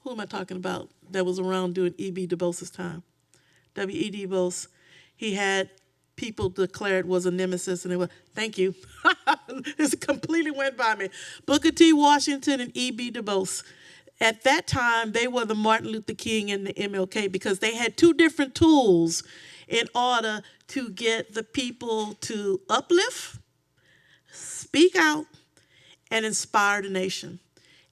[SPEAKER 1] Who am I talking about that was around during E.B. Du Bois's time? W.E.B. Du Bois. He had people declared was a nemesis, and they were, thank you. This completely went by me. Booker T. Washington and E.B. Du Bois. At that time, they were the Martin Luther King and the MLK, because they had two different tools in order to get the people to uplift, speak out, and inspire the nation.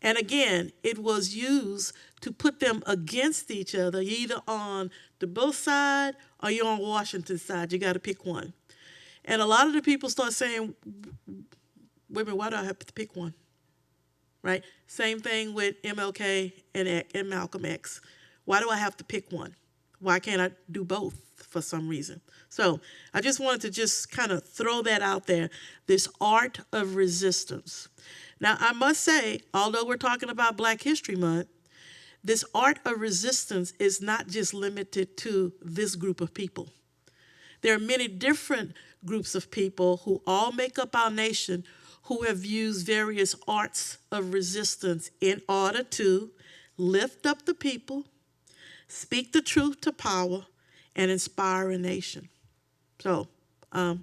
[SPEAKER 1] And again, it was used to put them against each other, either on the Bois side or you're on Washington's side. You got to pick one. And a lot of the people start saying, wait a minute, why do I have to pick one? Right? Same thing with MLK and Malcolm X. Why do I have to pick one? Why can't I do both for some reason? So I just wanted to just kind of throw that out there, this art of resistance. Now, I must say, although we're talking about Black History Month, this art of resistance is not just limited to this group of people. There are many different groups of people who all make up our nation who have used various arts of resistance in order to lift up the people, speak the truth to power, and inspire a nation. So,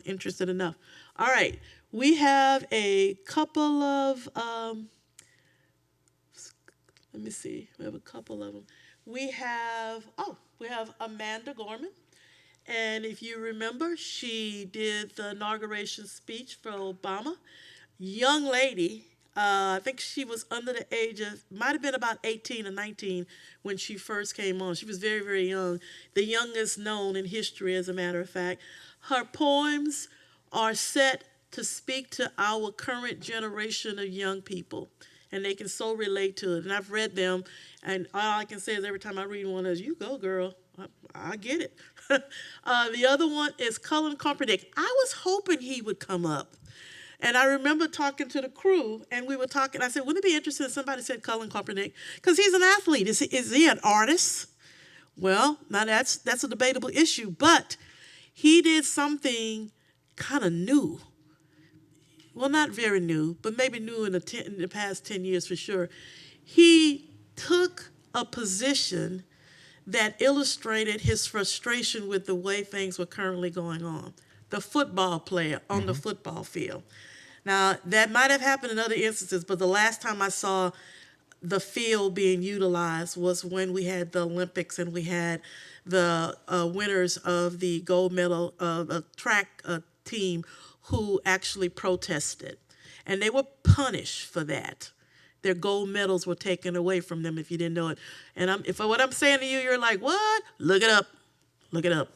[SPEAKER 1] interested enough. All right, we have a couple of, let me see, we have a couple of them. We have Amanda Gorman. And if you remember, she did the inauguration speech for Obama. Young lady, I think she was under the age of, might have been about 18 or 19 when she first came on. She was very, very young, the youngest known in history, as a matter of fact. Her poems are set to speak to our current generation of young people, and they can so relate to it. And I've read them, and all I can say is every time I read one is, you go, girl. I get it. The other one is Cullen Kaepernick. I was hoping he would come up. And I remember talking to the crew, and we were talking. I said, wouldn't it be interesting if somebody said Cullen Kaepernick? Because he's an athlete. Is he an artist? Well, now that's a debatable issue. But he did something kind of new. Well, not very new, but maybe new in the past 10 years for sure. He took a position that illustrated his frustration with the way things were currently going on. The football player on the football field. Now, that might have happened in other instances, but the last time I saw the field being utilized was when we had the Olympics and we had the winners of the gold medal track team who actually protested. And they were punished for that. Their gold medals were taken away from them, if you didn't know it. And if what I'm saying to you, you're like, what? Look it up. Look it up.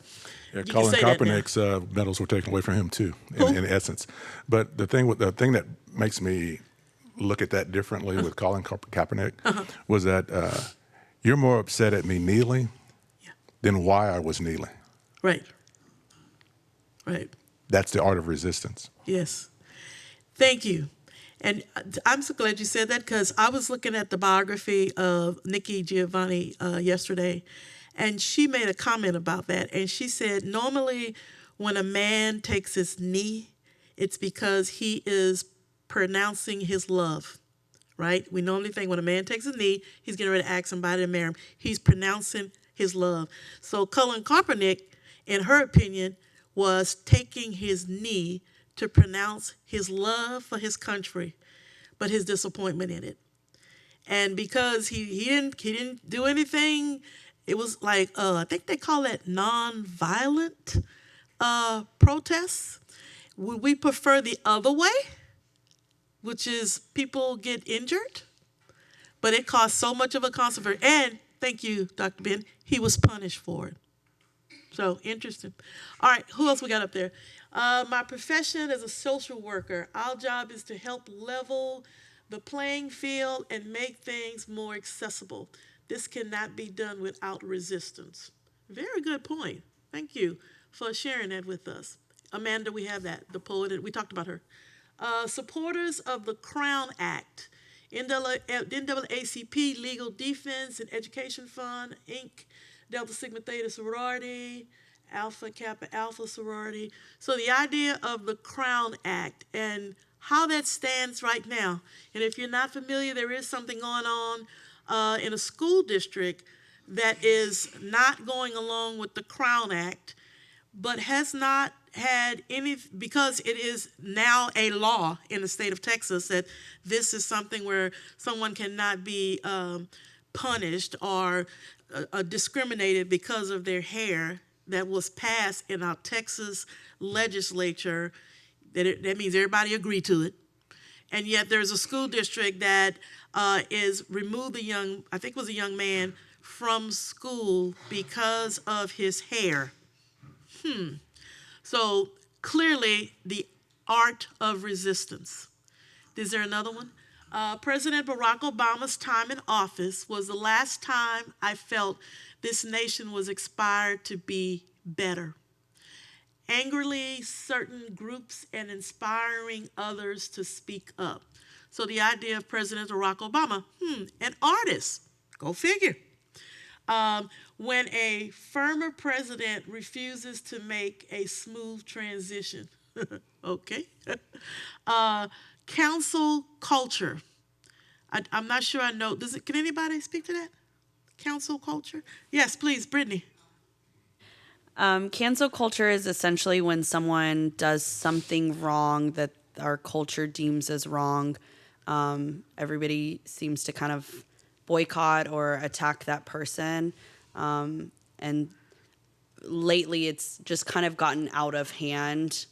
[SPEAKER 15] Yeah, Colin Kaepernick's medals were taken away from him too, in essence. But the thing that makes me look at that differently with Colin Kaepernick was that you're more upset at me kneeling than why I was kneeling.
[SPEAKER 1] Right. Right.
[SPEAKER 15] That's the art of resistance.
[SPEAKER 1] Yes. Thank you. And I'm so glad you said that, because I was looking at the biography of Nikki Giovanni yesterday, and she made a comment about that. And she said, normally when a man takes his knee, it's because he is pronouncing his love, right? We normally think when a man takes his knee, he's getting ready to ask somebody to marry him. He's pronouncing his love. So Colin Kaepernick, in her opinion, was taking his knee to pronounce his love for his country, but his disappointment in it. And because he didn't do anything, it was like, I think they call it non-violent protests. Would we prefer the other way, which is people get injured? But it caused so much of a controversy. And thank you, Dr. Ben, he was punished for it. So interesting. All right, who else we got up there? My profession as a social worker, our job is to help level the playing field and make things more accessible. This cannot be done without resistance. Very good point. Thank you for sharing that with us. Amanda, we have that, the poet, we talked about her. Supporters of the Crown Act, NAACP, Legal Defense and Education Fund, Inc., Delta Sigma Theta Sorority, Alpha Kappa Alpha Sorority. So the idea of the Crown Act and how that stands right now. And if you're not familiar, there is something going on in a school district that is not going along with the Crown Act, but has not had any, because it is now a law in the state of Texas that this is something where someone cannot be punished or discriminated because of their hair, that was passed in our Texas legislature. That means everybody agreed to it. And yet there's a school district that is removed a young, I think it was a young man, from school because of his hair. So clearly the art of resistance. Is there another one? President Barack Obama's time in office was the last time I felt this nation was inspired to be better. Angrily certain groups and inspiring others to speak up. So the idea of President Barack Obama, an artist, go figure. When a firmer president refuses to make a smooth transition. Okay. Council culture. I'm not sure I know. Can anybody speak to that? Council culture? Yes, please, Brittany.
[SPEAKER 16] Cancel culture is essentially when someone does something wrong that our culture deems as wrong. Everybody seems to kind of boycott or attack that person. And lately it's just kind of gotten out of hand.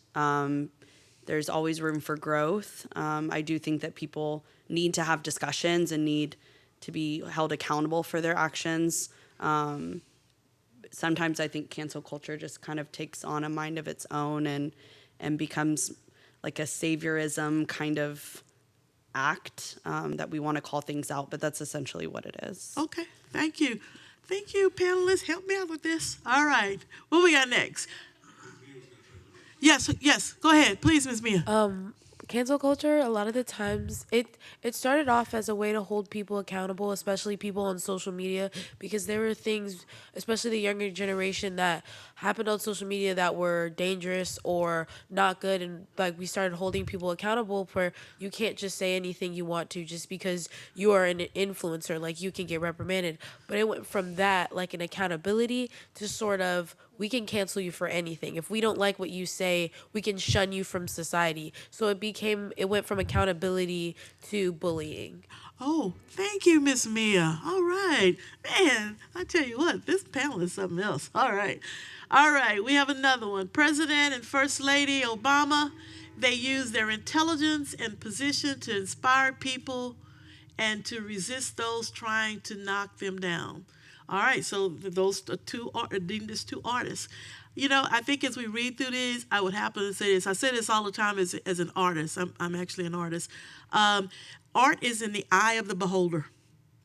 [SPEAKER 16] There's always room for growth. I do think that people need to have discussions and need to be held accountable for their actions. Sometimes I think cancel culture just kind of takes on a mind of its own and becomes like a saviorism kind of act that we want to call things out, but that's essentially what it is.
[SPEAKER 1] Okay, thank you. Thank you, panelists. Help me out with this. All right, what we got next? Yes, go ahead, please, Ms. Mia.
[SPEAKER 13] cancel culture, a lot of the times it started off as a way to hold people accountable, especially people on social media, because there were things, especially the younger generation, that happened on social media that were dangerous or not good, and like we started holding people accountable for you can't just say anything you want to just because you are an influencer, like you can get reprimanded. But it went from that, like an accountability, to sort of we can cancel you for anything. If we don't like what you say, we can shun you from society. So it went from accountability to bullying.
[SPEAKER 19] Oh, thank you, Miss Mia. All right. Man, I tell you what, this panel is something else. All right. All right, we have another one. President and First Lady Obama, they use their intelligence and position to inspire people and to resist those trying to knock them down. All right, so those two are deemed as two artists. You know, I think as we read through this, I would happen to say this. I say this all the time as an artist. I'm actually an artist. Art is in the eye of the beholder,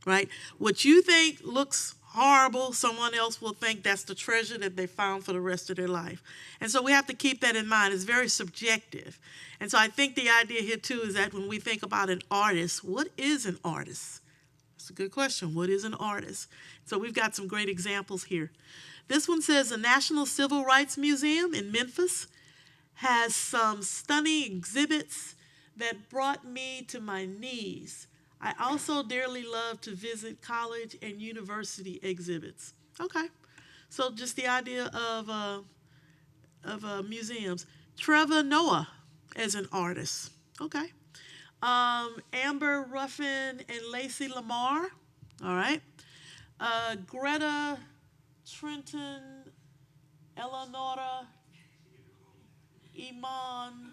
[SPEAKER 19] right? What you think looks horrible, someone else will think that's the treasure that they found for the rest of their life. And so we have to keep that in mind. It's very subjective. And so I think the idea here, too, is that when we think about an artist, what is an artist? That's a good question. What is an artist? So we've got some great examples here. This one says the National Civil Rights Museum in Memphis has some stunning exhibits that brought me to my knees. I also dearly love to visit college and university exhibits. Okay, so just the idea of museums. Trevor Noah as an artist. Okay. Amber Ruffin and Lacey Lamar. All right. Greta Trenton, Eleonora Iman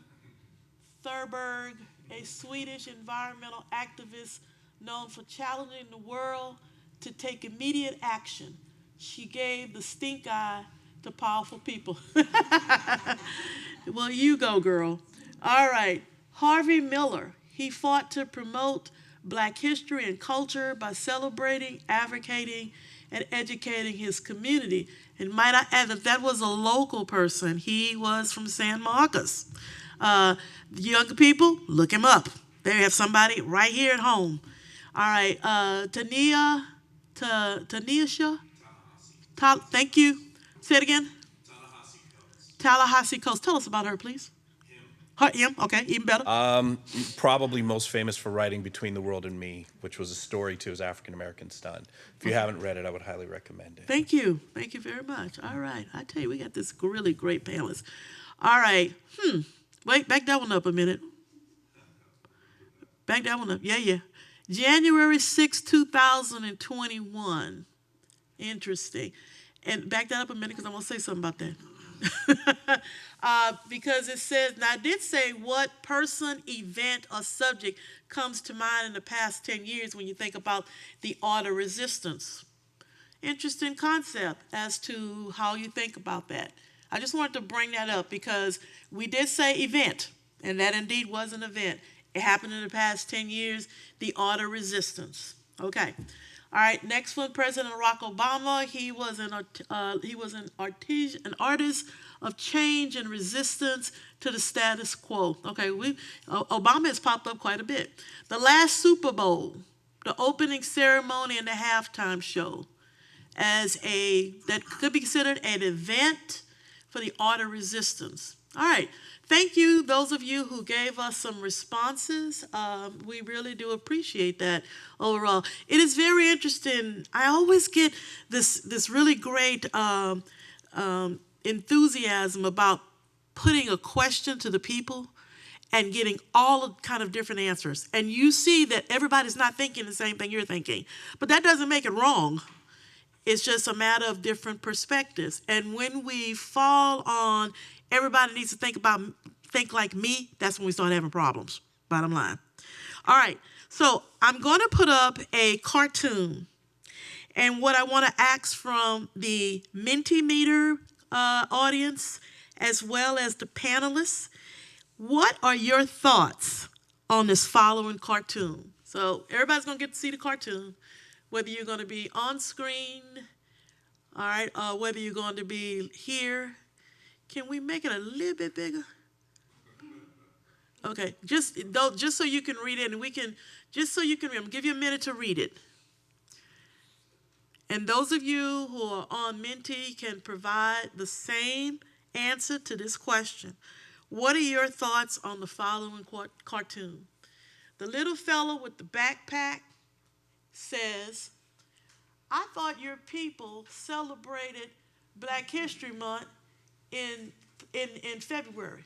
[SPEAKER 19] Thurberg, a Swedish environmental activist known for challenging the world to take immediate action. She gave the stink eye to powerful people. Well, you go, girl. All right. Harvey Miller. He fought to promote Black history and culture by celebrating, advocating, and educating his community. And might I add that was a local person. He was from San Marcos. Younger people, look him up. They have somebody right here at home. All right, Tanisha. Thank you. Say it again. Tallahassee Coast. Tell us about her, please. Him, okay, even better.
[SPEAKER 17] Probably most famous for writing Between the World and Me, which was a story to his African-American son. If you haven't read it, I would highly recommend it.
[SPEAKER 19] Thank you. Thank you very much. All right. I tell you, we got this really great panelist. All right. Wait, back that one up a minute. Back that one up. Yeah. January 6, 2021. Interesting. And back that up a minute because I want to say something about that. Because it says, now I did say what person, event, or subject comes to mind in the past 10 years when you think about the art of resistance. Interesting concept as to how you think about that. I just wanted to bring that up because we did say event, and that indeed was an event. It happened in the past 10 years, the art of resistance. Okay. All right, next one, President Barack Obama. He was an artist of change and resistance to the status quo. Okay, Obama has popped up quite a bit. The last Super Bowl, the opening ceremony and the halftime show, that could be considered an event for the art of resistance. All right. Thank you, those of you who gave us some responses. We really do appreciate that overall. It is very interesting. I always get this really great enthusiasm about putting a question to the people and getting all kind of different answers. And you see that everybody's not thinking the same thing you're thinking. But that doesn't make it wrong. It's just a matter of different perspectives. And when we fall on everybody needs to think like me, that's when we start having problems, bottom line. All right, so I'm going to put up a cartoon. And what I want to ask from the Mentimeter audience, as well as the panelists, what are your thoughts on this following cartoon? So everybody's going to get to see the cartoon, whether you're going to be on screen, all right, or whether you're going to be here. Can we make it a little bit bigger? Okay, just so you can read it, and just so you can read, I'm gonna give you a minute to read it. And those of you who are on Menti can provide the same answer to this question. What are your thoughts on the following cartoon? The little fellow with the backpack says, I thought your people celebrated Black History Month in February.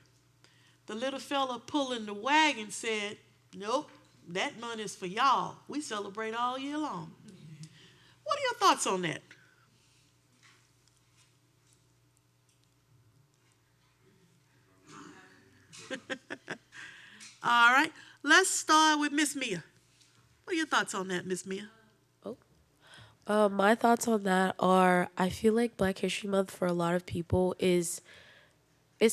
[SPEAKER 19] The little fella pulling the wagon said, nope, that month is for y'all. We celebrate all year long. What are your thoughts on that? All right, let's start with Miss Mia. What are your thoughts on that, Miss Mia?
[SPEAKER 13] My thoughts on that are, I feel like Black History Month for a lot of people is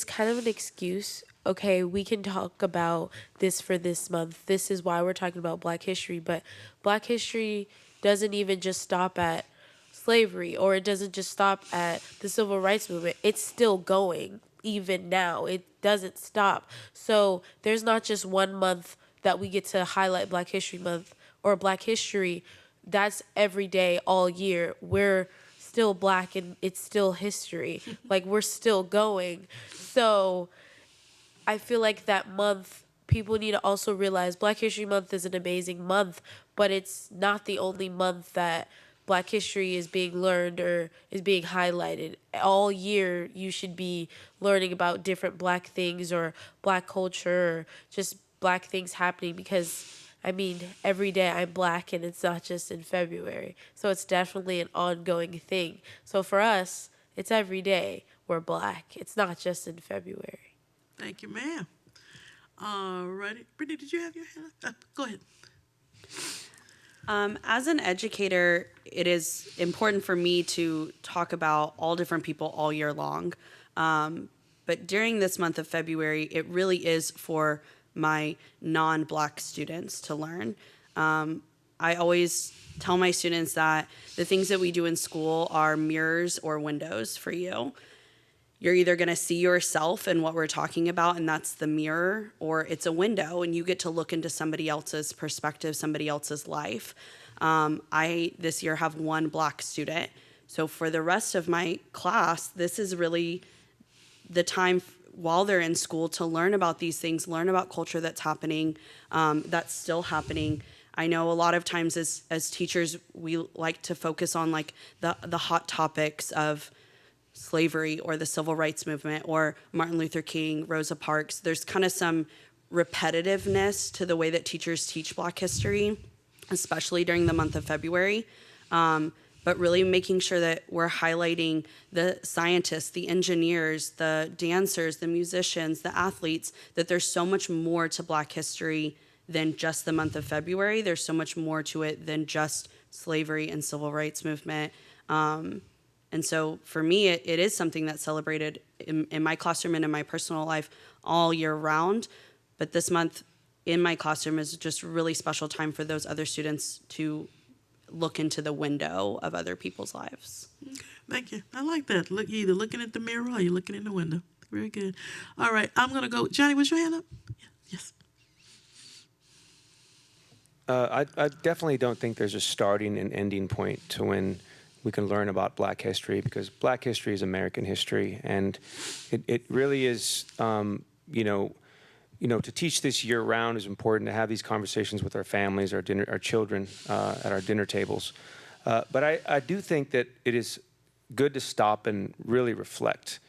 [SPEAKER 13] kind of an excuse. Okay, we can talk about this for this month. This is why we're talking about Black history, but Black history doesn't even just stop at slavery, or it doesn't just stop at the civil rights movement. It's still going even now. It doesn't stop. So there's not just one month that we get to highlight Black History Month or Black history. That's every day, all year. We're still Black and it's still history. Like, we're still going. So I feel like that month, people need to also realize Black History Month is an amazing month, but it's not the only month that Black history is being learned or is being highlighted. All year, you should be learning about different Black things or Black culture or just Black things happening, because I mean, every day I'm Black, and it's not just in February. So it's definitely an ongoing thing. So for us, it's every day we're Black. It's not just in February.
[SPEAKER 19] Thank you, ma'am. All righty. Brittany, did you have your hand up? Go ahead.
[SPEAKER 16] As an educator, it is important for me to talk about all different people all year long. But during this month of February, it really is for my non-Black students to learn. I always tell my students that the things that we do in school are mirrors or windows for you. You're either going to see yourself in what we're talking about, and that's the mirror, or it's a window, and you get to look into somebody else's perspective, somebody else's life. I, this year, have one Black student. So for the rest of my class, this is really the time while they're in school to learn about these things, learn about culture that's happening, that's still happening. I know a lot of times as teachers, we like to focus on like the hot topics of slavery or the civil rights movement or Martin Luther King, Rosa Parks. There's kind of some repetitiveness to the way that teachers teach Black history, especially during the month of February. But really making sure that we're highlighting the scientists, the engineers, the dancers, the musicians, the athletes, that there's so much more to Black history than just the month of February. There's so much more to it than just slavery and civil rights movement. And so for me, it is something that's celebrated in my classroom and in my personal life all year round. But this month in my classroom is just a really special time for those other students to look into the window of other people's lives.
[SPEAKER 19] Okay, thank you. I like that. Look, you're either looking at the mirror or you're looking in the window. Very good. All right, I'm going to go. Johnny, was your hand up? Yeah. Yes.
[SPEAKER 14] I definitely don't think there's a starting and ending point to when we can learn about Black history, because Black history is American history, and it really is, to teach this year round is important, to have these conversations with our families, our children at our dinner tables. But I do think that it is good to stop and really reflect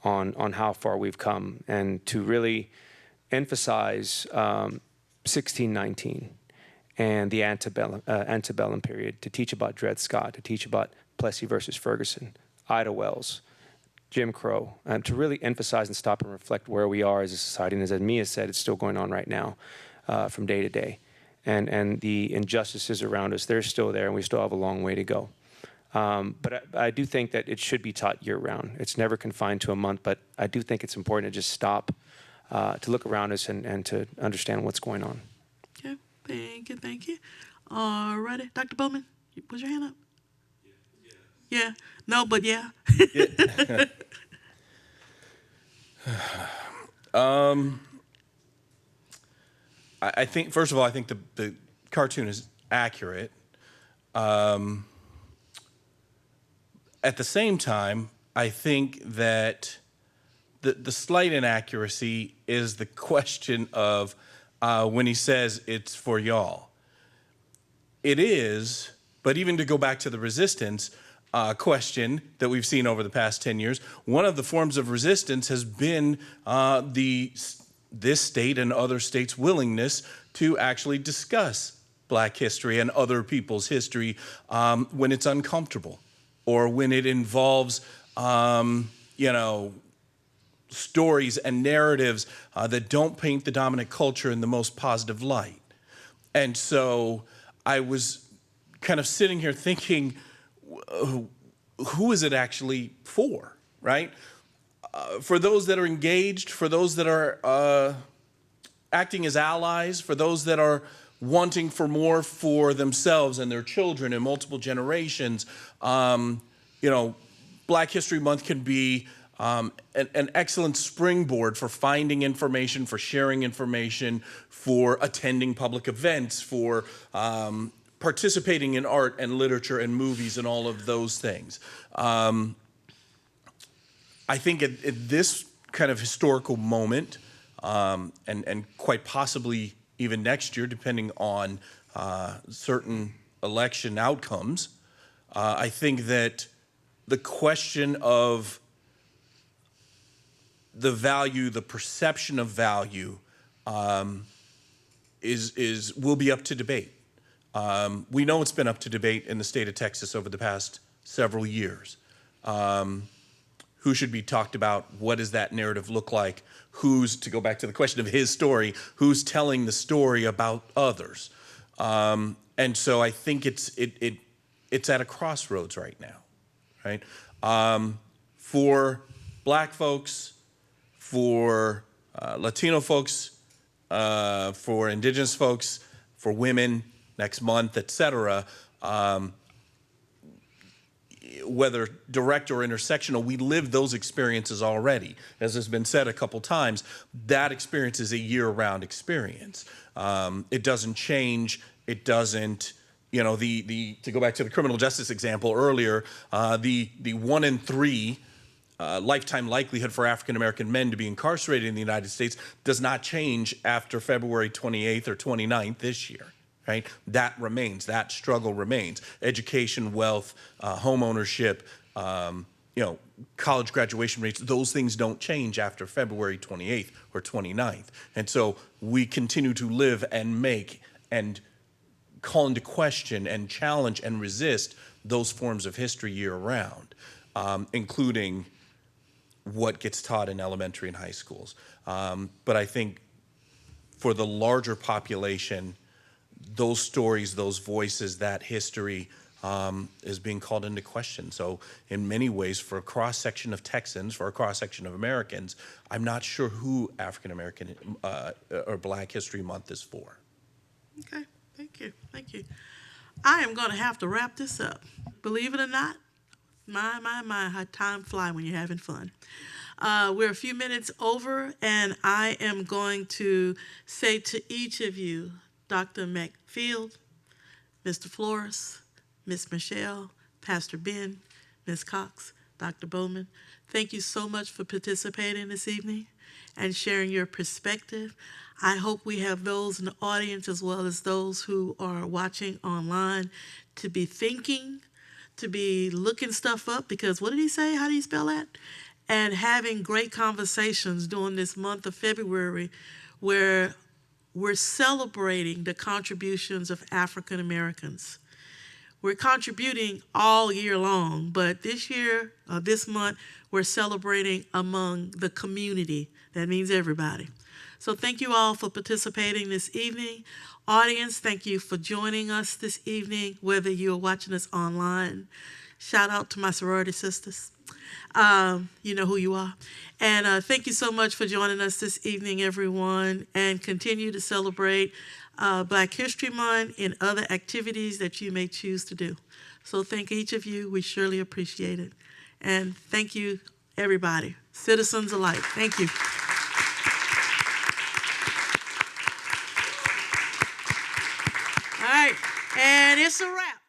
[SPEAKER 14] on how far we've come, and to really emphasize 1619 and the antebellum period, to teach about Dred Scott, to teach about Plessy versus Ferguson, Ida Wells, Jim Crow, to really emphasize and stop and reflect where we are as a society. And as Mia said, it's still going on right now from day to day. And the injustices around us, they're still there, and we still have a long way to go. But I do think that it should be taught year-round. It's never confined to a month, but I do think it's important to just stop, to look around us and to understand what's going on.
[SPEAKER 19] Okay, thank you. All righty. Dr. Bowman, put your hand up. Yeah. No, but yeah.
[SPEAKER 17] I think, first of all, I think the cartoon is accurate. At the same time, I think that the slight inaccuracy is the question of when he says it's for y'all. It is, but even to go back to the resistance question that we've seen over the past 10 years, one of the forms of resistance has been this state and other states' willingness to actually discuss Black history and other people's history when it's uncomfortable or when it involves, stories and narratives that don't paint the dominant culture in the most positive light. And so I was kind of sitting here thinking, who is it actually for, right? For those that are engaged, for those that are acting as allies, for those that are wanting for more for themselves and their children in multiple generations. Black History Month can be an excellent springboard for finding information, for sharing information, for attending public events, for participating in art and literature and movies and all of those things. I think at this kind of historical moment, and quite possibly even next year, depending on certain election outcomes, I think that the question of the value, the perception of value, will be up to debate. We know it's been up to debate in the state of Texas over the past several years. Who should be talked about? What does that narrative look like? Who's, to go back to the question of his story, who's telling the story about others? And so I think it's at a crossroads right now, right? For Black folks, for Latino folks, for Indigenous folks, for women next month, et cetera, whether direct or intersectional, we live those experiences already. As has been said a couple times, that experience is a year-round experience. It doesn't change. It doesn't, to go back to the criminal justice example earlier, the 1 in 3 lifetime likelihood for African American men to be incarcerated in the United States does not change after February 28th or 29th this year. Right? That remains. That struggle remains. Education, wealth, home ownership, college graduation rates, those things don't change after February 28th or 29th. And so we continue to live and make and call into question and challenge and resist those forms of history year round, including what gets taught in elementary and high schools. But I think for the larger population, those stories, those voices, that history is being called into question. So in many ways, for a cross-section of Texans, for a cross-section of Americans, I'm not sure who African American or Black History Month is for.
[SPEAKER 19] Okay, thank you. I am going to have to wrap this up. Believe it or not, my, how time fly when you're having fun. We're a few minutes over, and I am going to say to each of you, Dr. McField, Mr. Flores, Miss Michelle, Pastor Ben, Ms. Cox, Dr. Bowman, thank you so much for participating this evening and sharing your perspective. I hope we have those in the audience as well as those who are watching online to be thinking, to be looking stuff up, because what did he say? How do you spell that? And having great conversations during this month of February where we're celebrating the contributions of African Americans. We're contributing all year long, but this year, this month, we're celebrating among the community. That means everybody. So thank you all for participating this evening. Audience, thank you for joining us this evening, whether you're watching us online. Shout out to my sorority sisters. You know who you are. And thank you so much for joining us this evening, everyone, and continue to celebrate Black History Month and other activities that you may choose to do. So thank each of you. We surely appreciate it. And thank you, everybody, citizens alike. Thank you. right. And it's a wrap.